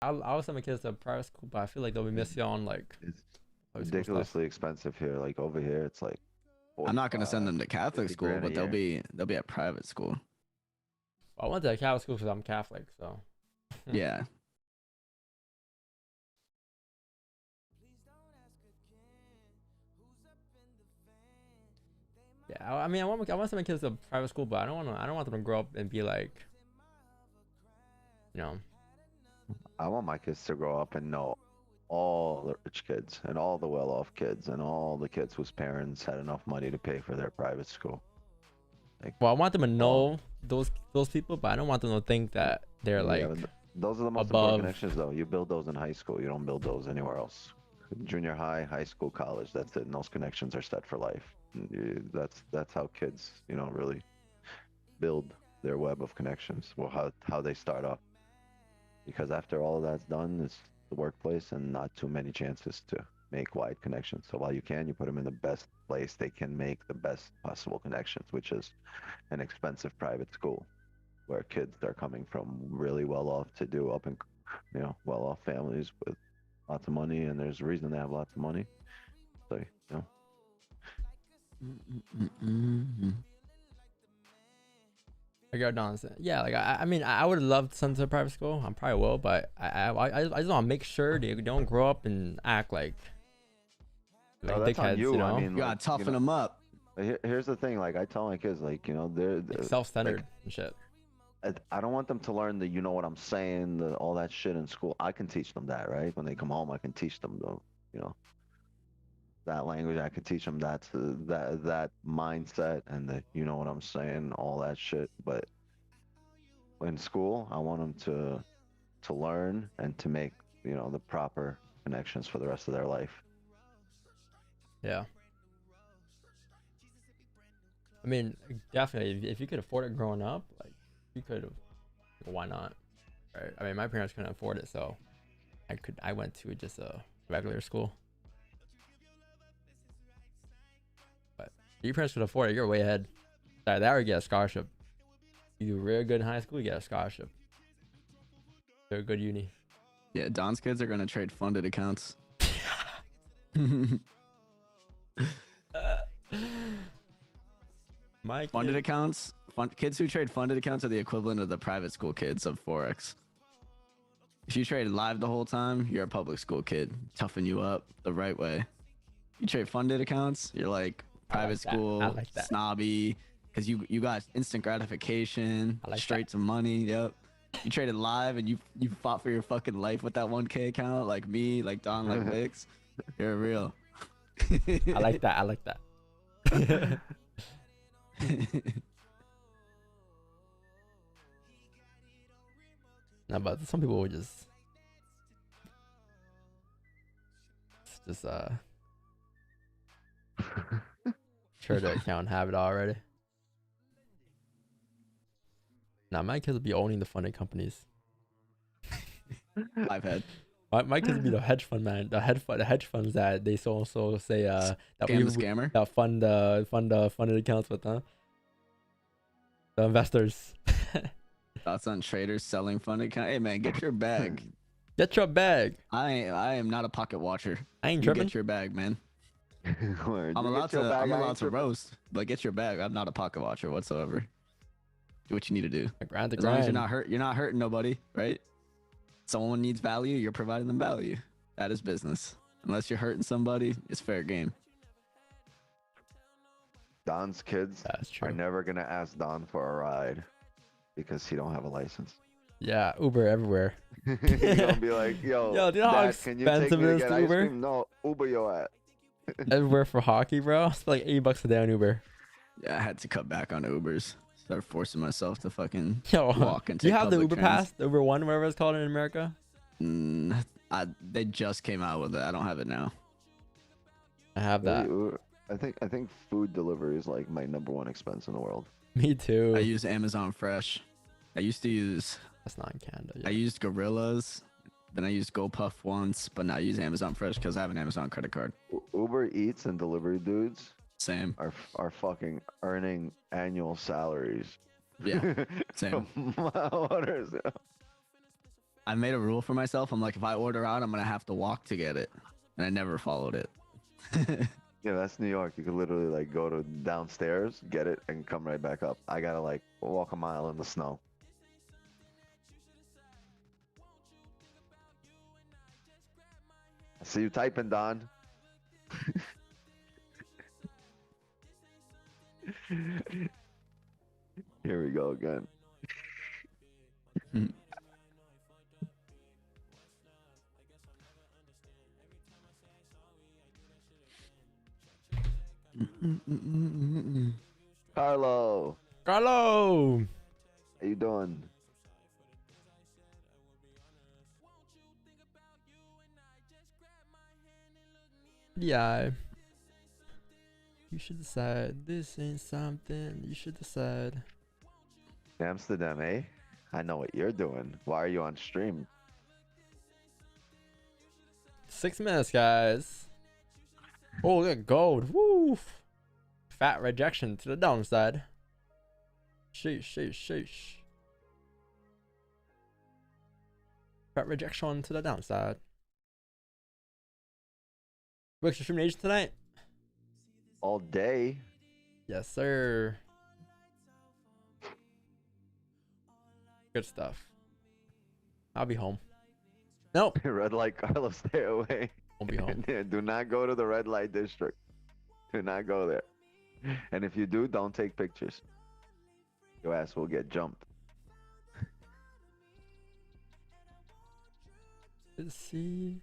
I was send my kids to private school, but I feel like they'll be missing on like It's public school stuff. ridiculously expensive here. Like over here, it's like. I'm not gonna send 45, them to Catholic 50 school, grand a but year. they'll be at private school. I went to Catholic school because I'm Catholic, so. Yeah. Yeah, I mean, I want to send my kids to private school, but I don't want them to grow up and be like, you know. I want my kids to grow up and know all the rich kids and all the well-off kids and all the kids whose parents had enough money to pay for their private school. Like, Well, I want them to know those people, but I don't want them to think that they're yeah, like but those are the most above. important connections, though. You build those in high school. You don't build those anywhere else. Junior high, high school, college. That's it. And those connections are set for life. That's how kids, really build their web of connections. Well, how they start up. Because after all of that's done, it's the workplace and not too many chances to make wide connections. So while you can, you put them in the best place they can make the best possible connections, which is an expensive private school where kids are coming from really well-off to do up in, well-off families with lots of money, and there's a reason they have lots of money. So, I got down. Yeah, like I mean, I would love to send to a private school. I probably will, but I just want to make sure they don't grow up and act like Oh, that's on dickheads. you. You know, I mean, You gotta toughen them up. Here's the thing. Like I tell my kids, like they're like self-centered and shit. I don't want them to learn the, what I'm saying, all that shit in school. I can teach them that, right? When they come home, I can teach them that language. I can teach them that mindset and the, what I'm saying, all that shit. But in school, I want them to learn and to make, the proper connections for the rest of their life. Yeah. I mean, definitely, if you could afford it growing up, like, you could have, why not? Right? I mean, my parents couldn't afford it, so I went to just a regular school. But if your parents could afford it, you're way ahead. That or you get a scholarship. You do real good in high school, you get a scholarship. They're a good uni. Yeah, Don's kids are gonna trade funded accounts. My funded accounts, kids who trade funded accounts are the equivalent of the private school kids of FOREX. If you trade live the whole time, you're a public school kid. Toughen you up the right way. You trade funded accounts, you're like private school, snobby, because you got instant gratification, straight to money. Yep. You traded live and you fought for your fucking life with that 1K account, like me, like Don, like Vix. You're real. I like that. I like that. No, but some people would just share their account and have it already. Now my kids will be owning the funding companies. I've had. My kids will be the hedge fund man, the hedge funds that they so say that scammer that funded accounts with, huh? The investors. Thoughts on traders selling funded account? Hey man, get your bag. Get your bag. I am not a pocket watcher. I ain't you tripping. Get your bag, man. I'm allowed to roast, but get your bag. I'm not a pocket watcher whatsoever. Do what you need to do. Grind. As long as you're not hurting nobody, right? Someone needs value, you're providing them value. That is business. Unless you're hurting somebody, it's fair game. Don's kids are never gonna ask Don for a ride because he don't have a license. Yeah, Uber everywhere. He's gonna be like, yo, do you know how Dad, can you take expensive me it to is get to ice Uber? cream? No, Uber your ass. Everywhere for hockey, bro. It's like $8 a day on Uber. Yeah, I had to cut back on Ubers. Started forcing myself to fucking Yo, walk and do you take have the public Uber trans. Pass, the Uber One, whatever it's called in America? They just came out with it. I don't have it now. I have that. I think food delivery is like my #1 expense in the world. Me too. I use Amazon Fresh. I used to use. That's not in Canada. Yeah. I used Gorillas. Then I used GoPuff once, but now I use Amazon Fresh because I have an Amazon credit card. Uber Eats and delivery dudes same are fucking earning annual salaries. Yeah, same. Orders. I made a rule for myself. I'm like, if I order out, I'm gonna have to walk to get it, and I never followed it. Yeah, that's New York. You could literally like go to downstairs, get it, and come right back up. I gotta like walk a mile in the snow. I see you typing, Don. Here we go again. Carlo, Carlo. how you doing? Yeah. You should decide. This ain't something you should decide. Amsterdam, eh? I know what you're doing. Why are you on stream? 6 minutes, guys. Oh, look at gold. Woo. Fat rejection to the downside. Sheesh, sheesh, sheesh. Fat rejection to the downside. What's your stream agent tonight? All day. Yes, sir. Good stuff. I'll be home. Nope. Red light, Carlos, stay away. Won't be home. Do not go to the red light district. Do not go there. And if you do, don't take pictures. Your ass will get jumped. Let's see.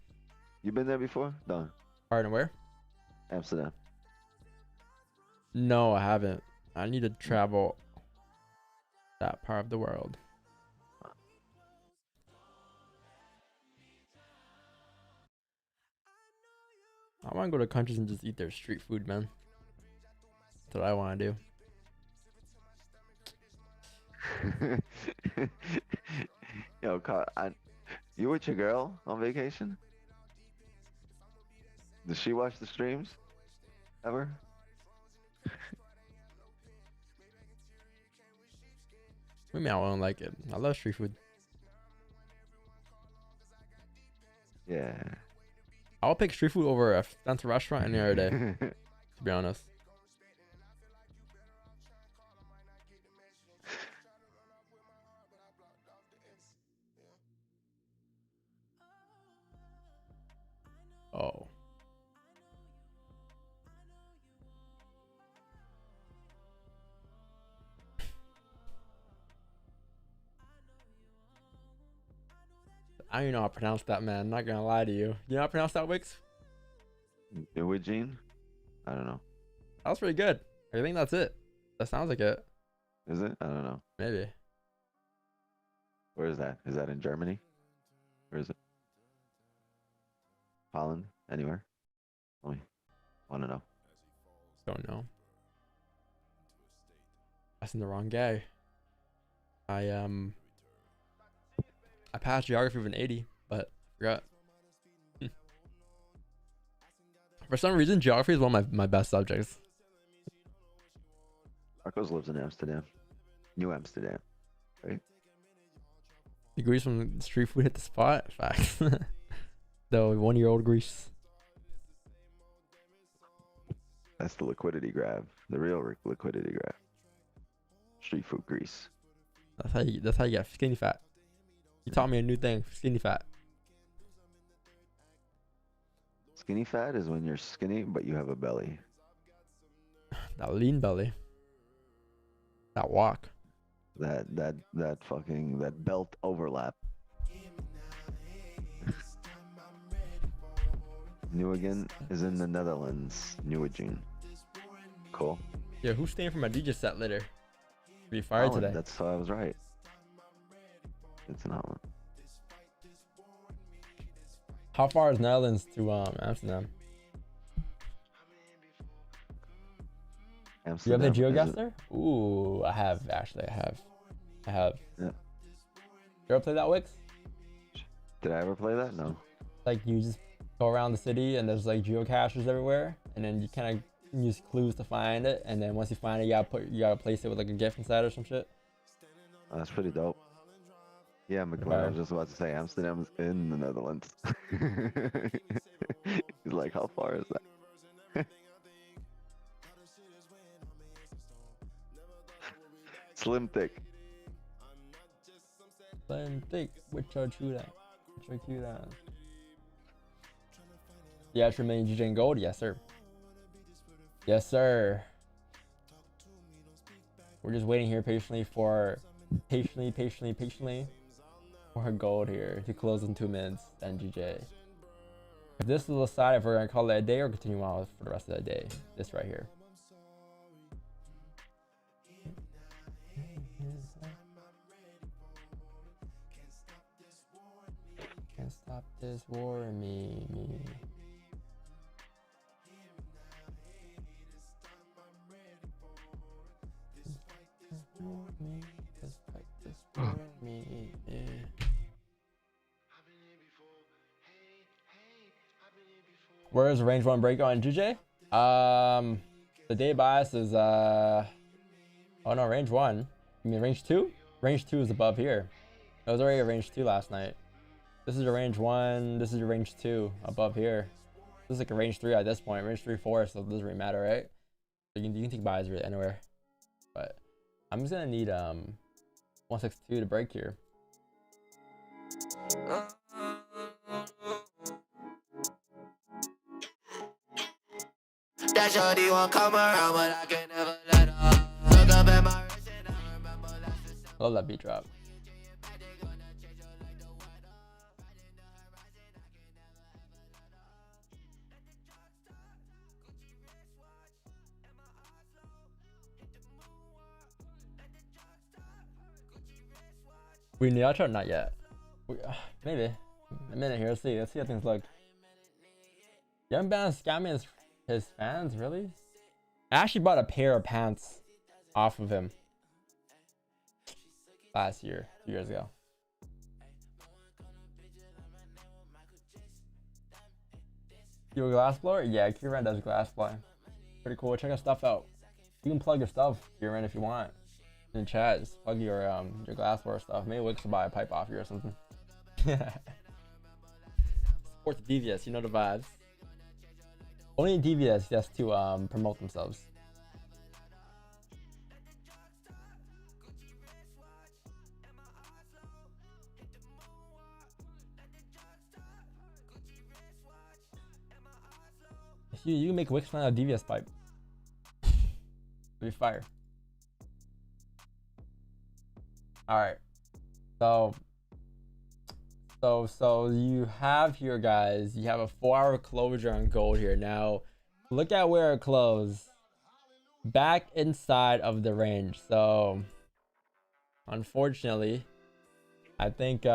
You been there before? No. Pardon, where? Amsterdam. No, I haven't. I need to travel that part of the world. I want to go to countries and just eat their street food, man. That's what I want to do. Yo, Carl, you with your girl on vacation? Does she watch the streams? Ever? Maybe I won't like it. I love street food. Yeah. I'll pick street food over a fancy restaurant any other day, to be honest. Oh. I don't even know how to pronounce that, man. I'm not gonna lie to you. You know how to pronounce that, Wix? Eugene? I don't know. That was pretty good. I think that's it. That sounds like it. Is it? I don't know. Maybe. Where is that? Is that in Germany? Where is it? Holland? Anywhere? Let me want to know. Don't know. That's in the wrong guy. I passed geography with an 80, but I forgot. For some reason, geography is one of my best subjects. Marcos lives in Amsterdam. New Amsterdam. Right? The grease from street food hit the spot. Facts. The 1-year-old grease. That's the liquidity grab. The real liquidity grab. Street food grease. That's how you get skinny fat. You taught me a new thing. Skinny fat. Skinny fat is when you're skinny but you have a belly. That lean belly. That walk. That belt overlap. Nieuwegein is in the Netherlands. Nieuwegein. Cool. Yeah, who's staying for my DJ set later? Be fired today. That's why I was right. It's in Holland. How far is Netherlands to Amsterdam? Do you have the GeoGuess there? Ooh, I have actually. I have. Yeah. You ever play that, Wix? Did I ever play that? No. Like you just go around the city and there's like geocachers everywhere, and then you kind of use clues to find it, and then once you find it, you gotta place it with like a gift inside or some shit. Oh, that's pretty dope. Yeah, McLaren. I was just about to say Amsterdam's in the Netherlands. He's like, how far is that? Slim thick. Slim thick. Which are true that? Which are cute that? Yeah, Tremaine GJ and Gold. Yes, sir. Yes, sir. We're just waiting here patiently for her gold here to close in 2 minutes. And GJ. If this is the side, if we're gonna call it a day or continue on for the rest of the day, this right here. Can't stop this war in me. Where is range 1 breakout on GJ? The day bias is oh no, range 1. You mean range 2? Range 2 is above here. It was already a range 2 last night. This is your range 1. This is your range 2 above here. This is like a range 3 at this point. Range 3, 4, so it doesn't really matter, right? So you can take buys really anywhere. But I'm just gonna need 162 to break here. That shorty won't come around, but I can never let her. Look up at my wrist and I remember that's the Love that beat drop. We need our chart? Not yet. Maybe a minute here. Let's see how things look. Young Band scamming his fans, really? I actually bought a pair of pants off of him last year, 2 years ago. You a glass blower? Yeah, Kieran does glass blowing. Pretty cool. Check our stuff out. You can plug your stuff, Kieran, if you want. In chat, just plug your glassware stuff. Maybe Wix will buy a pipe off you or something. Support the DVS, you know the vibes. Only DVS has to promote themselves. You can make Wix out of DVS pipe. It'll be fire. Alright, so you have here, guys, you have a 4-hour closure on gold here. Now look at where it closed, back inside of the range. So unfortunately, I think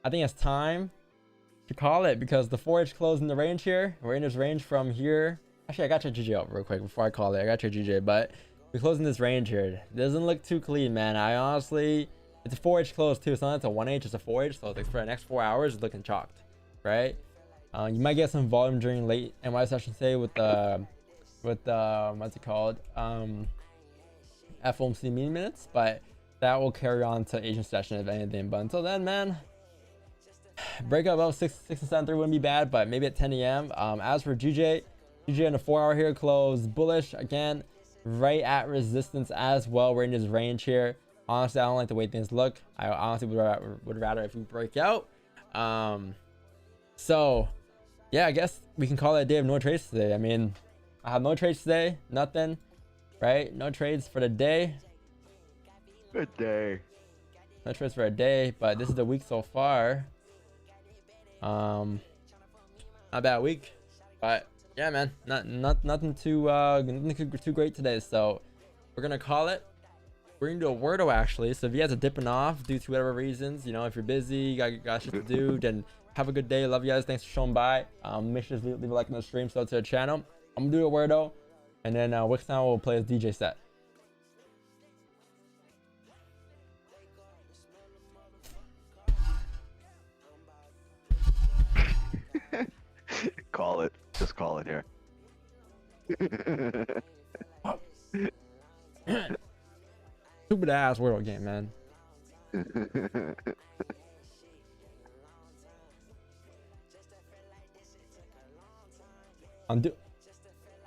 it's time to call it, because the 4H closed in the range here. We're in this range from here. Actually, I got your GJ up real quick before I call it. I got your GJ, but we're closing this range here. It doesn't look too clean, man. I honestly, it's a 4H close too. It's not it's a 1H, it's a 4H. So like for the next 4 hours, it's looking chalked, right? You might get some volume during late NY session today with what's it called? FOMC meeting minutes, but that will carry on to Asian session if anything. But until then, man, breakout about 6 and 7 3 wouldn't be bad, but maybe at 10 a.m. As for GJ in the 4 hour here closed bullish again, right at resistance as well. We're in this range here. Honestly, I don't like the way things look. I honestly would rather if we break out. So yeah, I guess we can call it a day of no trades today. I mean, I have no trades today, nothing, right? No trades for the day. Good day. No trades for a day, but this is the week so far. Not a bad week, but yeah, man, nothing too great today. So we're gonna call it. We're gonna do a wordo actually. So if you guys are dipping off due to whatever reasons, you know, if you're busy, you got shit to do, then have a good day. Love you guys. Thanks for showing by. Make sure to leave a like on the stream, so to the channel. I'm gonna do a wordo, and then Wix now will play his DJ set. Call it. Just call it here. Stupid ass Wordle game, man. I'm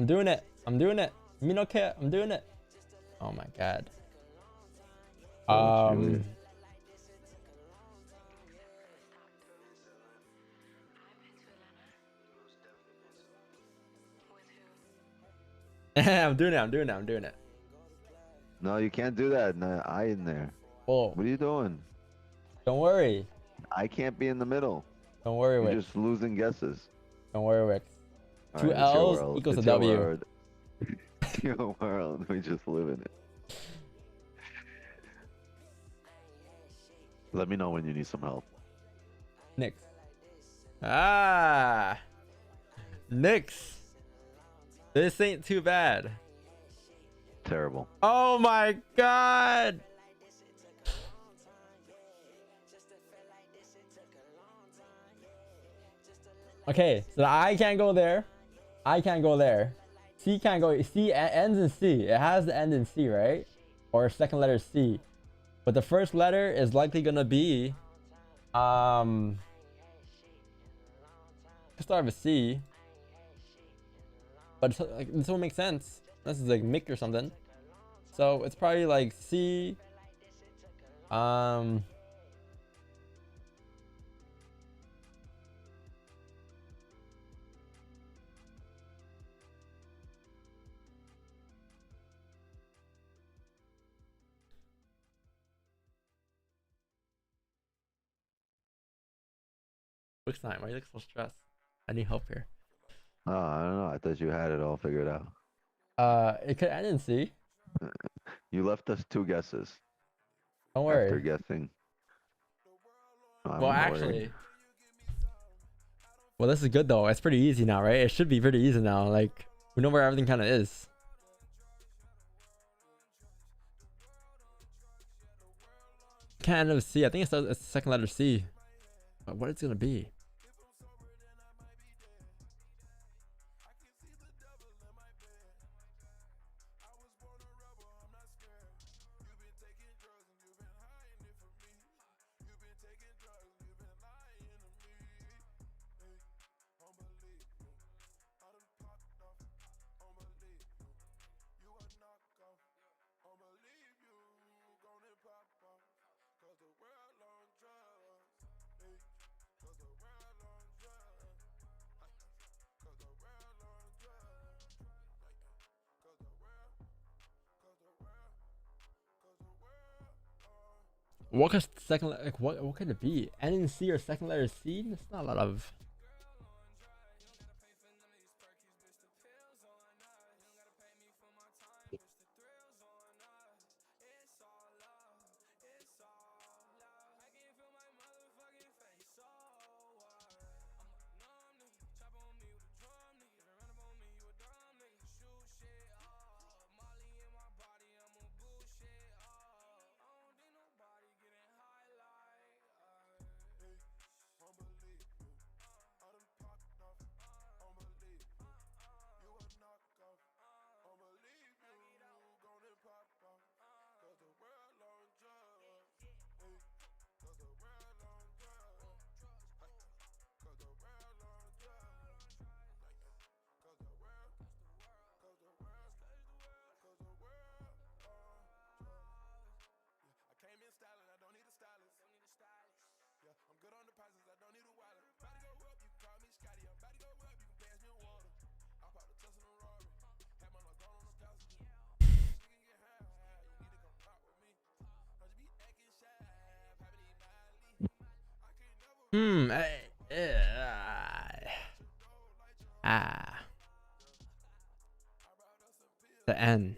doing it. I'm doing it. Me no care. I'm doing it. Oh my god. I'm doing it. I'm doing it. I'm doing it. No, you can't do that. No, I in there. Oh. What are you doing? Don't worry. I can't be in the middle. Don't worry, You're Wick. just losing guesses. Don't worry, Wick. All 2 right, it's your L's world. equals It's a your W. world. Your world. We just live in it. Let me know when you need some help. Knicks. Ah. Knicks. This ain't too bad. Terrible. Oh my god. Okay, so the I can't go there. I can't go there. C can't go. C ends in C. It has the end in C, right? Or second letter C. But the first letter is likely gonna be start with C. But it's like, this won't make sense. This is like Mick or something. So it's probably like C. Looks nice. Why you look so stressed? I need help here. Oh, I don't know. I thought you had it all figured out. It could end in C. You left us 2 guesses. Don't worry. After guessing. Well, actually. Well, this is good though. It's pretty easy now, right? It should be pretty easy now. Like, we know where everything kind of is. Can't end with C. I think it's the second letter C. But what it's gonna be? What could second like what could it be? N in C or second letter C? That's not a lot of. The N.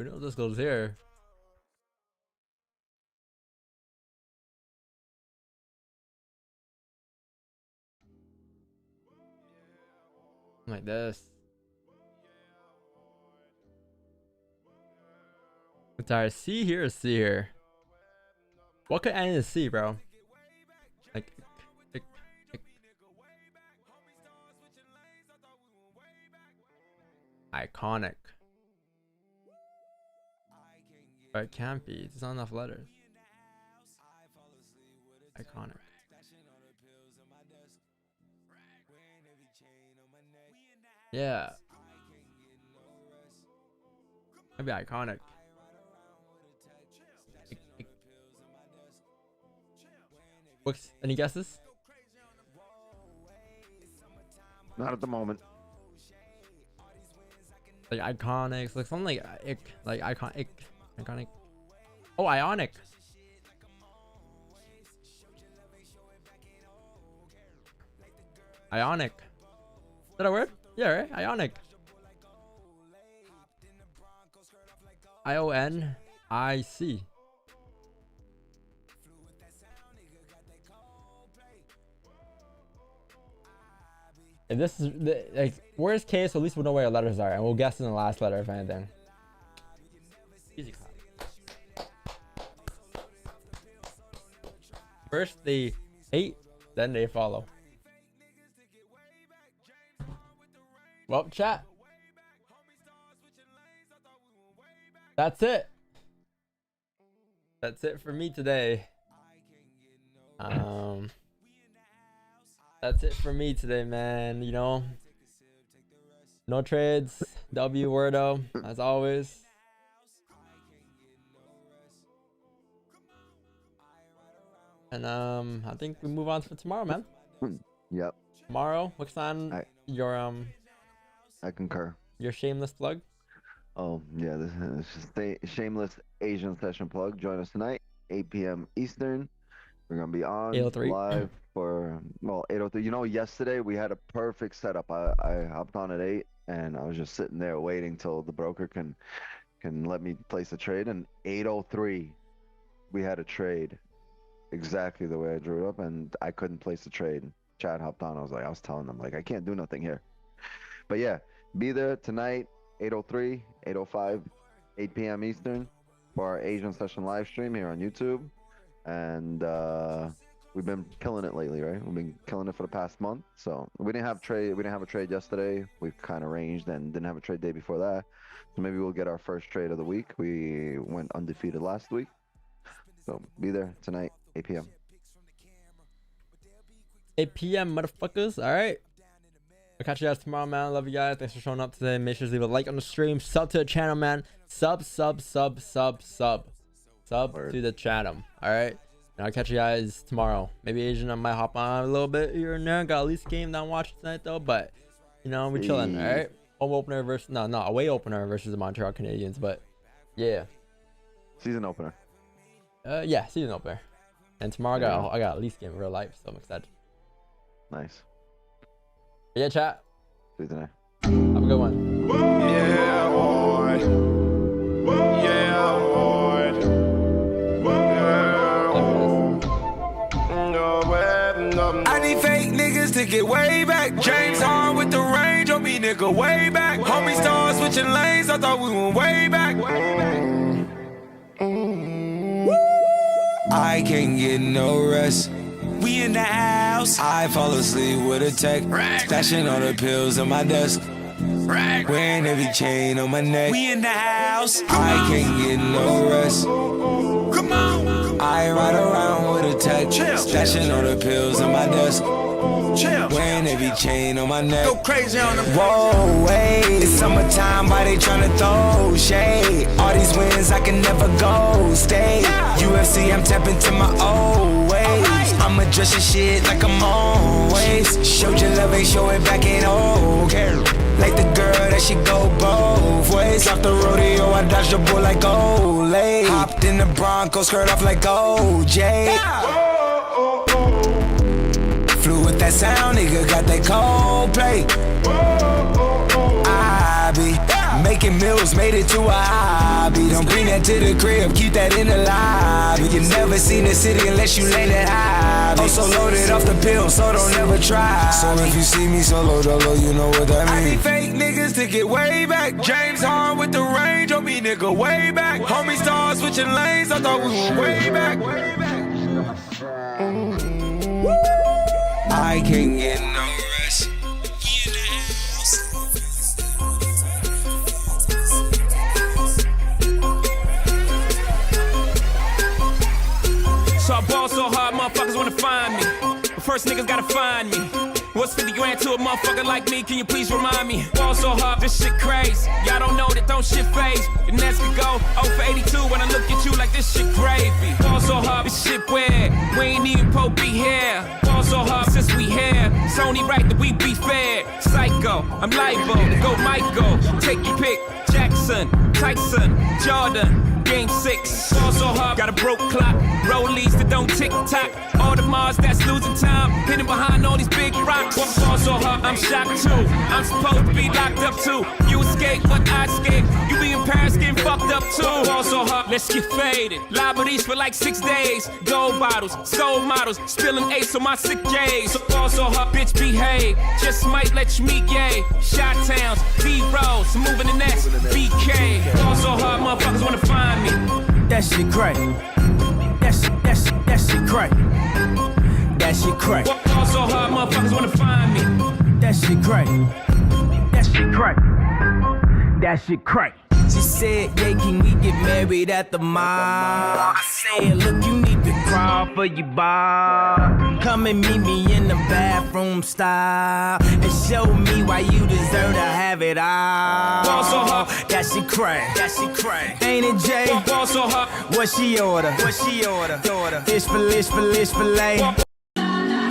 We know this goes here. Like this. It's either C here or C here. What could end in C, bro? Like, iconic. But it can't be. There's not enough letters. Iconic. Yeah. Maybe iconic. What's any guesses? Not at the moment. Like iconic, like something like iconic. Oh, ionic. Ionic. Is that a word? Yeah, right? Ionic. IONIC. If this is the like worst case, at least we'll know where your letters are, and we'll guess in the last letter if anything. Easy clap. First they hate, then they follow. Well, chat. That's it. That's it for me today. That's it for me today, man. You know, no trades. W wordo as always. And I think we move on for tomorrow, man. Yep. Tomorrow, what's on your I concur. Your shameless plug? Oh yeah, this is just a shameless Asian session plug. Join us tonight, 8 p.m. Eastern. We're gonna be on 803 live for 8:03. You know, yesterday we had a perfect setup. I hopped on at 8, and I was just sitting there waiting till the broker can let me place a trade. And 8:03, we had a trade exactly the way I drew it up, and I couldn't place the trade. Chad hopped on. I was telling them like I can't do nothing here. But yeah, be there tonight, 8:03, 8:05, 8 p.m. Eastern for our Asian session live stream here on YouTube. And we've been killing it lately, right? We've been killing it for the past month. So we didn't have a trade yesterday. We kind of ranged and didn't have a trade day before that. So maybe we'll get our first trade of the week. We went undefeated last week. So be there tonight, 8 p.m. 8 p.m. motherfuckers. All right. I'll catch you guys tomorrow, man. Love you guys. Thanks for showing up today. Make sure to leave a like on the stream. Sub to the channel, man. Sub to the channel. All right. And I'll catch you guys tomorrow. Maybe Asian, I might hop on a little bit here and there. Got at least game that I'm watching tonight, though. But, you know, we're chilling. All right. Home opener versus, away opener versus the Montreal Canadiens. But, yeah. Season opener. Yeah, season opener. And tomorrow I got at least game in real life. So I'm excited. Nice. Yeah, chat. See you tonight. Have a good one. Yeah, boy. Yeah, boy. I need fake niggas to get way back. James Harden with the range on me, nigga, way back. Homie stars switching lanes, I thought we went way back. I can't get no rest. We in the house. I fall asleep with a tech. Stashing all the pills on my desk. Wearing every chain on my neck. We in the house. I can't get no rest. Come on. I ride around with a tech. Stashing all the pills on my desk. Wearing every chain on my neck. Go crazy on them. Whoa, wait. It's summertime, why they tryna throw shade? All these wins, I can never go stay. UFC, I'm tapping to my old ways. I'ma dress your shit like I'm always. Showed your love, ain't show it back, ain't okay. Like the girl that she go both ways. Off the rodeo, I dodged the bull like Olay. Hopped in the Bronco, skirt off like OJ. Flew with that sound, nigga, got that cold play. I be making making meals, made it to a hobby. Don't bring that to the crib, keep that in the lobby. You never seen the city unless you land it high. Also loaded off the pill, so don't ever try. So if you see me solo dolo, you know what that means. I need fake niggas to get way back. James Harden with the range, on me nigga way back. Homie start switching lanes, I thought we were way back. I can't get no rest. So I ball so hard, motherfuckers wanna find me. But first niggas gotta find me. What's 50 grand to a motherfucker like me? Can you please remind me? Ball so hard, this shit crazy. Y'all don't know that don't shit phase. The Nets could go 0 for 82 when I look at you like this shit gravy. Ball so hard, this shit weird. We ain't even Pope be here. Ball so hard since we here. It's only right that we be fair. Psycho, I'm liable. Go Michael, take your pick. Jackson, Tyson, Jordan. Game 6, ball so hard, got a broke clock. Rollies that don't tick tock. All the Mars that's losing time, hidden behind all these big rocks. Ball so hard, I'm shocked too. I'm supposed to be locked up too. You escape, but I escape. You be in Paris getting fucked up too. Ball so hard, let's get faded. Liberties for like 6 days. Gold bottles, soul models, spilling ace on my sick days. So ball so hard, bitch behave. Just might let you meet gay. Shot towns, B-rolls, moving the next BK. Ball so hard, motherfuckers wanna find me. That shit crack. That shit crack. That shit crack. Ball so hard, motherfuckers wanna find me. That shit crack. That shit crack. That shit crack. She said, yeah, can we get married at the mall? I said, look, you need to crawl for your bar. Come and meet me in the bathroom style and show me why you deserve to have it all. Ball so hard, that shit crack. That shit crack. Ain't it, Jay? Ball so hard. What she order? What she order? Fish fillet.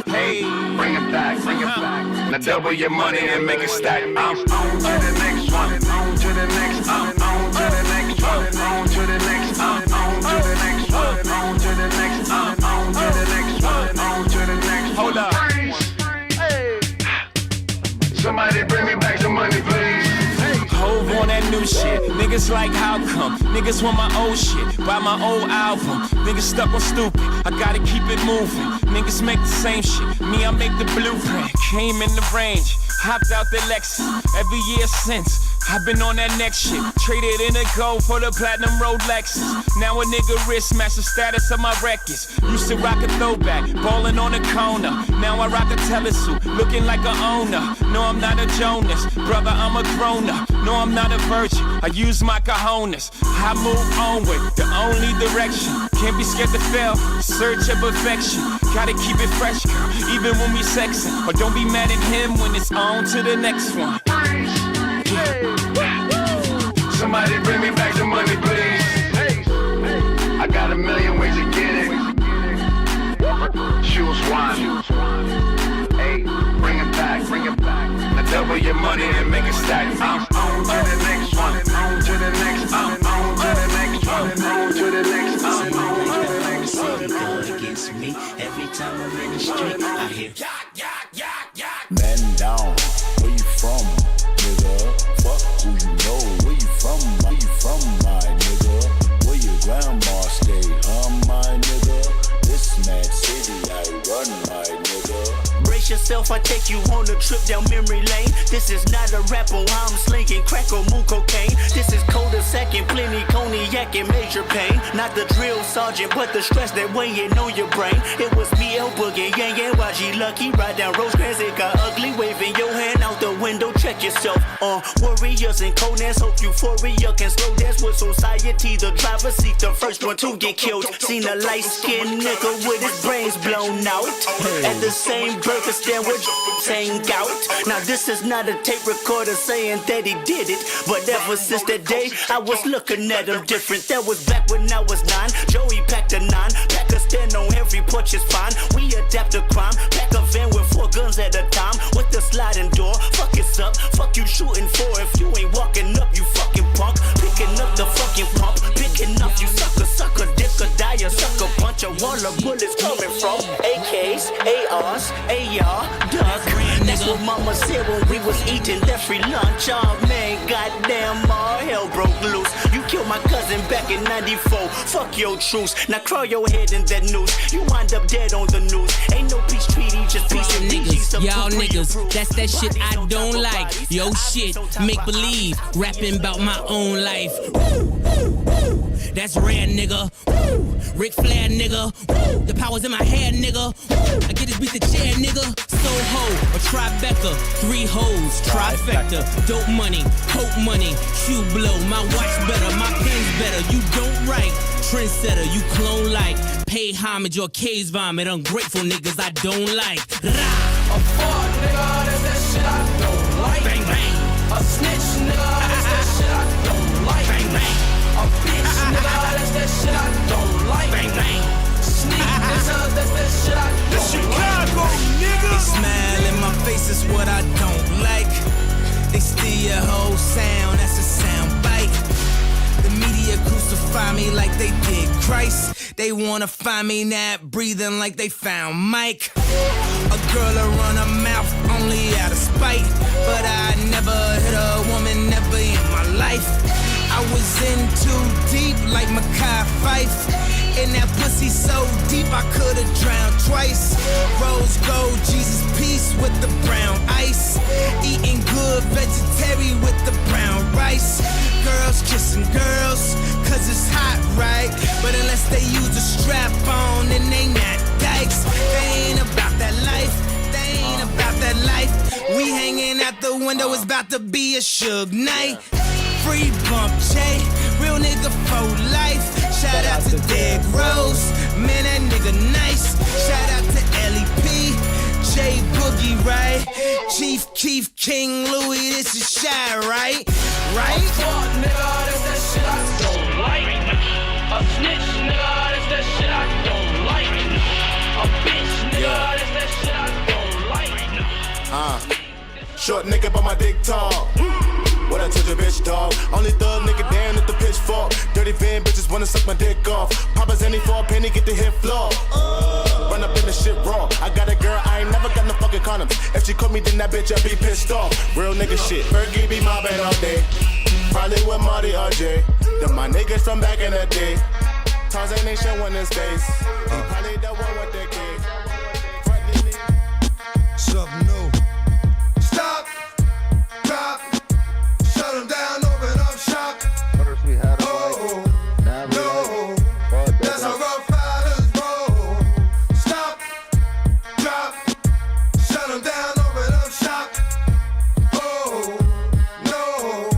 Hey, bring it back, bring it back. Now double your money and make it stack. I'm on to the next one, on to the next, on to the next one, on to the next, on to the next one, on to the next, on to the next one, on to the next. Hold up. Hey. Somebody bring me back the money, please. Hove on that new shit. Niggas like how come? Niggas want my old shit. Buy my old album. Niggas stuck on stupid. I gotta keep it moving. Niggas make the same shit. Me, I make the blueprint. Came in the range. Hopped out the Lexus. Every year since. I've been on that next shit. Traded in a gold for the platinum Rolexes. Now a nigga wrist match the status of my records. Used to rock a throwback, ballin' on a corner. Now I rock a telesuit, looking like a owner. No, I'm not a Jonas, brother, I'm a grown-up. No, I'm not a virgin, I use my cojones. I move onward, the only direction. Can't be scared to fail, search of perfection. Gotta keep it fresh, girl, even when we sexin'. Or don't be mad at him when it's on to the next one. Somebody bring me back the money, please. I got a million ways to get it. Shoes one. Hey, bring it back, bring it back. Now double your money and make it stack. I'm on to the next one, on to the next, I'm on to the next one, on to the next, I'm on to the next one. Against me every time I'm in the street, I hear man down. Where you from, nigga? Fuck who you know. Where you from? Where you from, my nigga? Where your grandma stay, my nigga? This mad city I run, my nigga. brace yourself, I take you on a trip down memory lane. This is not a rap on how I'm slinging crack or moon cocaine. This is cul-de-sac and plenty cognac and major pain. Not the drill sergeant, but the stress that weighing on your brain. It was me, El Boogie, Yang, and YG Lucky. Ride down Rosecrans, it got ugly. Waving your hand out the window, check yourself. Warriors and Conans, hope euphoria can slow dance with society. The driver seat, the first one to get killed. Seen a light-skinned nigga with his brains blown out. At the same burger stand with saying out. Now this is not a tape recorder saying that he did it, but ever since that day I was looking at him different. That was back when I was 9. Joey packed a 9, pack a stand on every porch is fine. We adapt to crime, pack a van with 4 guns at a time with the sliding door. Fuck it's up, fuck you shooting for if you ain't walking up, you fucking punk. Picking up the fucking pump, picking up you sucker, dick or die fire, sucker punch a wall of bullets coming from AKs, ARs, AR, duck. That's what mama said when we was eating that free lunch. Oh man, goddamn, all hell broke loose. You killed my cousin back in 94. Fuck your truce. Now crawl your head in that noose. You wind up dead on the news. Ain't no peace treaty, just peace and niggas. Y'all niggas, that's that shit I don't like. Yo shit, make believe, rapping about my own life. That's rare, nigga. Ric Flair, nigga. The power's in my hair, nigga. I get this beat the chair, nigga. Soho, a Tribeca, 3 hoes, trifecta. Dope money, hope money, shoe blow. My watch better, my pen's better. You don't write, trendsetter, you clone like. Pay homage or case vomit. Ungrateful niggas I don't like. Rah. A fuck nigga, that's that shit I don't like. Bang bang. A snitch nigga, that's that shit I don't like. Bang bang. A bitch nigga, that's that shit I don't like. Bang bang. Sneak nigga, that's that shit I don't like. Chicago, nigga. They smile in my face is what I don't like. They steal your whole sound, that's a sound bite. The media crucify me like they did Christ. They wanna find me not breathing like they found Mike. A girl will run her mouth only out of spite, but I never hit a woman, never in my life. I was in too deep like Makai Fife. And that pussy so deep I could've drowned twice. Rose gold, Jesus peace with the brown ice. Eating good vegetarian with the brown rice. Girls kissing girls, cause it's hot, right? But unless they use a strap on, then they not dykes. They ain't about that life, they ain't about that life. We hanging out the window, it's about to be a Suge night. Free bump, Jay, real nigga for life. Shout out to Derrick Rose, man that nigga nice. Shout out to LEP, J Boogie, right? Chief Keef, King Louis, this is Shy, right? Right? Fuck nigga, that's that shit I don't like. A snitch nigga, that's that shit I don't like. A bitch nigga, that's that shit I don't like. Short nigga, but my dick tall. What I told your bitch, dog. Only thug nigga down at the pitchfork. Dirty van bitches wanna suck my dick off. Papa's any for a penny, get the hit floor. Run up in the shit raw. I got a girl, I ain't never got no fucking condoms. If she caught me, then that bitch, I'll be pissed off. Real nigga shit. Fergie be mobbing all day. Probably with Marty or Jay. Them my niggas from back in the day. Tarzan ain't showing his face. He probably the one with the kid. Something new. Stop. Drop. Shut them down, open up shop. First we had a Oh, now we no. like, That's how rough riders roll. Stop. Drop. Shut them down, open up shop. Oh, no.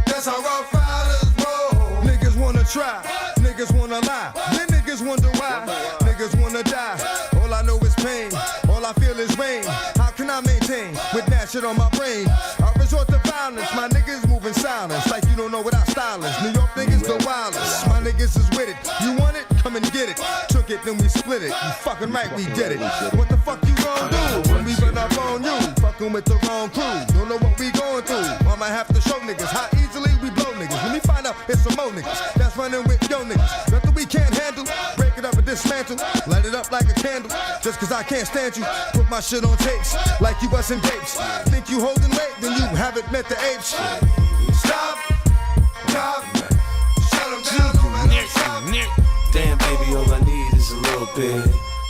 That's how rough riders roll. Niggas wanna try. Niggas wanna lie. Then niggas wonder why. Niggas wanna die. All I know is pain. All I feel is rain. How can I maintain with that shit on my brain? I resort to violence. My niggas moving silence like you don't know what our style is. New York niggas the wildest. My niggas is with it. You want it? Come and get it. Took it, then we split it. You fucking right, we did it. What the fuck you gon' do when we run up on you? Fucking with the wrong crew. Don't know what we going through. I might have to show niggas how easily we blow niggas. When we find out it's some more niggas that's running with yo niggas. Nothing we can't handle. Break it up and dismantle. Light it up like a candle. Just cause I can't stand you. Put my shit on tapes like you bustin' tapes. Think you holding weight, then you haven't met the apes. Stop. Stop. Shut them down. Open up shop. Damn, baby, all I need is a little bit.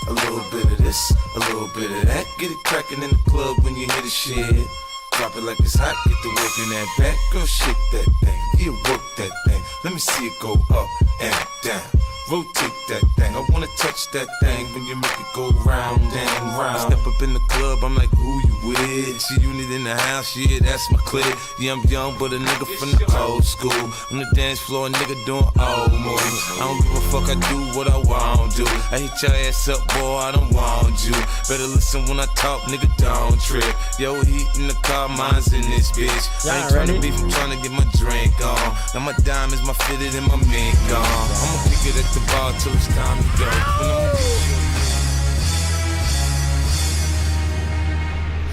A little bit of this, a little bit of that. Get it crackin' in the club when you hear the shit. Drop it like it's hot, get the work in that back. Girl, shake that thing, yeah, work that thing. Let me see it go up and down. Rotate that thing, I wanna touch that thing when you make it go round and round. Step up in the club, I'm like, who you with? See unit in the house, yeah, that's my clique. Yeah, I'm young, but a nigga from the old school. On the dance floor, a nigga doing old moves. I don't give a fuck, I do what I want to. I hit your ass up, boy, I don't want you. Better listen when I talk, nigga, don't trip. Yo, heat in the car, mine's in this bitch. I ain't tryna beef, I'm tryna get my drink on. Now my diamonds, my fitted, and my mink on. I'ma kick it at the bar till it's time to go.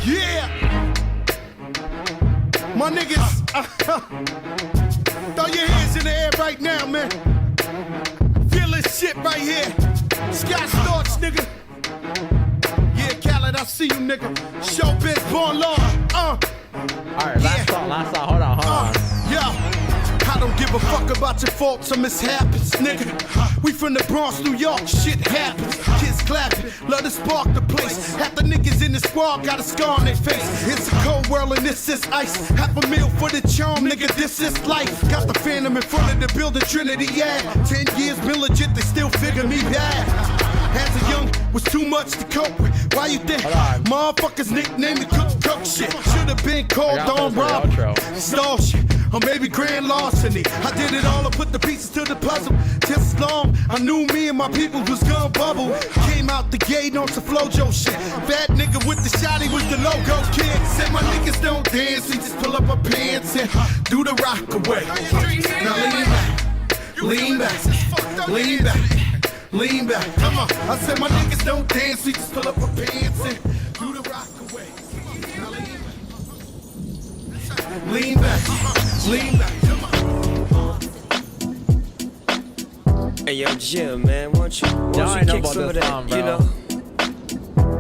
Yeah! My niggas, throw your hands in the air right now, man. Fearless. shit right here. Scott Storch, nigga. Yeah, Khaled, I see you, nigga. Showbiz, born law. Alright, last song, hold on. Yeah. I don't give a fuck about your faults or mishaps, nigga. We from the Bronx, New York, shit happens. Kids clapping, love to spark the place. Half the niggas in the squad got a scar on their face. It's a cold world and this is ice. $500,000 for the charm, nigga, this is life. Got the Phantom in front of the building, Trinity, yeah. 10 years been legit, they still figure me bad. As a young, was too much to cope with. Why you think motherfuckers nicknamed me cook shit? Should've been called on robbery, stall shit, or maybe grand larceny. I did it all, I put the pieces to the puzzle. Just as long, I knew me and my people was gonna bubble. Came out the gate on some Flojo shit. Fat nigga with the shotty was the logo kid. Said my niggas don't dance, we just pull up our pants and do the rock away. Now lean back, lean back. Lean back, come on. I said my niggas don't dance, we just pull up our pants and do the rock away. Lean back, come on. Hey yo, Jim, man, won't you kick some of that, song, you know?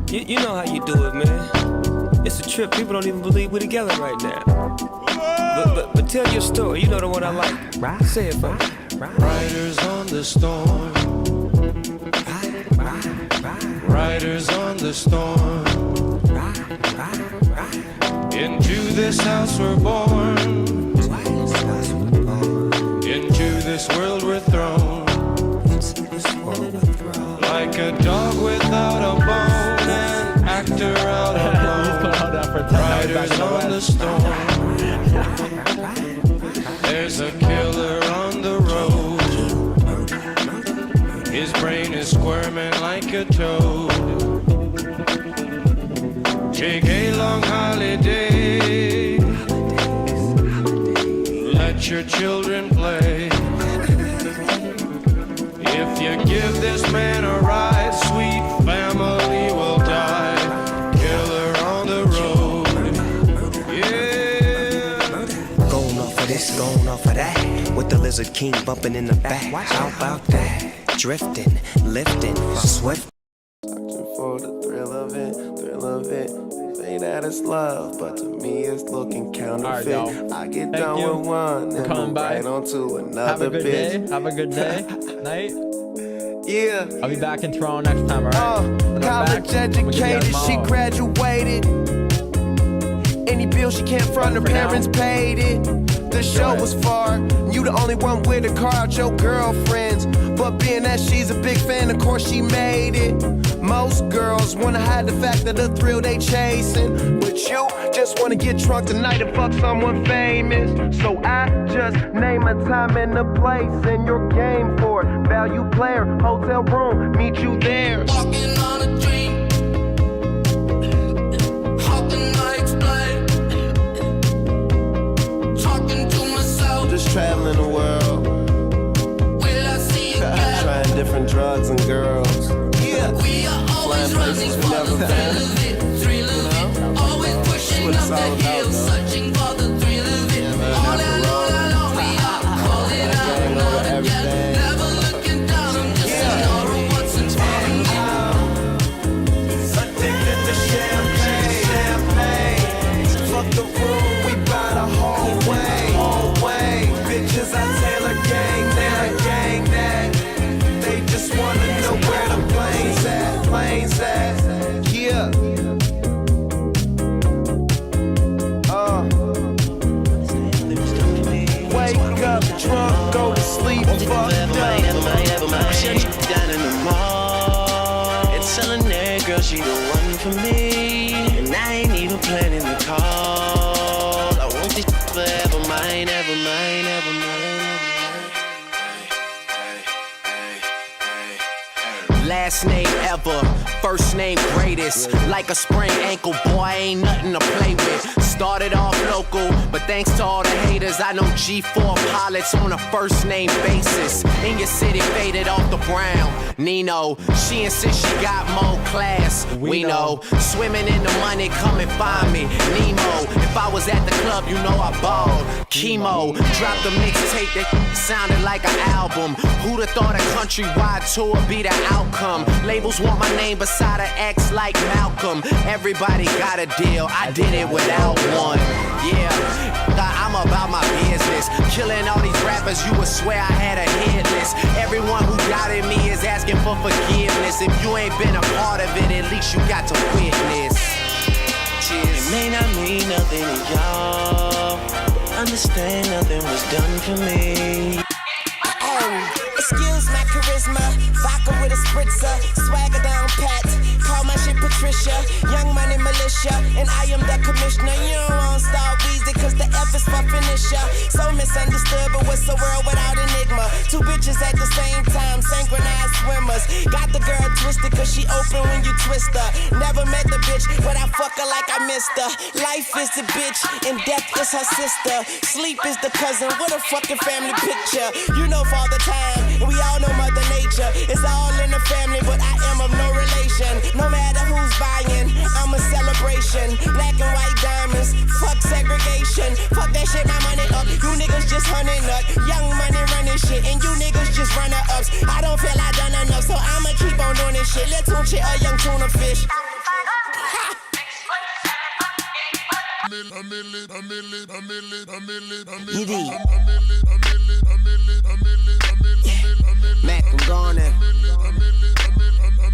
You know how you do it, man. It's a trip, people don't even believe we're together right now. But tell your story, you know the one I like. Say it for me. Riders on the storm. Riders on the storm. Into this house we're born. Into this world we're thrown. Like a dog without a bone, an actor out alone. Riders on the storm. There's a killer on the road. His brain is squirming like a toad. Take a long holiday. Let your children play. If you give this man a ride, sweet family will die. Killer on the road. Yeah. Going off of this, going off of that. With the Lizard King bumping in the back. How about that? Drifting, lifting, swift. Searching for the thrill of it. Say that it's love, but to me it's looking counterfeit. Right, I get done with one and move right on to another. Have a good day. bitch. Have a good day. Night. Yeah. I'll be back in Toronto next time, alright? College educated, she graduated. Any bill she can't front, her parents paid it. The show was far, you the only one with a car out your girlfriends. But being that she's a big fan, of course she made it. Most girls wanna hide the fact that the thrill they chasing, but you just wanna get drunk tonight and fuck someone famous. So I just name a time and a place, and you're game for it. Value player, hotel room, meet you there. Walking on a dream. How can I explain? Talking to myself. Just traveling the world. Will I see you again? Trying different drugs and girls. Yeah. We are always running for the thrill of it, thrill of it. Always pushing up the hill, searching for the thrill of it. All alone, we are calling out, not again. Never looking down, I'm just ignoring what's in front of me. Addicted to champagne. Fuck the room, we buy the whole way. Bitches, I Taylor gang that. They just wanna know where the planes at. Yeah. Wake up drunk, go to sleep, fucked up. Down in the mall and telling that girl she the one for me, and I ain't even planning the call. I want this forever mine, ever mine, ever mine. Last name ever, first name greatest. Like a sprained ankle, boy, ain't nothing to play with. Started off local, but thanks to all the haters, I know G4 pilots on a first name basis. In your city, faded off the brown. Nino, she insists she got more class. We know. Swimming in the money, come and find me. Nemo, if If I was at the club, you know I balled. Chemo, dropped a mixtape that sounded like an album. Who'da thought a countrywide tour be the outcome? Labels want my name beside an X like Malcolm. Everybody got a deal, I did it without one. Yeah, I'm about my business. Killing all these rappers, you would swear I had a hit list. Everyone who doubted me is asking for forgiveness. If you ain't been a part of it, at least you got to witness. Cheers. It may not mean nothing to y'all, but understand nothing was done for me. Excuse my charisma, vodka with a spritzer, swagger down pat, call my shit Patricia, young money militia, and I am the commissioner. You don't want to start Weezy, cause the F is for finisher. So misunderstood, but what's the world without enigma? Two bitches at the same time, synchronized swimmers. Got the girl twisted, cause she open when you twist her. Never met the bitch, but I fuck her like I missed her. Life is the bitch, and death is her sister. Sleep is the cousin, what a fucking family picture. You know Father Time, and we all know Mother Nature. It's all in the family, but I am of no relation. No matter who's buying, I'm a celebration. Black and white diamonds, fuck segregation. Fuck that shit, my money up. You niggas just hunting up. Young money running shit, and you niggas just runner-ups. I don't feel I done enough, so I'ma keep on doing this shit. Let's tune shit a young tuna fish. Mac, I'm gonna.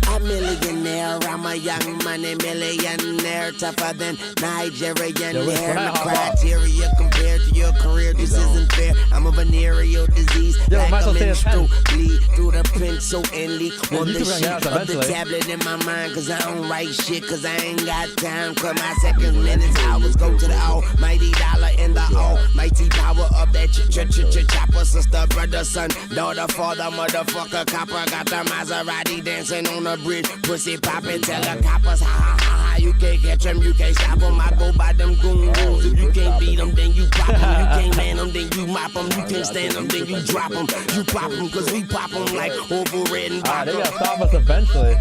A millionaire, I'm a young money millionaire, tougher than Nigerian hair. My criteria compared to your career, this isn't fair. I'm a venereal disease, like a menstrual bleed through the pencil and leak on the sheet of the tablet in my mind. Cause I don't write shit, cause I ain't got time. Cause my seconds, minutes, hours go to the almighty dollar in the almighty power of that chopper. Sister, brother, son, daughter, father, motherfucker, copper. Got the Maserati dancing on the bridge, pussy poppin', tell the coppers, ha ha ha ha, you can't catch them, you can't stop them, I go by them goon rules. If you can't beat them, then you pop them, you can't man them, then you mop them, you can't stand them, then you drop them, you pop them, cause we pop them like over red and pop they gotta stop us eventually.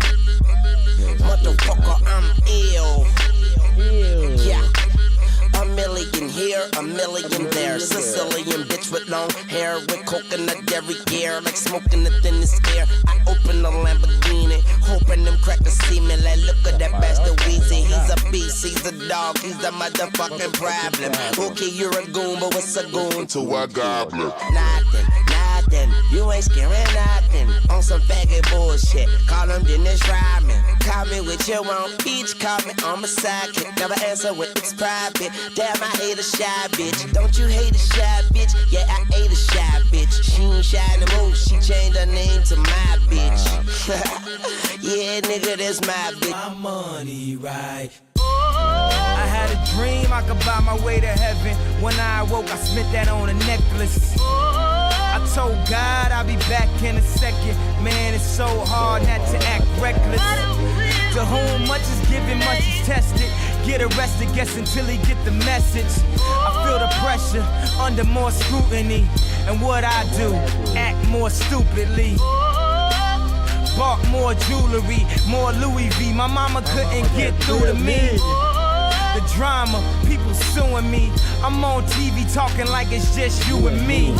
Motherfucker, I'm ill. Yeah. A million here, a million there. Sicilian bitch with long hair, with coconut dairy gear, like smoking the thinnest air. I open the Lamborghini, hoping them crackers see me. Like, look at that bastard Weezy. He's a beast, he's a dog, he's the motherfucking problem. Okay, you're a goon, but what's a goon to a goblin? Nothing, nothing, you ain't scaring nothing. On some faggot bullshit, call him Dennis Rodman. Call me with your own peach, call me on my sidekick. Never answer when it's private. Damn, I hate a shy bitch. Don't you hate a shy bitch? Yeah, I hate a shy bitch. She ain't shy no more, she changed her name to my bitch. Yeah, nigga, that's my bitch. My money right. I had a dream I could buy my way to heaven. When I awoke, I spent that on a necklace. I told God I'll be back in a second. Man, it's so hard not to act reckless. To whom much is given, much is tested. Get arrested, guess until he get the message. I feel the pressure under more scrutiny. And what I do, act more stupidly. Bought more jewelry, more Louis V. My mama couldn't get through to me. The drama, people suing me. I'm on TV talking like it's just you and me.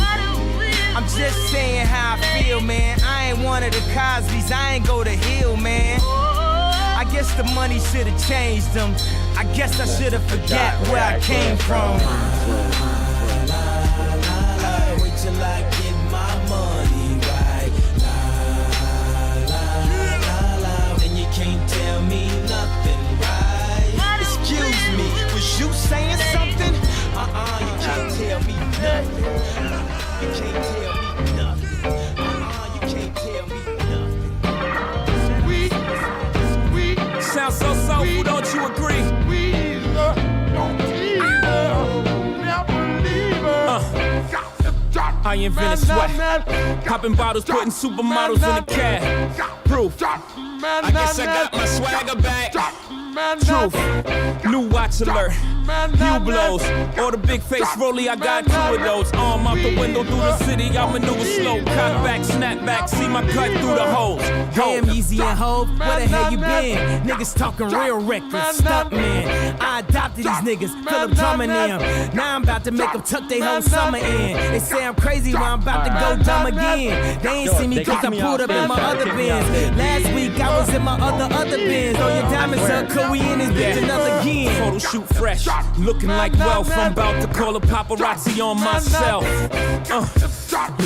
I'm just saying how I feel, man. I ain't one of the Cosbys, I ain't go to Hill, man. I guess the money should've changed them. I guess I should've forgot where I came from. Wait till I get my money right. Then you can't tell me nothing, right? Excuse me, was you saying something? You can't tell me nothing. You can't tell me nothing. You can't tell me nothing. We sound so soulful, don't you agree? I invented sweat. Popping bottles, putting supermodels in the cab. Proof. I guess I got my swagger back. Truth. New watch alert. blows. Or the big face rollie, I got 2 of those. Arm out the window through the city, I maneuver slow. Cock back, snap back, see my cut through the holes. Damn, Easy and Hov, where the hell you been? Niggas talking real reckless, stunt man. I adopted these niggas, Philip drumming them. Now I'm about to make them tuck their whole summer in. They say I'm crazy, but I'm about to go dumb again. They ain't see me cause I pulled up in my other bins. Last week I was in my other bins. On your diamonds up, could we in this bitch another again? Photo shoot fresh, looking like wealth. I'm about to call a paparazzi on myself.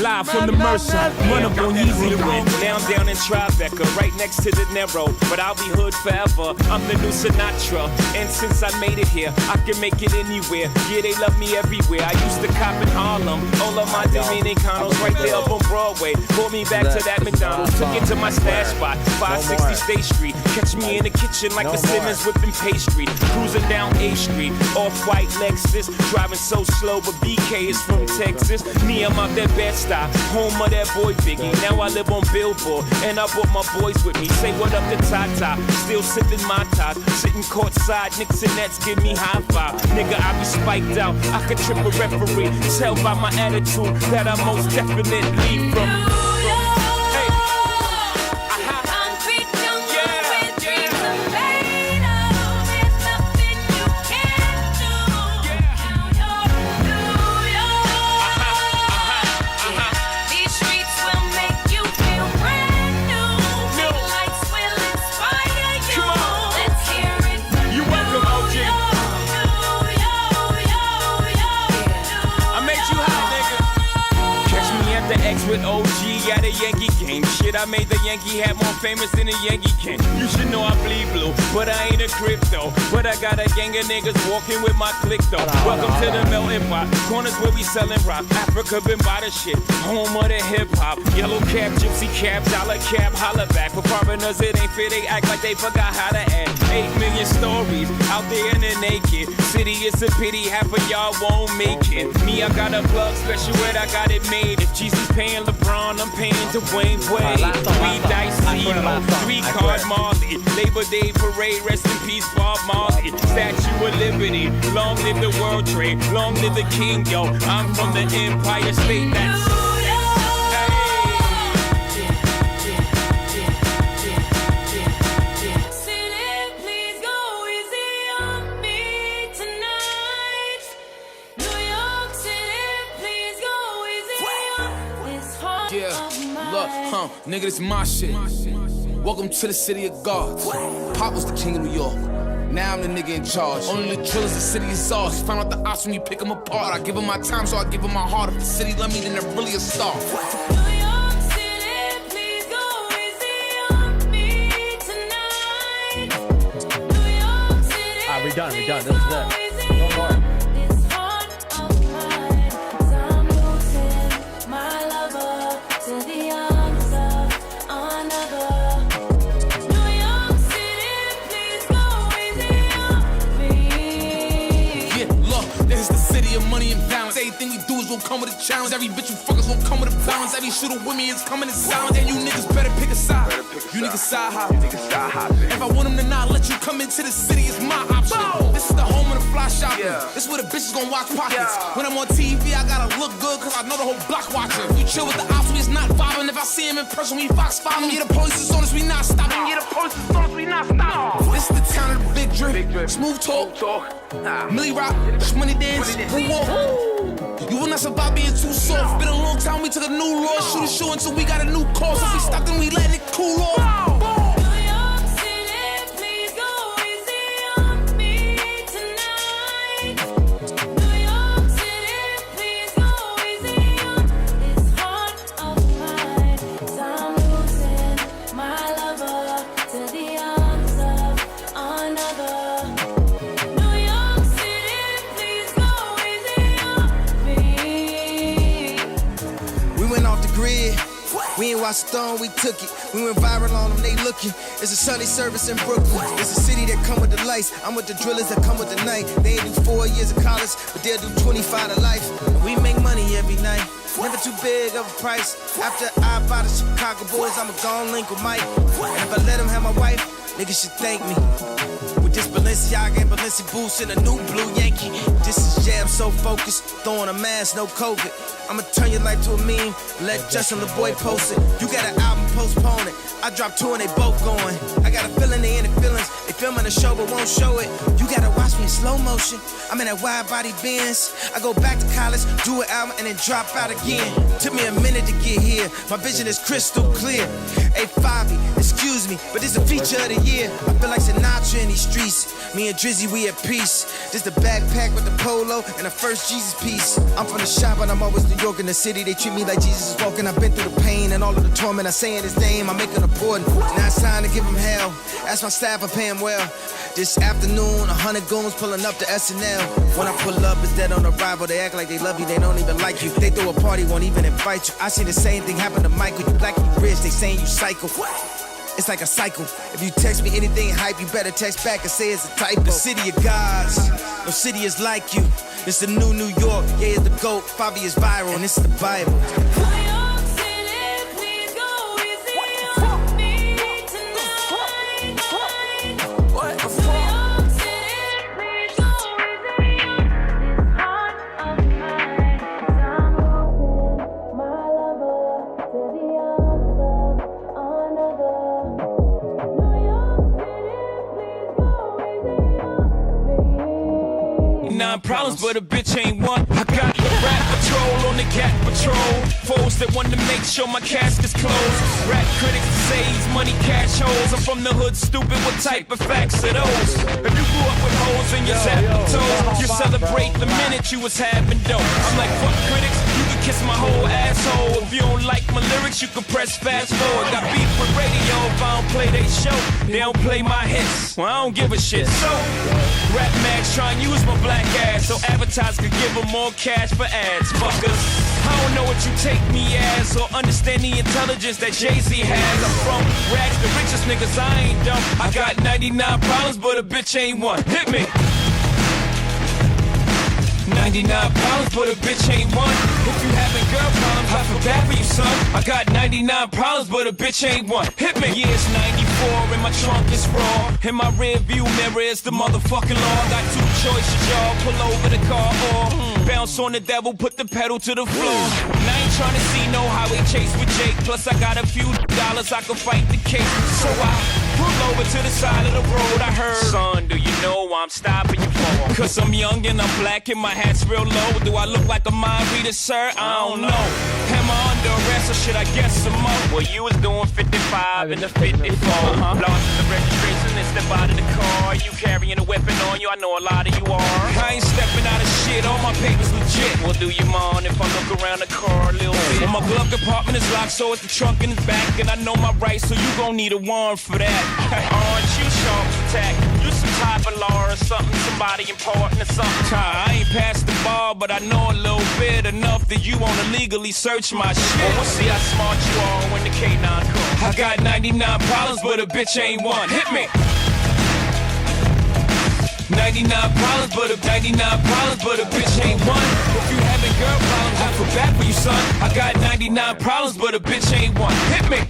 Live from the Mercer, run up on Yeezy to win. Now I'm down in Tribeca, right next to the Narrow. But I'll be hood forever, I'm the new Sinatra. And since I made it here, I can make it anywhere. Yeah, they love me everywhere. I used to cop in Harlem, all of my Dominicanos right there up on Broadway. Pulled me back to that McDonald's, took it to my stash spot, 560 State Street. Catch me in the kitchen like the Simmons whipping pastry. Cruising down A Street, off-white Lexus. Driving so slow, but BK is from Texas. Me, I'm out that Bed-Stuy, home of that boy Biggie. Now I live on Billboard, and I brought my boys with me. Say what up to Tata, still sipping my top. Sitting courtside, Knicks and Nets give me high five. Nigga, I be spiked out, I could trip a referee. Tell by my attitude that I most definitely from. With OG at a Yankee game. Shit, I made the Yankee hat more famous than a Yankee can. You should know I bleed blue, but I ain't a crypto. But I got a gang of niggas walking with my click though. Welcome to the melting pot. Corners where we selling rock. Africa been by the shit. Home of the hip hop. Yellow cap, gypsy cap, dollar cap, holla back. For foreigners, it ain't fair. They act like they forgot how to act. 8 million stories out there in the naked city. It's a pity half of y'all won't make it. Me, I got a plug special where I got it made. If Jesus paying LeBron, I'm paying Dwayne Wade. 3 dice CeeLo, 3-card Marley. Labor Day parade, rest in peace Bob Marley. Statue of Liberty, long live the World Trade, long live the King, yo. I'm from the Empire State, that's nigga, this my shit. Welcome to the city of gods. Pop was the king of New York. Now I'm the nigga in charge. Only the drillers, the city is ours. Find out the ops when you pick them apart. I give them my time, so I give them my heart. If the city love me, then they're really a star. We done. This is it. No more. Money and balance. Everything we do is gonna come with a challenge. Every bitch you fuckers gonna come with a balance. Every shooter with me is coming in silence. And you niggas better pick a side. You niggas side hop. If I want them to not let you come into the city, it's my option. This is the home of the fly shopping. This is where the bitches gonna watch pockets. When I'm on TV, I gotta look good, cause I know the whole block watching. If we chill with the ops, we is not vibing. If I see him in person, we fox following. Yeah, the police is on us, we not stopping. This is the town of the big drip. Smooth talk. Millie Rock, money dance, you will not survive being too soft. Been a long time, we took a new law. Shoot a show until we got a new cause. If we stop, then we letting it cool off. We ain't watched Stone, we took it. We went viral on them, they looking. It's a Sunday service in Brooklyn. It's a city that come with the lights. I'm with the drillers that come with the night. They ain't do 4 years of college, but they'll do 25 to life. And we make money every night. Never too big of a price. After I buy the Chicago Bulls, I'ma go and link with Mike. And if I let him have my wife, niggas should thank me. With This Balenciaga and Balenci boots in a new blue Yankee. This is jam so focused, throwing a mask, no COVID. I'ma turn your life to a meme, let Justin LeBoy post it. You got an album, postpone it. I dropped 2 and they both going. I got a feeling they in the feelings. They filming the show but won't show it. You gotta watch me in slow motion. I'm in that wide body Benz. I go back to college, do an album and then drop out again. Took me a minute to get here. My vision is crystal clear. Hey Fabi, excuse me, but this a feature of the year. I feel like Sinatra in these streets. Me and Drizzy, we at peace. This the backpack with the polo and the first Jesus piece. I'm from the shop, but I'm always New York in the city. They treat me like Jesus is walking. I've been through the pain and all of the torment. I say in his name, I'm making a point. Now it's time to give him hell. Ask my staff, I pay him well. This afternoon, 100 goons pulling up to SNL. When I pull up, it's dead on arrival. They act like they love you, they don't even like you. They throw a party, won't even invite you. I see the same thing happen to Michael. You black, you rich, they saying you psycho. It's like a cycle. If you text me anything hype, you better text back and say it's a typo. The city of gods, no city is like you. It's the new New York, yeah, it's the GOAT. Fabi is viral, and it's the Bible. Problems, but a bitch ain't one. I got the rap patrol on the cat patrol. Foes that want to make sure my casket's closed. Rap critics to save money, cash holes. I'm from the hood, stupid. What type of facts are those? If you grew up with holes in your zapping toes, you celebrate the minute you was having dope. I'm like, fuck critics, you can kiss my whole asshole. If you don't like my lyrics, you can press fast forward. Got beef with radio if I don't play they show. They don't play my hits, well I don't give a shit. So, rap mags try and use my black ass so advertisers could give them more cash for ads. Fuckers, I don't know what you take me as or understand the intelligence that Jay-Z has. I'm from rags, the richest niggas, I ain't dumb. I got 99 problems, but a bitch ain't one. Hit me. 99 problems, but a bitch ain't one. If you having girl problems, I feel bad for you, son. I got 99 problems, but a bitch ain't one. Hit me. Yeah, it's 94 and my trunk is raw. In my rear view mirror is the motherfucking law. Got 2 choices, y'all. Pull over the car or bounce on the devil, put the pedal to the floor. And I ain't tryna see no highway chase with Jake. Plus I got a few dollars, I can fight the case. So I pull over to the side of the road. I heard, son, do you know why I'm stopping you for? Cause I'm young and I'm black and my hat's real low. Do I look like a mind reader, sir? I don't know. Am I under arrest or should I guess some more? Well, you was doing 55 in the 54. Lost the registration and step out of the car. You carrying a weapon on you, I know a lot of you are. I ain't stepping out of shit, all my papers legit. Well, do you mind if I look around the car a little bit? Well, my glove compartment is locked, so it's the trunk in the back. And I know my rights, so you gon' need a warrant for that. Aren't you sharp attack? You some type of law or something, somebody important or something. I ain't past the bar, but I know a little bit enough that you wanna legally search my shit. Well, we'll see how smart you are when the K9 comes. I got 99 problems, but a bitch ain't one. Hit me. 99 problems, but a 99 problems, but a bitch ain't one. If you having girl problems, I feel bad for you, son. I got 99 problems, but a bitch ain't one. Hit me.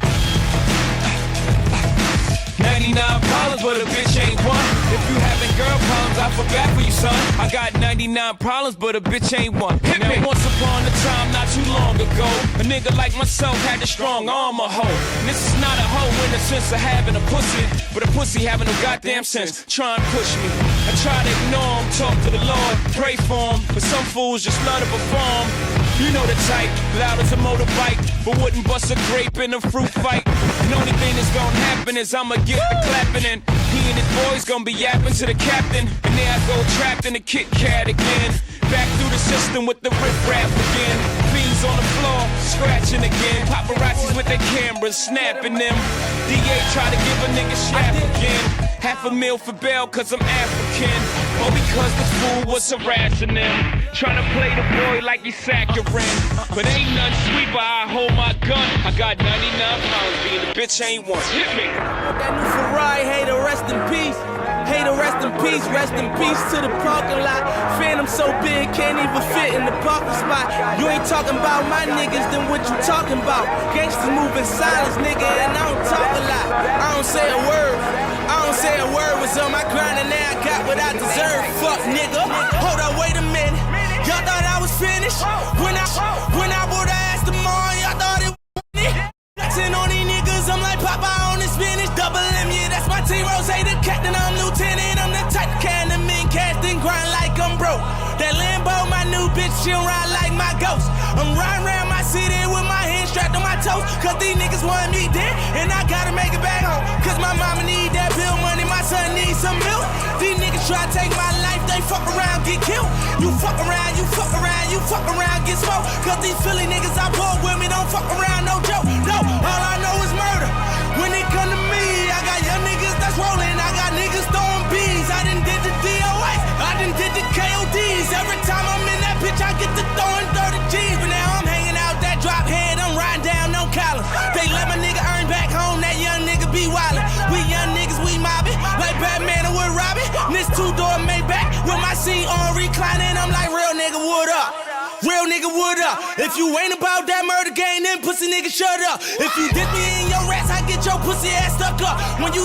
99 problems, but a bitch ain't one. If you having girl problems, I feel bad for you, son. I got 99 problems, but a bitch ain't one. Hit me. Once upon a time, not too long ago, a nigga like myself had a strong arm, a hoe. And this is not a hoe in the sense of having a pussy, but a pussy having no goddamn sense. Try and push me. I try to ignore him, talk to the Lord, pray for him, but some fools just love to perform. You know the type, loud as a motorbike, but wouldn't bust a grape in a fruit fight. And the only thing that's gonna happen is I'ma get the clapping, and he and his boys gonna be yapping to the captain. And there I go trapped in the Kit Kat again. Back through the system with the riff-raff again. Fiends on the floor, scratching again. Paparazzis with their cameras, snapping them. DA try to give a nigga shaft again. $500,000 for bail cause I'm African. Or because the fool was harassing them. Trying to play the boy like he's saccharine. But ain't nothing sweet but I hold my gun. I got 99 pounds, being a bitch ain't one. Hit me. That new Ferrari, hater, rest in peace. Hater, rest in peace to the parking lot. Phantom so big, can't even fit in the parking spot. You ain't talking about my niggas, then what you talking about? Gangsters moving silence, nigga, and I don't talk a lot. I don't say a word. I I don't say a word was on my grind and now I got what I deserve. Fuck nigga. Hold up, wait a minute. Y'all thought I was finished? When I would've asked them all, y'all thought it was it. Flexing on these niggas, I'm like Popeye on the spinach. Double M, yeah, that's my team. Rose, the captain, I'm lieutenant. I'm the type of kind of men cast and grind like I'm broke. That Lambo, my new bitch, she'll ride like my ghost. I'm riding around my city with my hands strapped on my toes. Cause these niggas want me dead, and I gotta make it back home. Cause my mama need that bill money, my son needs some milk. These niggas try to take my life, they fuck around, get killed. You fuck around, you fuck around, you fuck around, get smoked. Cause these Philly niggas I pull with me don't fuck around, no joke. No, all I know is murder. When it come to me, I got young niggas that's rolling, I got niggas throwing bees. I done did the DOAs, I done did the KODs. Every time I'm in that bitch, I get to throwing 30 G's. But now I'm hanging out that drop head, I'm riding down no collar. They let my nigga earn back home, that young nigga be wildin'. We young niggas, we mobbin', like Batman and Wood Robin. This two-door Maybach with my seat on reclining. I'm like, real nigga, what up? Real nigga, what up? If you ain't about that murder game, then pussy nigga, shut up. If you dip me in your rats, I get your pussy ass stuck up. When you